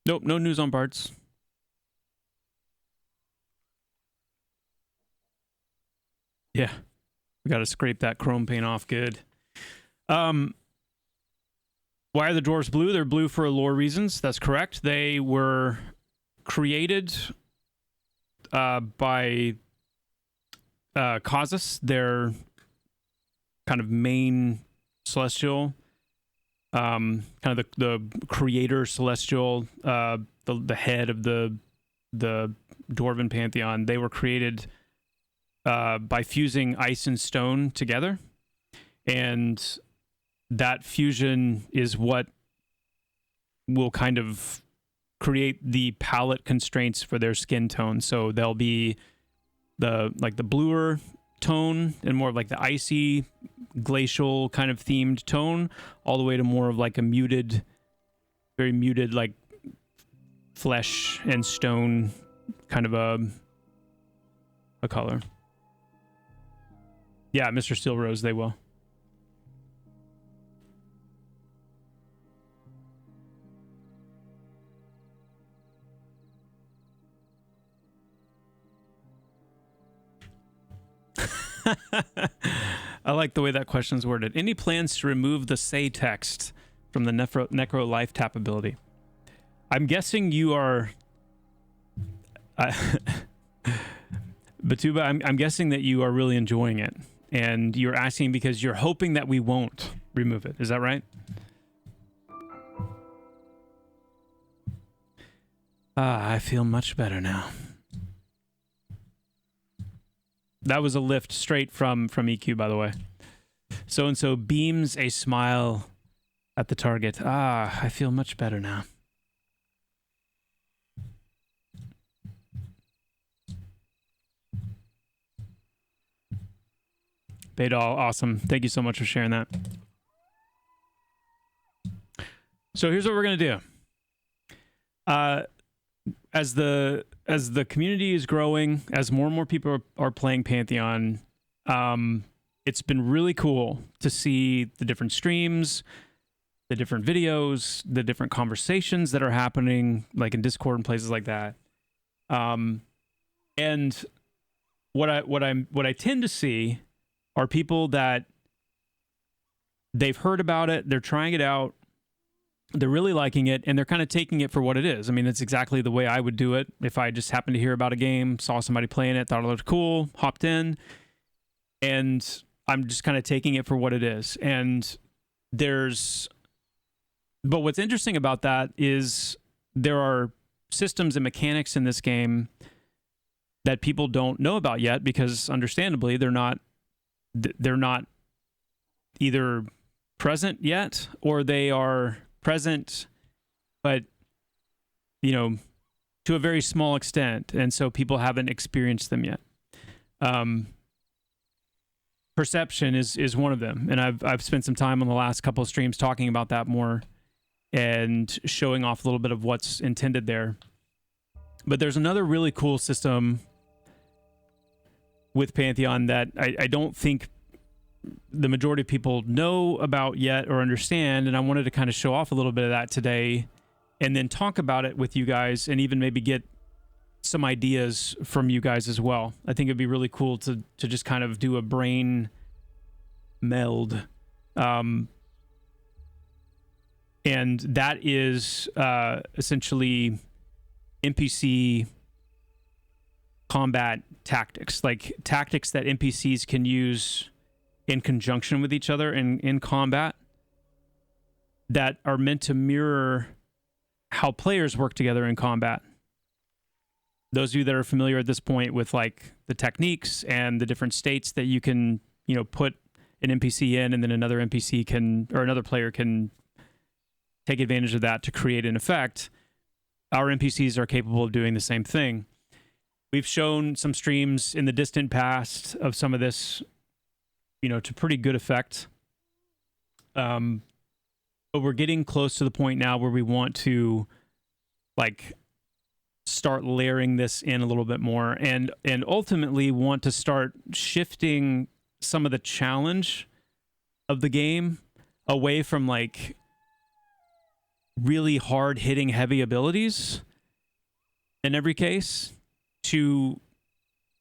Nope, no news on Bards. Yeah, we got to scrape that chrome paint off good. Why are the dwarves blue? They're blue for lore reasons. That's correct. They were created by Causus, their kind of main celestial. kind of the creator celestial, the head of the Dwarven Pantheon. They were created by fusing ice and stone together, and that fusion is what will kind of create the palette constraints for their skin tone. So they'll be the bluer tone and more of like the icy glacial kind of themed tone, all the way to more of like a muted, very muted, like flesh and stone kind of a color. Yeah, Mr. Steel Rose, they will. I like the way that question's worded. Any plans to remove the say text from the Necro life tap ability? I'm guessing you are... Batuba, I'm guessing that you are really enjoying it, and you're asking because you're hoping that we won't remove it. Is that right? I feel much better now. That was a lift straight from EQ, by the way. So-and-so beams a smile at the target. I feel much better now. Baydal, awesome. Thank you so much for sharing that. So here's what we're going to do. As the community is growing, as more and more people are playing Pantheon, it's been really cool to see the different streams, the different videos, the different conversations that are happening, like in Discord and places like that. And what I tend to see are people that they've heard about it, they're trying it out, they're really liking it, and they're kind of taking it for what it is. I mean, it's exactly the way I would do it if I just happened to hear about a game, saw somebody playing it, thought it looked cool, hopped in, and I'm just kind of taking it for what it is. And but what's interesting about that is there are systems and mechanics in this game that people don't know about yet, because understandably they're not either present yet, or they are present, but to a very small extent, and so people haven't experienced them yet. Perception is one of them, and I've spent some time on the last couple of streams talking about that more and showing off a little bit of what's intended there. But there's another really cool system with Pantheon that I don't think the majority of people know about yet or understand, and I wanted to kind of show off a little bit of that today, and then talk about it with you guys, and even maybe get some ideas from you guys as well. I think it'd be really cool to just kind of do a brain meld, and that is essentially NPC combat tactics, like tactics that NPCs can use in conjunction with each other in combat, that are meant to mirror how players work together in combat. Those of you that are familiar at this point with like the techniques and the different states that you can, put an NPC in, and then another NPC can, or another player can take advantage of that to create an effect, our NPCs are capable of doing the same thing. We've shown some streams in the distant past of some of this, to pretty good effect. But we're getting close to the point now where we want to start layering this in a little bit more, and ultimately want to start shifting some of the challenge of the game away from really hard hitting heavy abilities in every case to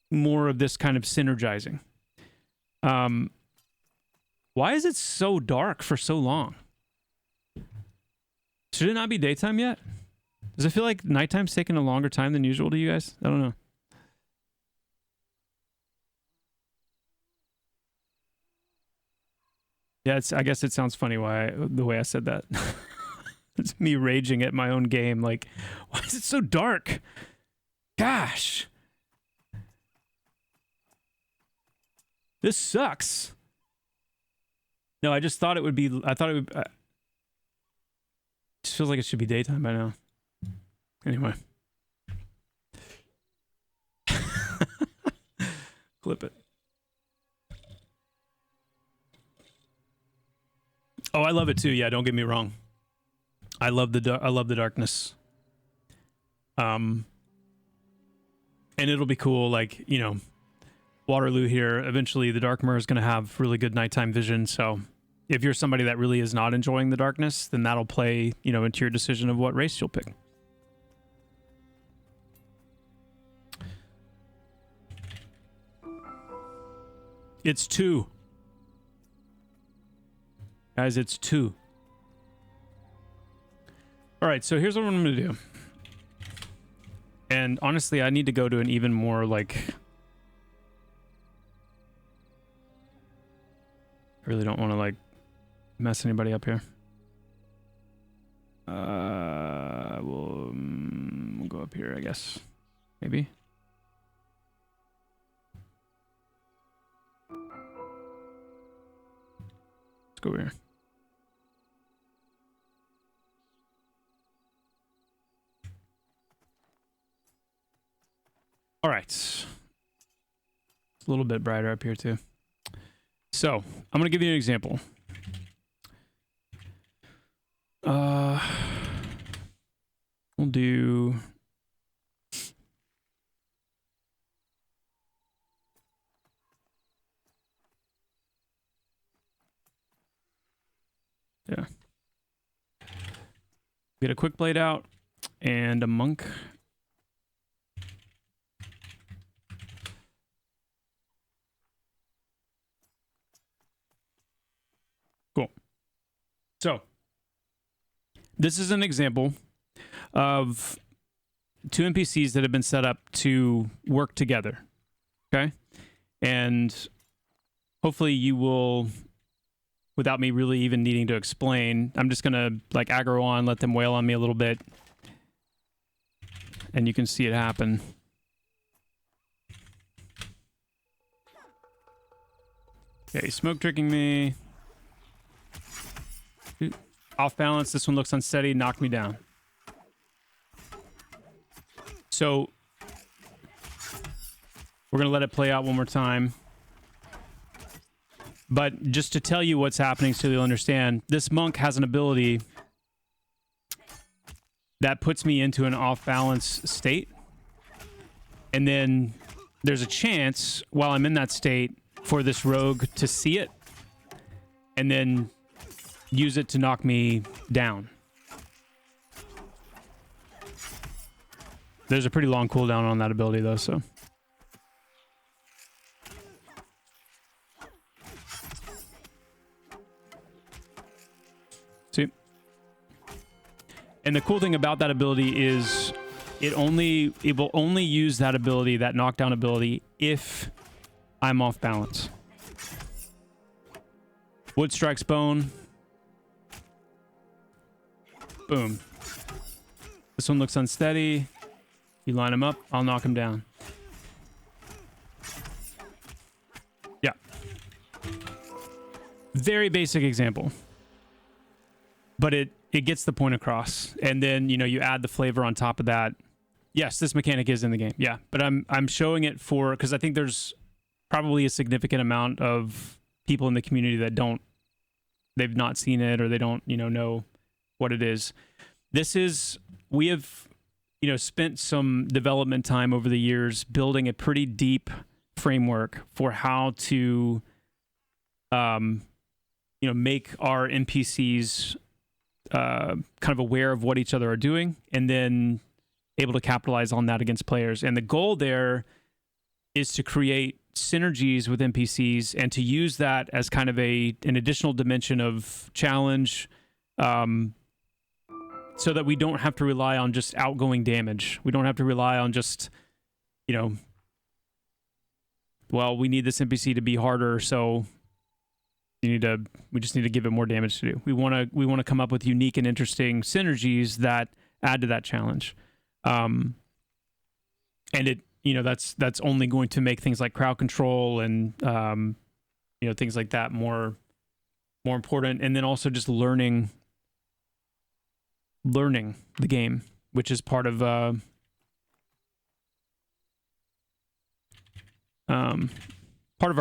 more of this kind of synergizing. Why is it so dark for so long? Should it not be daytime yet? Does it feel like nighttime's taking a longer time than usual to you guys? I don't know. Yeah, I guess it sounds funny the way I said that. It's me raging at my own game. Like, why is it so dark? Gosh. This sucks. No, I just thought it would be... I thought it would... It just feels like it should be daytime by now. Anyway. Clip it. Oh, I love it too. Yeah, don't get me wrong. I love the darkness. And it'll be cool, like, you know, Waterloo here. Eventually, the Darkmer is going to have really good nighttime vision. So, if you're somebody that really is not enjoying the darkness, then that'll play, you know, into your decision of what race you'll pick. It's 2. Guys, it's 2. All right, so here's what I'm going to do. And honestly, I need to go to an even more, like... I really don't want to, like, mess anybody up here. We'll go up here, I guess. Maybe. Let's go over here. All right. It's a little bit brighter up here too. So, I'm going to give you an example. We'll do... Yeah. Get a quick blade out and a monk. Cool. So, this is an example of 2 NPCs that have been set up to work together. Okay? And hopefully you will, without me really even needing to explain, I'm just going to like aggro on, let them wail on me a little bit. And you can see it happen. Okay, smoke tricking me. Off balance, this one looks unsteady, knock me down. So, we're going to let it play out one more time. But just to tell you what's happening so you'll understand, this monk has an ability that puts me into an off-balance state. And then there's a chance, while I'm in that state, for this rogue to see it and then use it to knock me down. There's a pretty long cooldown on that ability, though, so... See? And the cool thing about that ability is it will only use that ability, that knockdown ability, if I'm off balance. Wood strikes bone. Boom. This one looks unsteady. You line him up, I'll knock him down. Yeah. Very basic example. But it gets the point across. And then, you know, you add the flavor on top of that. Yes, this mechanic is in the game. Yeah. But I'm showing it for, because I think there's probably a significant amount of people in the community that they've not seen it, or they don't, you know what it is. We have, you know, spent some development time over the years building a pretty deep framework for how to, you know, make our NPCs kind of aware of what each other are doing, and then able to capitalize on that against players. And the goal there is to create synergies with NPCs and to use that as kind of an additional dimension of challenge, so that we don't have to rely on just outgoing damage. We don't have to rely on just, you know, well, we need this NPC to be harder, so We just need to give it more damage to do. We want to come up with unique and interesting synergies that add to that challenge. And it, that's only going to make things like crowd control and things like that more important. And then also just learning the game, which is part of our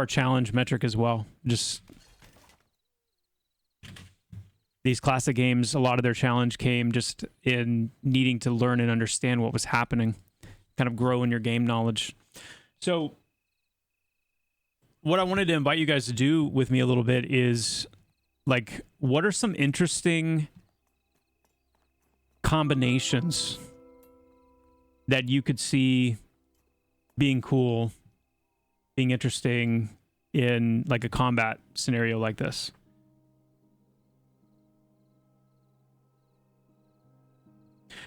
challenge metric as well. Just these classic games, a lot of their challenge came just in needing to learn and understand what was happening, kind of grow in your game knowledge. So what I wanted to invite you guys to do with me a little bit is, like, what are some interesting combinations that you could see being cool, being interesting in like a combat scenario like this?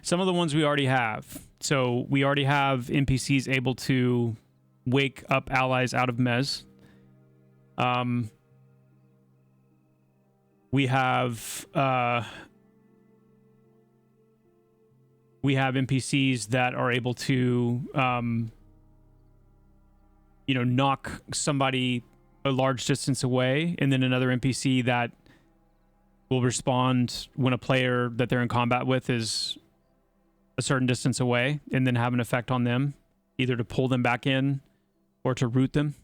Some of the ones we already have. So we already have NPCs able to wake up allies out of mez. We have NPCs that are able to knock somebody a large distance away, and then another NPC that will respond when a player that they're in combat with is a certain distance away, and then have an effect on them, either to pull them back in or to root them.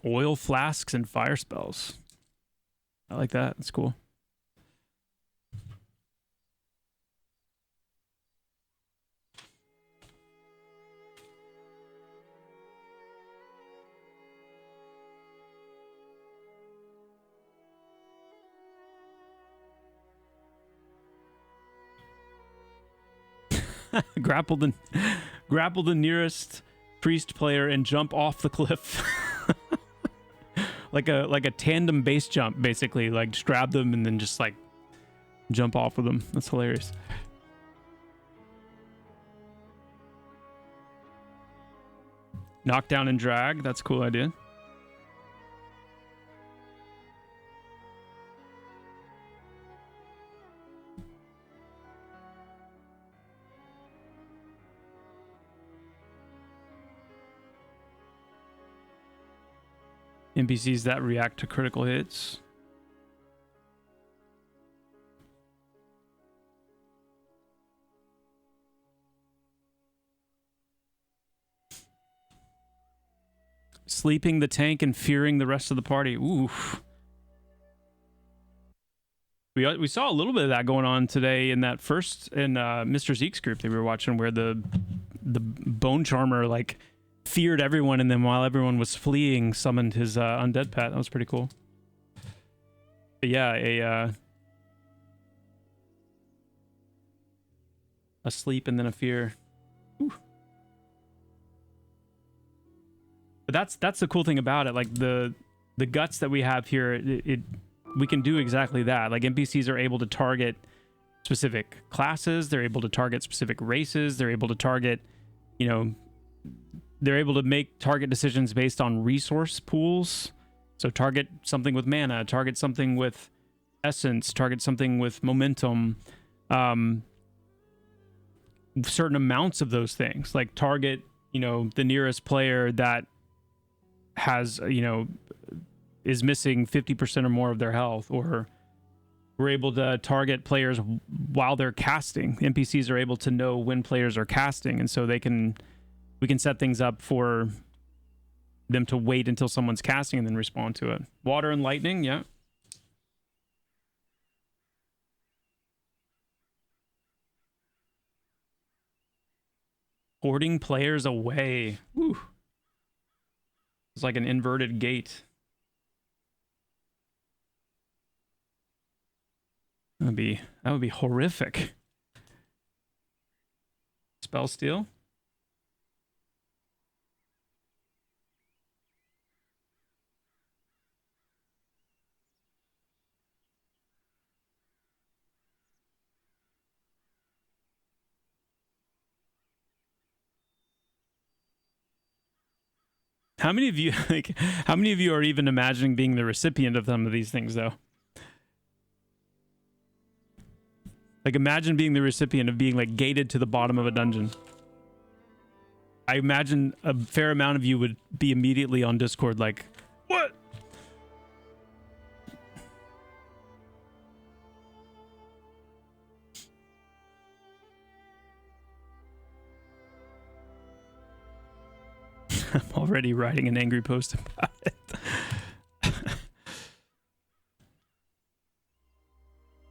Oil flasks and fire spells. I like that. That's cool. Grapple the nearest priest player and jump off the cliff. like a tandem base jump, basically. Like, just grab them and then just like jump off with them. That's hilarious. Knockdown and drag. That's a cool idea. NPCs that react to critical hits. Sleeping the tank and fearing the rest of the party. Oof. We saw a little bit of that going on today in that first Mr. Zeke's group that we were watching, where the bone charmer like feared everyone, and then while everyone was fleeing, summoned his undead pet. That was pretty cool. But yeah, a sleep and then a fear. Ooh. But that's the cool thing about it. Like the guts that we have here, we can do exactly that. Like, NPCs are able to target specific classes. They're able to target specific races. They're able to target, they're able to make target decisions based on resource pools. So target something with mana, target something with essence, target something with momentum. Certain amounts of those things, like target, the nearest player that has, is missing 50% or more of their health, or we're able to target players while they're casting. NPCs are able to know when players are casting, and so we can set things up for them to wait until someone's casting and then respond to it. Water and lightning, yeah. Hoarding players away. Woo. It's like an inverted gate. That would be horrific. Spell steal. How many of you like? How many of you are even imagining being the recipient of some of these things, though? Like, imagine being the recipient of being like gated to the bottom of a dungeon. I imagine a fair amount of you would be immediately on Discord, like, what? I'm already writing an angry post about it.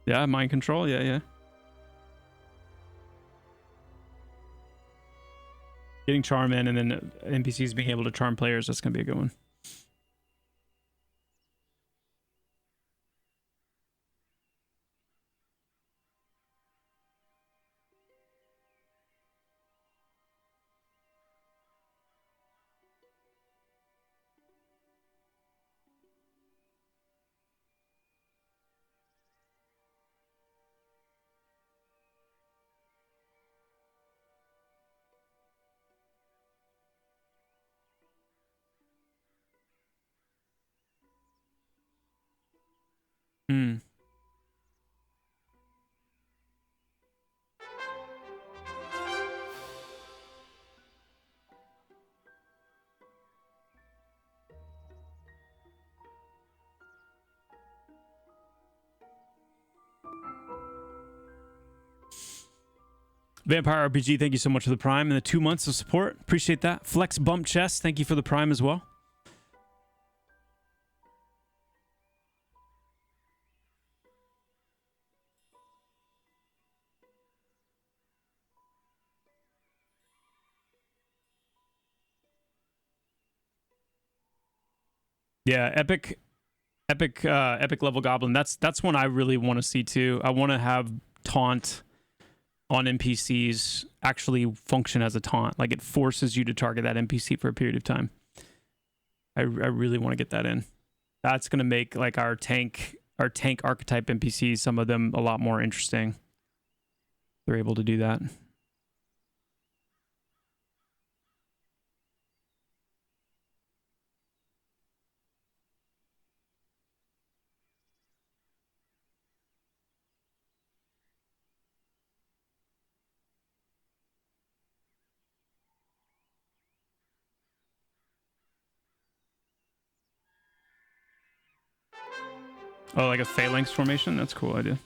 Yeah, mind control. Yeah. Getting charm in, and then NPCs being able to charm players. That's gonna be a good one. Hmm. Vampire RPG, thank you so much for the Prime and the 2 months of support. Appreciate that. Flex Bump Chest, thank you for the Prime as well. Yeah, epic level goblin. That's one I really want to see too. I want to have taunt on NPCs actually function as a taunt. Like, it forces you to target that NPC for a period of time. I really want to get that in. That's going to make like our tank archetype NPCs, some of them, a lot more interesting. They're able to do that. Oh, like a phalanx formation? That's a cool idea.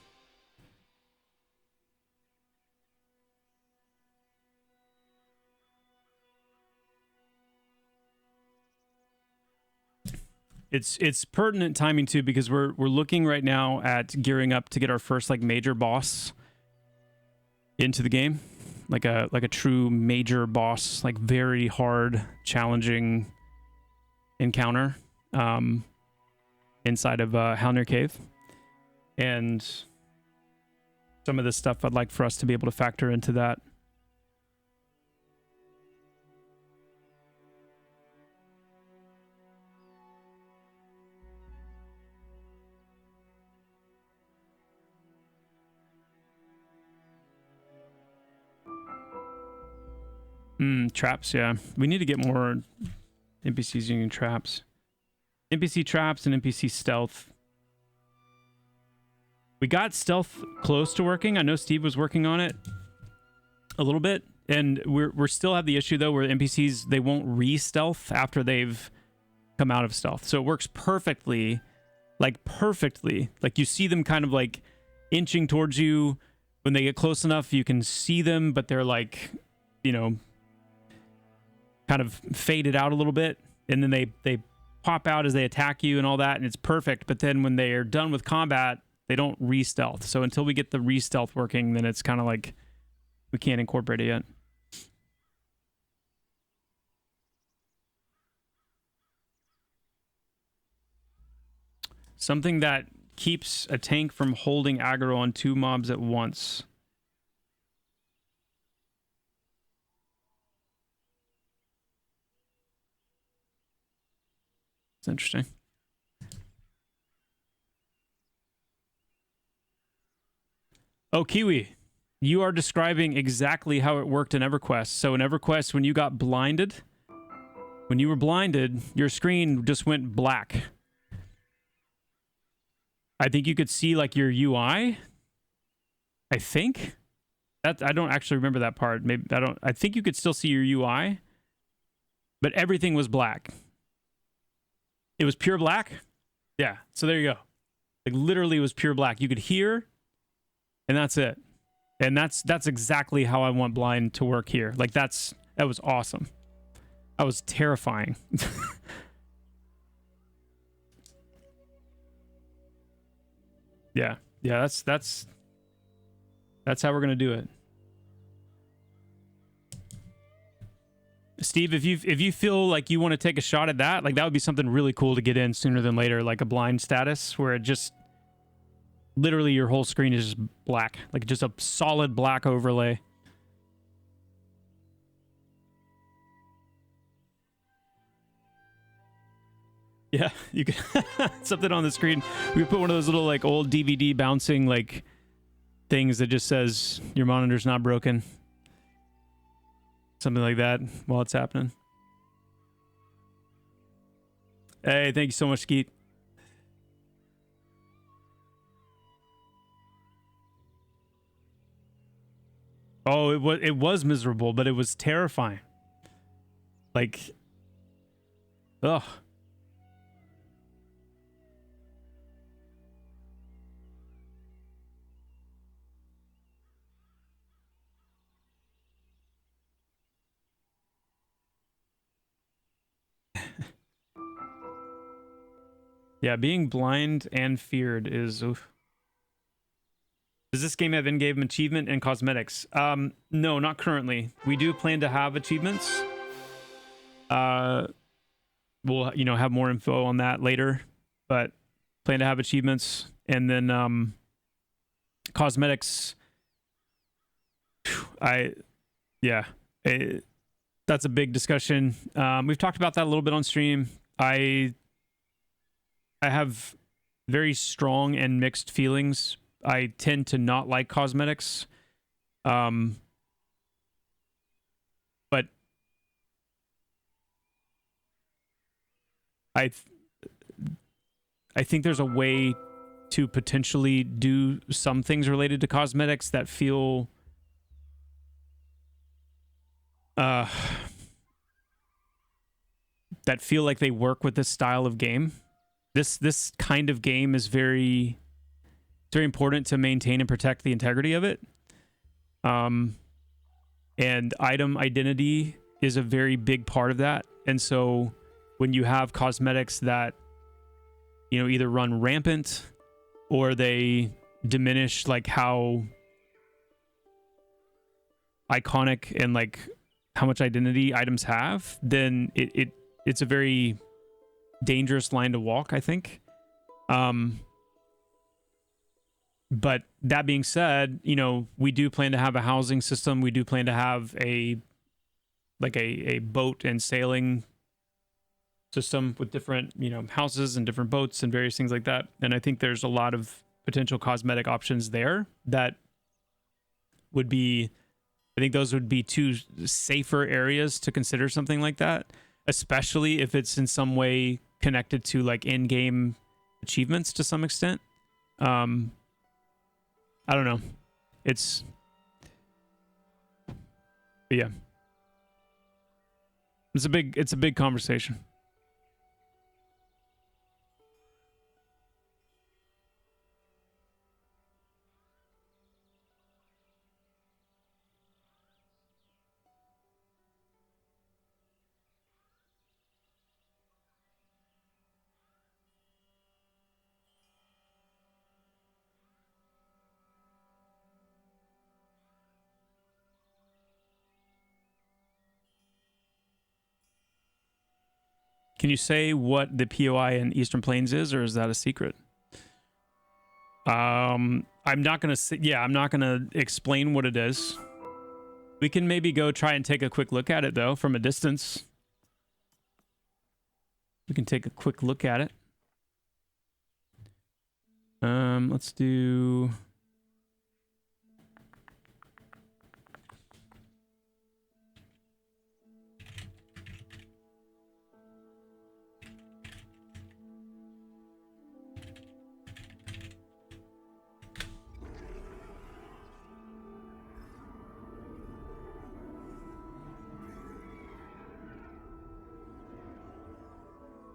It's pertinent timing too, because we're looking right now at gearing up to get our first like major boss into the game, like a true major boss, like very hard, challenging encounter inside of Halnir Cave, and some of the stuff I'd like for us to be able to factor into that. Traps, yeah. We need to get more NPCs using traps. NPC traps and NPC stealth. We got stealth close to working. I know Steve was working on it a little bit, and we're still have the issue though where NPCs, they won't re-stealth after they've come out of stealth. So it works perfectly. Like you see them kind of like inching towards you. When they get close enough, you can see them, but they're like, you know, kind of faded out a little bit, and then they pop out as they attack you and all that, and it's perfect. But then when they are done with combat, they don't re-stealth. So until we get the re-stealth working, then it's kind of like we can't incorporate it yet. Something that keeps a tank from holding aggro on 2 mobs at once. It's interesting. Oh, Kiwi, you are describing exactly how it worked in EverQuest. So in EverQuest, when you got blinded, When you were blinded, your screen just went black. I think you could see like your UI. I think that I don't actually remember that part. Maybe I don't. I think you could still see your UI, but everything was black. It was pure black. Yeah. So there you go. Like literally, it was pure black. You could hear, and that's it. And that's exactly how I want blind to work here. Like that was awesome. That was terrifying. Yeah. That's how we're gonna do it. Steve, if you feel like you want to take a shot at that, like that would be something really cool to get in sooner than later, like a blind status where it just literally your whole screen is just black, like just a solid black overlay. Yeah, you could something on the screen. We could put one of those little like old DVD bouncing like things that just says your monitor's not broken. Something like that while it's happening. Hey, thank you so much, Skeet. Oh, it was miserable, but it was terrifying. Like, ugh. Yeah, being blind and feared is oof. Does this game have in-game achievement and cosmetics? No, not currently. We do plan to have achievements. We'll have more info on that later, but plan to have achievements and then cosmetics. That's a big discussion. We've talked about that a little bit on stream. I have very strong and mixed feelings. I tend to not like cosmetics. But I think there's a way to potentially do some things related to cosmetics that feel like they work with this style of game. This kind of game is very important to maintain and protect the integrity of it. And item identity is a very big part of that. And so when you have cosmetics that either run rampant or they diminish like how iconic and like how much identity items have, then it's a very dangerous line to walk, I think. But that being said, we do plan to have a housing system. We do plan to have a boat and sailing system with different, houses and different boats and various things like that. And I think there's a lot of potential cosmetic options there that would be, I think those would be two safer areas to consider something like that, especially if it's in some way connected to like in-game achievements to some extent. I don't know. But yeah. It's a big conversation. Can you say what the POI in Eastern Plains is, or is that a secret? I'm not gonna say, I'm not gonna explain what it is. We can maybe go try and take a quick look at it though from a distance. We can take a quick look at it. Let's do.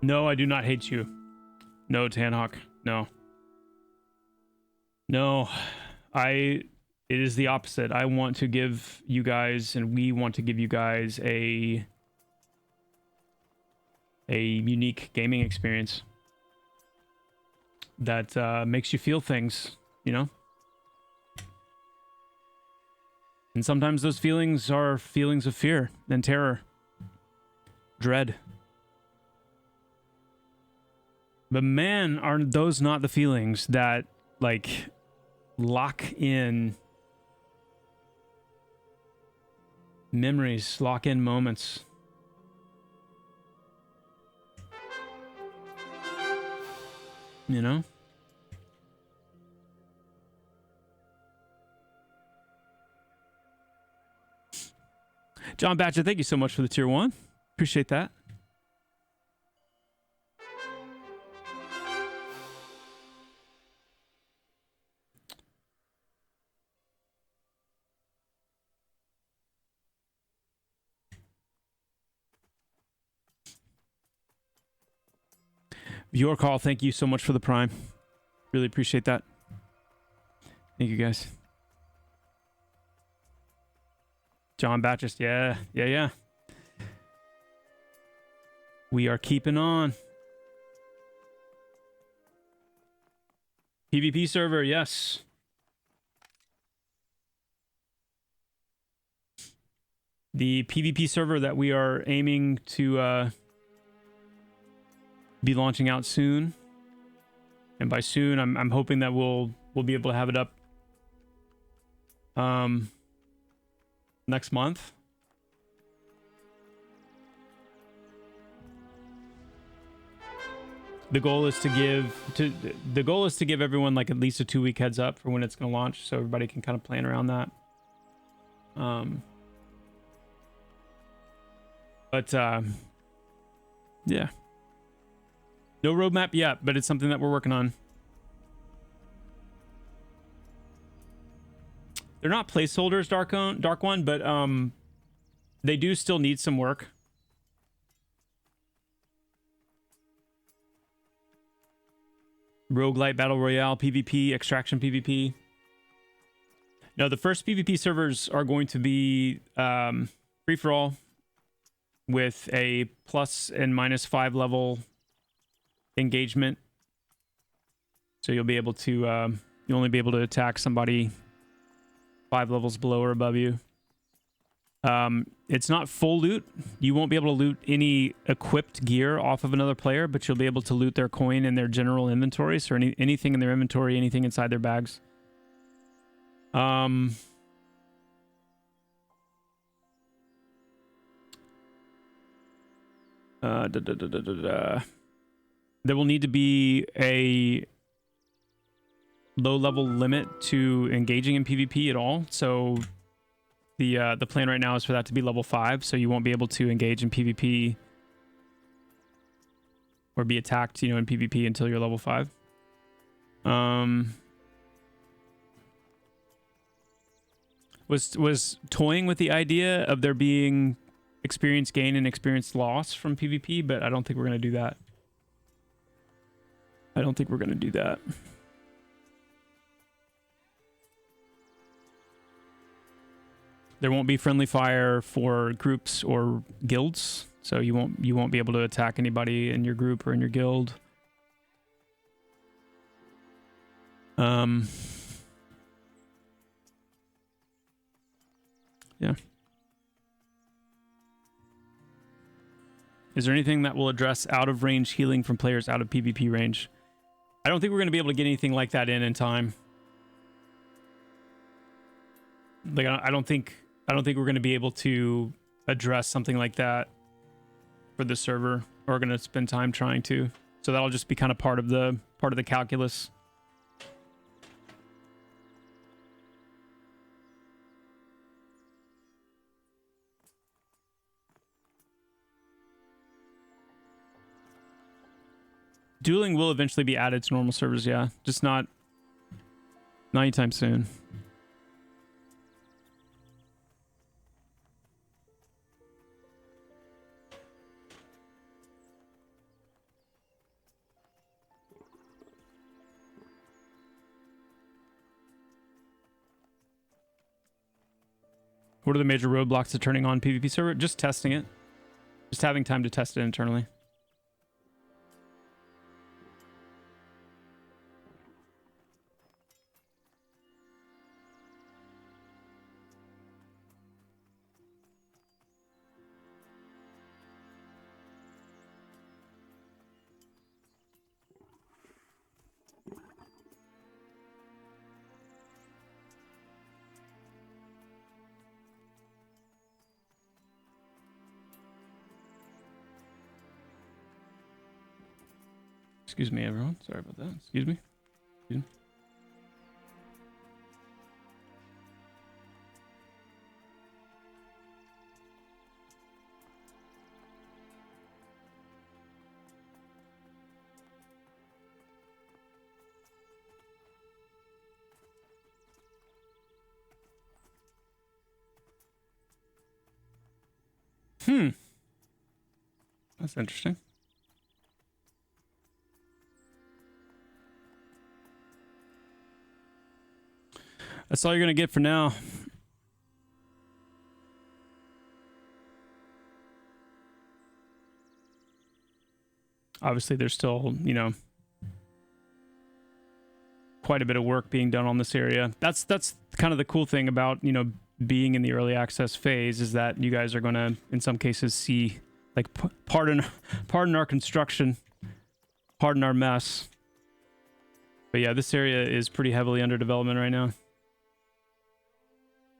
No, I do not hate you. No, Tanhawk. No. No. It is the opposite. I want to give you guys, and we want to give you guys a unique gaming experience that makes you feel things, you know? And sometimes those feelings are feelings of fear and terror, dread. But man, are those not the feelings that, like, lock in memories, lock in moments. You know? John Batcher, thank you so much for the tier 1. Appreciate that. Your call, thank you so much for the prime. Really appreciate that. Thank you, guys. John Batchest, yeah. We are keeping on. PvP server, yes. The PvP server that we are aiming to be launching out soon. And by soon, I'm hoping that we'll be able to have it up next month. The goal is to give everyone like at least a 2-week heads up for when it's going to launch, so everybody can kind of plan around that. Yeah. No roadmap yet, but it's something that we're working on. They're not placeholders, Dark One, but they do still need some work. Roguelite Battle Royale, PvP, Extraction PvP. No, the first PvP servers are going to be free-for-all with a plus and minus 5 level engagement. So you'll be able to, you'll only be able to attack somebody 5 levels below or above you. It's not full loot. You won't be able to loot any equipped gear off of another player, but you'll be able to loot their coin and their general inventory. So anything in their inventory, anything inside their bags. There will need to be a low-level limit to engaging in PvP at all. So the plan right now is for that to be level 5, so you won't be able to engage in PvP or be attacked, you know, in PvP until you're level 5. Was toying with the idea of there being experience gain and experience loss from PvP, but I don't think we're going to do that. There won't be friendly fire for groups or guilds, so you won't be able to attack anybody in your group or in your guild. Yeah. Is there anything that will address out of range healing from players out of PvP range? I don't think we're going to be able to get anything like that in time. Like I don't think we're going to be able to address something like that for the server, or going to spend time trying to. So that'll just be kind of part of the calculus. Dueling will eventually be added to normal servers, yeah. Just not anytime soon. What are the major roadblocks to turning on PvP server? Just testing it. Just having time to test it internally. Excuse me, everyone. Sorry about that. Excuse me. Excuse me. That's interesting. That's all you're gonna get for now. Obviously, there's still, you know, quite a bit of work being done on this area. That's kind of the cool thing about, you know, being in the early access phase, is that you guys are gonna, in some cases, see, like, pardon our construction, pardon our mess. But yeah, this area is pretty heavily under development right now.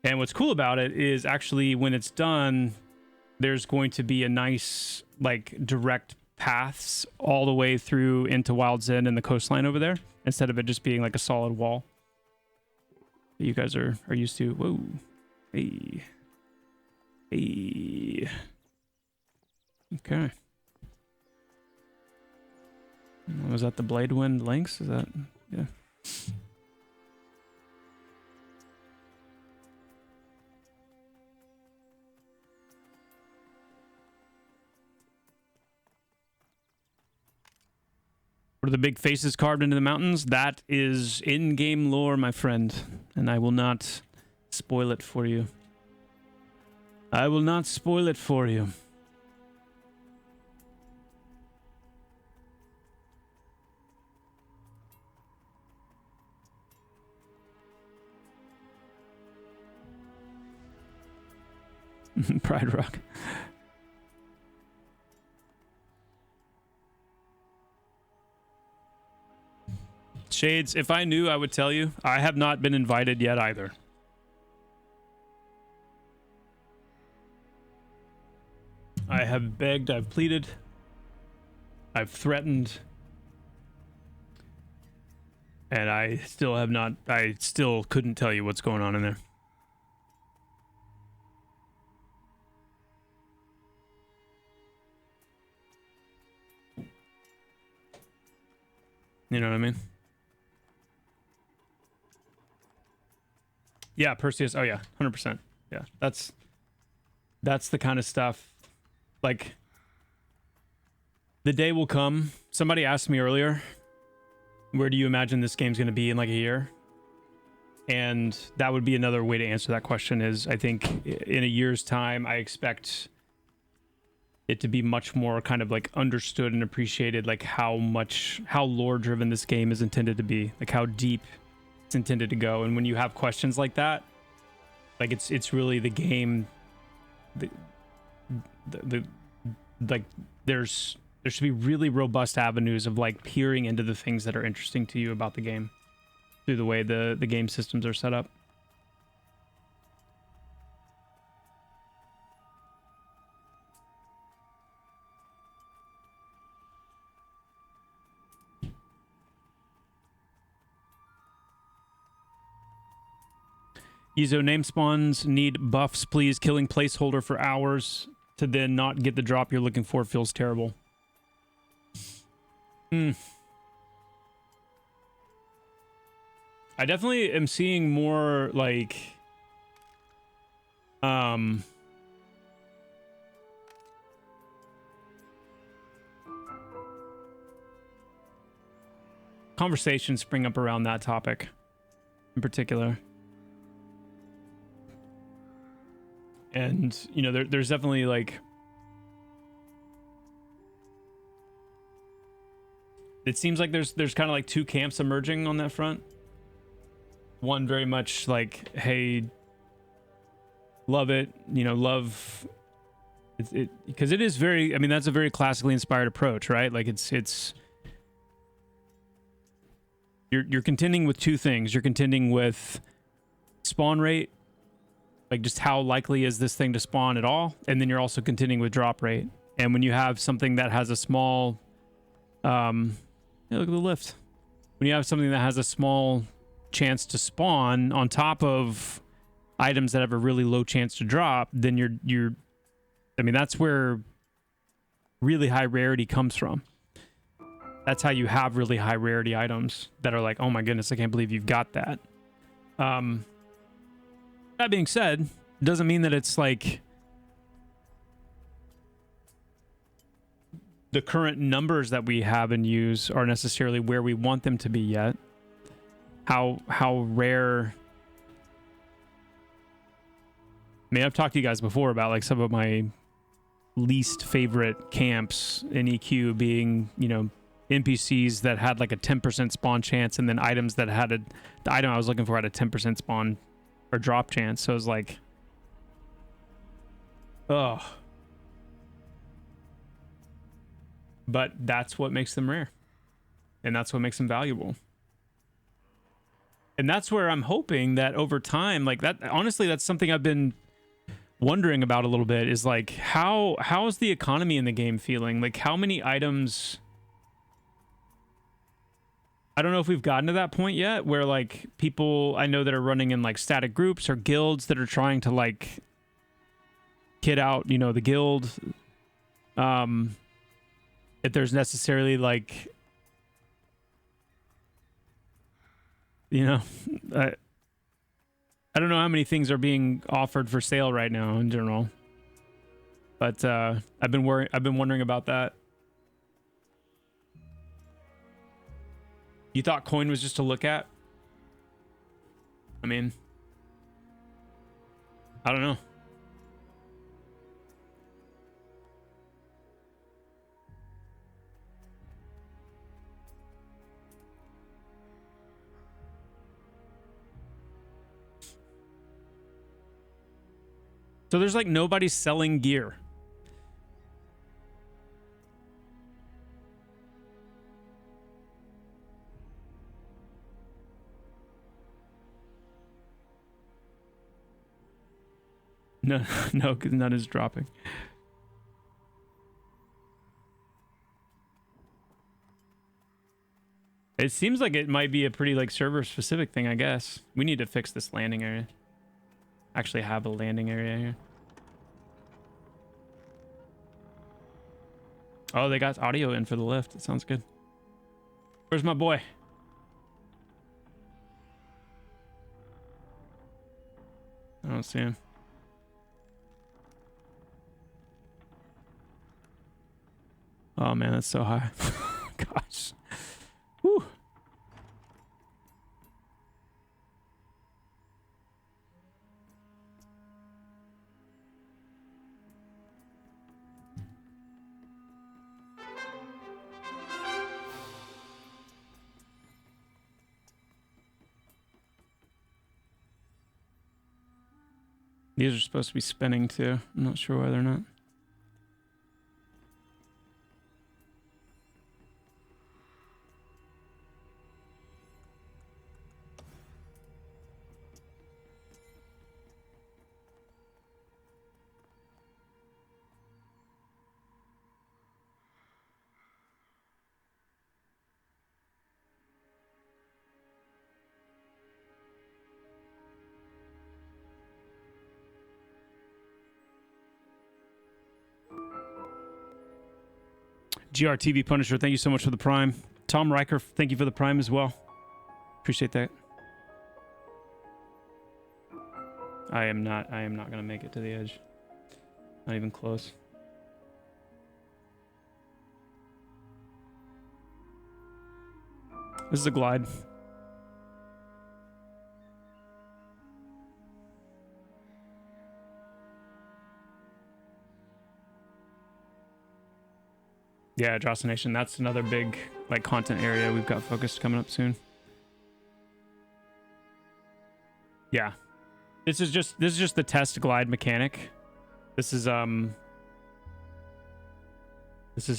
And what's cool about it is actually when it's done, there's going to be a nice, like, direct paths all the way through into Wild's End and the coastline over there, instead of it just being like a solid wall that you guys are used to. Whoa. Hey. Hey. Okay. Was that the Blade Wind Lynx? Is that... yeah. What are the big faces carved into the mountains? That is in-game lore, my friend, and I will not spoil it for you. I will not spoil it for you. Pride Rock. Shades, if I knew, I would tell you. I have not been invited yet either. I have begged, I've pleaded, I've threatened, and I still have not, I still couldn't tell you what's going on in there. You know what I mean? Yeah, Perseus. Oh yeah, 100%. Yeah, that's the kind of stuff. Like, the day will come. Somebody asked me earlier, where do you imagine this game's going to be in like a year? And that would be another way to answer that question. Is, I think in a year's time, I expect it to be much more kind of like understood and appreciated, like how lore driven this game is intended to be, like how deep it's intended to go. And when you have questions like that, like it's really the game, like there should be really robust avenues of like peering into the things that are interesting to you about the game through the way the game systems are set up. Ezo, name spawns need buffs, please. Killing placeholder for hours to then not get the drop you're looking for feels terrible. I definitely am seeing more like conversations spring up around that topic in particular. And you know, there's definitely like, it seems like there's kind of like two camps emerging on that front. One very much like, hey, love it, you know, love it, because it is very, I mean, that's a very classically inspired approach, right? Like it's you're contending with two things. You're contending with spawn rate, like just how likely is this thing to spawn at all, and then you're also contending with drop rate. And when you have something that has a small hey, look at the lift. When you have something that has a small chance to spawn on top of items that have a really low chance to drop, then you're I mean, that's where really high rarity comes from. That's how you have really high rarity items that are like, oh my goodness, I can't believe you've got that. That being said, it doesn't mean that it's like the current numbers that we have and use are necessarily where we want them to be yet. How rare. I mean, I've talked to you guys before about like some of my least favorite camps in EQ being, you know, NPCs that had like a 10% spawn chance, and then items that had the item I was looking for had a 10% spawn or drop chance. So it was like, ugh. But that's what makes them rare, and that's what makes them valuable. And that's where I'm hoping that over time, like that, honestly, that's something I've been wondering about a little bit, is like, how is the economy in the game feeling? Like, how many items, I don't know if we've gotten to that point yet where like people I know that are running in like static groups or guilds that are trying to like kit out, you know, the guild, if there's necessarily like, you know, I don't know how many things are being offered for sale right now in general, but I've been wondering about that. You thought coin was just to look at? I mean, I don't know. So there's like nobody selling gear. No, no, because none is dropping. It seems like it might be a pretty like server specific thing, I guess. We need to fix this landing area. Actually have a landing area here. Oh, they got audio in for the lift. It sounds good. Where's my boy? I don't see him. Oh man, that's so high. Gosh. Whew. These are supposed to be spinning too. I'm not sure why they're not. GRTV Punisher, thank you so much for the Prime. Tom Riker, thank you for the Prime as well. Appreciate that. I am not gonna make it to the edge. Not even close. This is a glide. Yeah, Joss Nation. That's another big like content area we've got focused coming up soon. Yeah, this is just the test glide mechanic. This is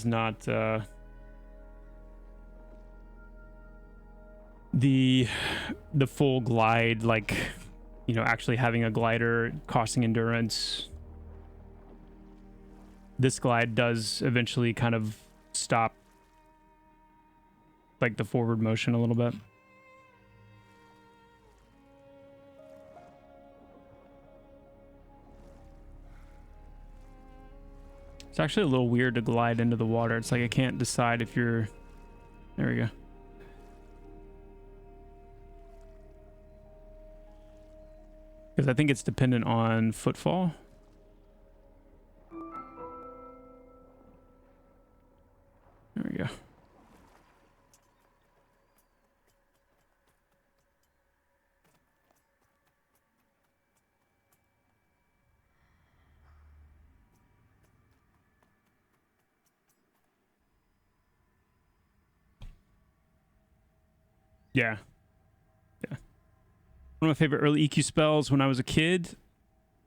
not the full glide, like, you know, actually having a glider costing endurance. This glide does eventually kind of stop like the forward motion a little bit. It's actually a little weird to glide into the water. It's like I can't decide if you're... There we go. Because I think it's dependent on footfall. There we go. Yeah. Yeah. One of my favorite early EQ spells when I was a kid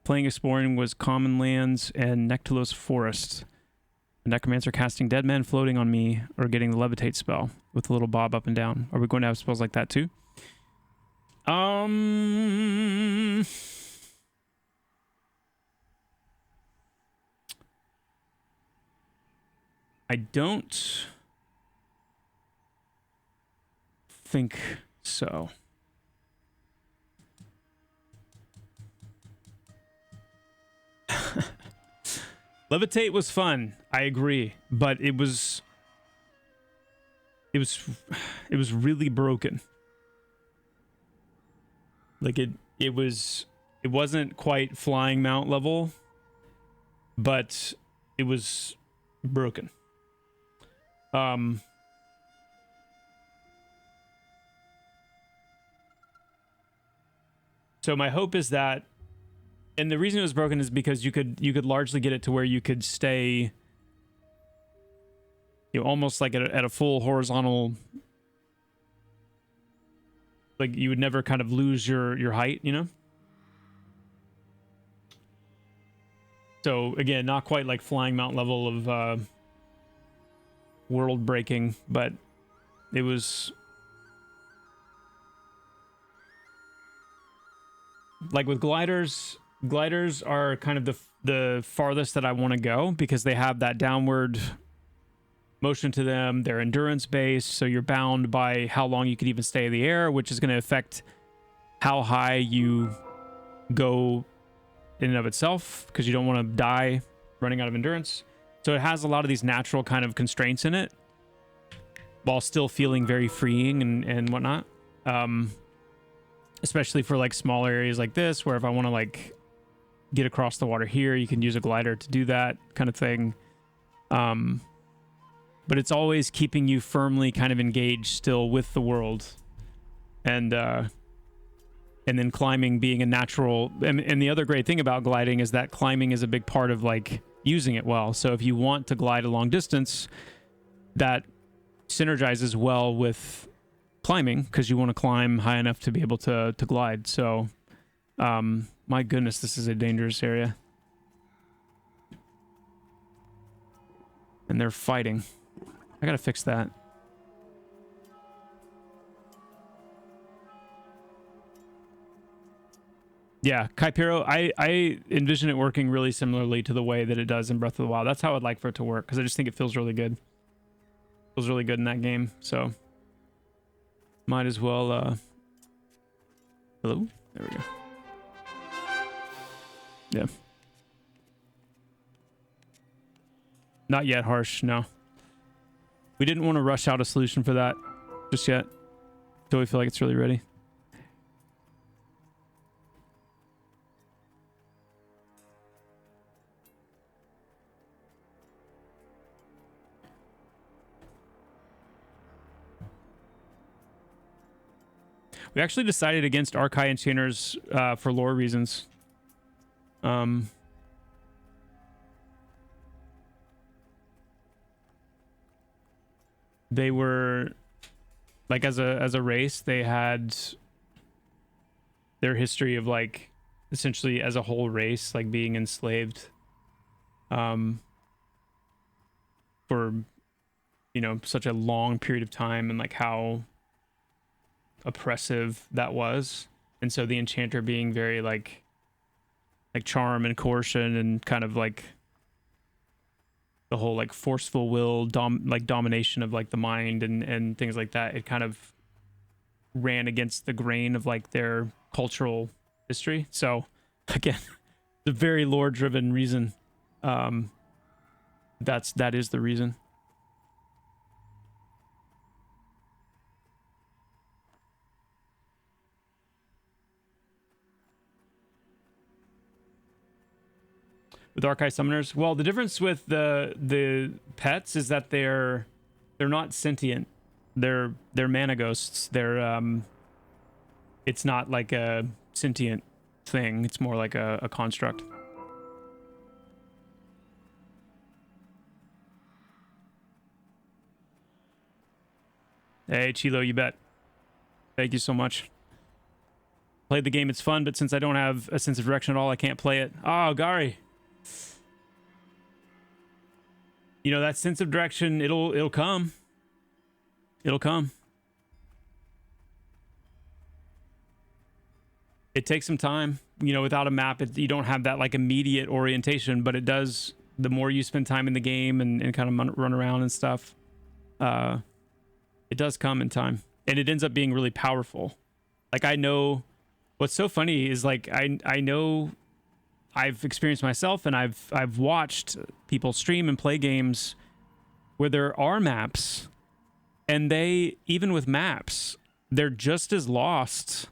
playing Exploring was Common Lands and Nectalos Forest. The Necromancer casting Dead Man floating on me, or getting the Levitate spell with a little bob up and down. Are we going to have spells like that too? I don't think so. Levitate was fun, I agree, but it was really broken. Like it wasn't quite flying mount level, but it was broken. So my hope is that, and the reason it was broken is because you could largely get it to where you could stay, you know, almost like at a full horizontal, like you would never kind of lose your height, you know? So again, not quite like flying mount level of world breaking, but it was like with gliders are kind of the farthest that I want to go, because they have that downward motion to them. They're endurance based, so you're bound by how long you can even stay in the air, which is going to affect how high you go in and of itself, because you don't want to die running out of endurance. So it has a lot of these natural kind of constraints in it, while still feeling very freeing and whatnot. Especially for like small areas like this, where if I want to like get across the water here, you can use a glider to do that kind of thing. But it's always keeping you firmly kind of engaged still with the world, and then climbing being a natural. And the other great thing about gliding is that climbing is a big part of like using it well. So if you want to glide a long distance, that synergizes well with climbing, because you want to climb high enough to be able to glide. So my goodness, this is a dangerous area, and they're fighting. I gotta fix that. Yeah, Kaipiro, I envision it working really similarly to the way that it does in Breath of the Wild. That's how I'd like for it to work, because I just think it feels really good. Feels really good in that game, so might as well hello? There we go. Yeah. Not yet, Harsh, no. We didn't want to rush out a solution for that just yet, until we feel like it's really ready. We actually decided against Archai Enchanters for lore reasons. they were like, as a race, they had their history of like essentially as a whole race like being enslaved for, you know, such a long period of time, and like how oppressive that was. And so the enchanter being very like charm and coercion and kind of like the whole like forceful will domination of like the mind and things like that, it kind of ran against the grain of like their cultural history. So again, the very lore driven reason. That is the reason. With Archive Summoners, well, the difference with the pets is that they're not sentient. They're mana ghosts. They're it's not like a sentient thing. It's more like a construct. Hey, Chilo, you bet. Thank you so much. Played the game, it's fun, but since I don't have a sense of direction at all, I can't play it. Oh, Gary. You know, that sense of direction, it'll come. It'll come. It takes some time. You know, without a map, you don't have that like immediate orientation, but it does, the more you spend time in the game and kind of run around and stuff, it does come in time. And it ends up being really powerful. Like, I know, what's so funny is like, I know I've experienced myself, and I've watched people stream and play games where there are maps, and they, even with maps, they're just as lost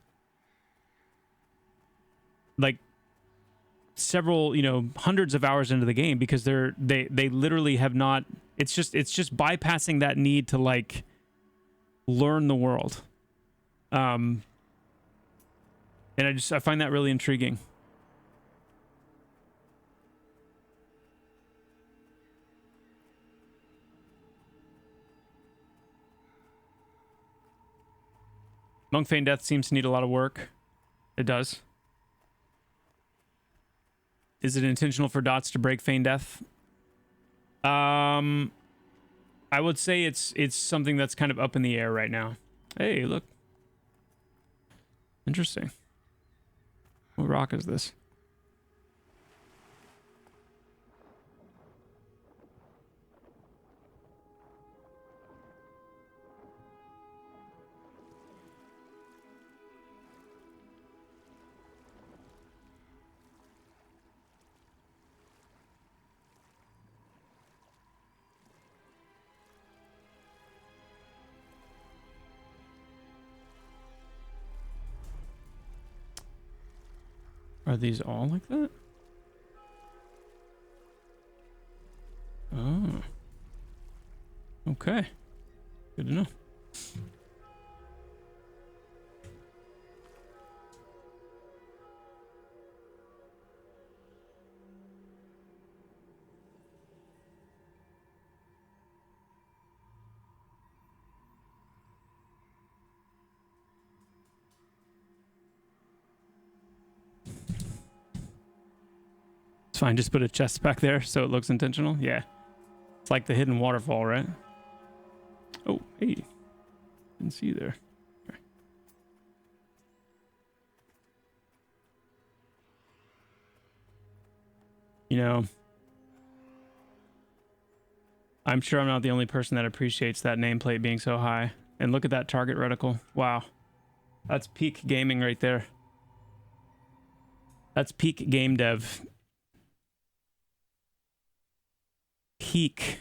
like several, you know, hundreds of hours into the game, because they literally have not, it's just bypassing that need to like learn the world. And I find that really intriguing. Monk Feign Death seems to need a lot of work. It does. Is it intentional for Dots to break Feign Death? I would say it's something that's kind of up in the air right now. Hey, look. Interesting. What rock is this? Are these all like that? Oh. Okay. Good to know. It's fine, just put a chest back there so it looks intentional. Yeah. It's like the hidden waterfall, right? Oh, hey. Didn't see you there. Okay. You know, I'm sure I'm not the only person that appreciates that nameplate being so high. And look at that target reticle. Wow. That's peak gaming right there. That's peak game dev. Peak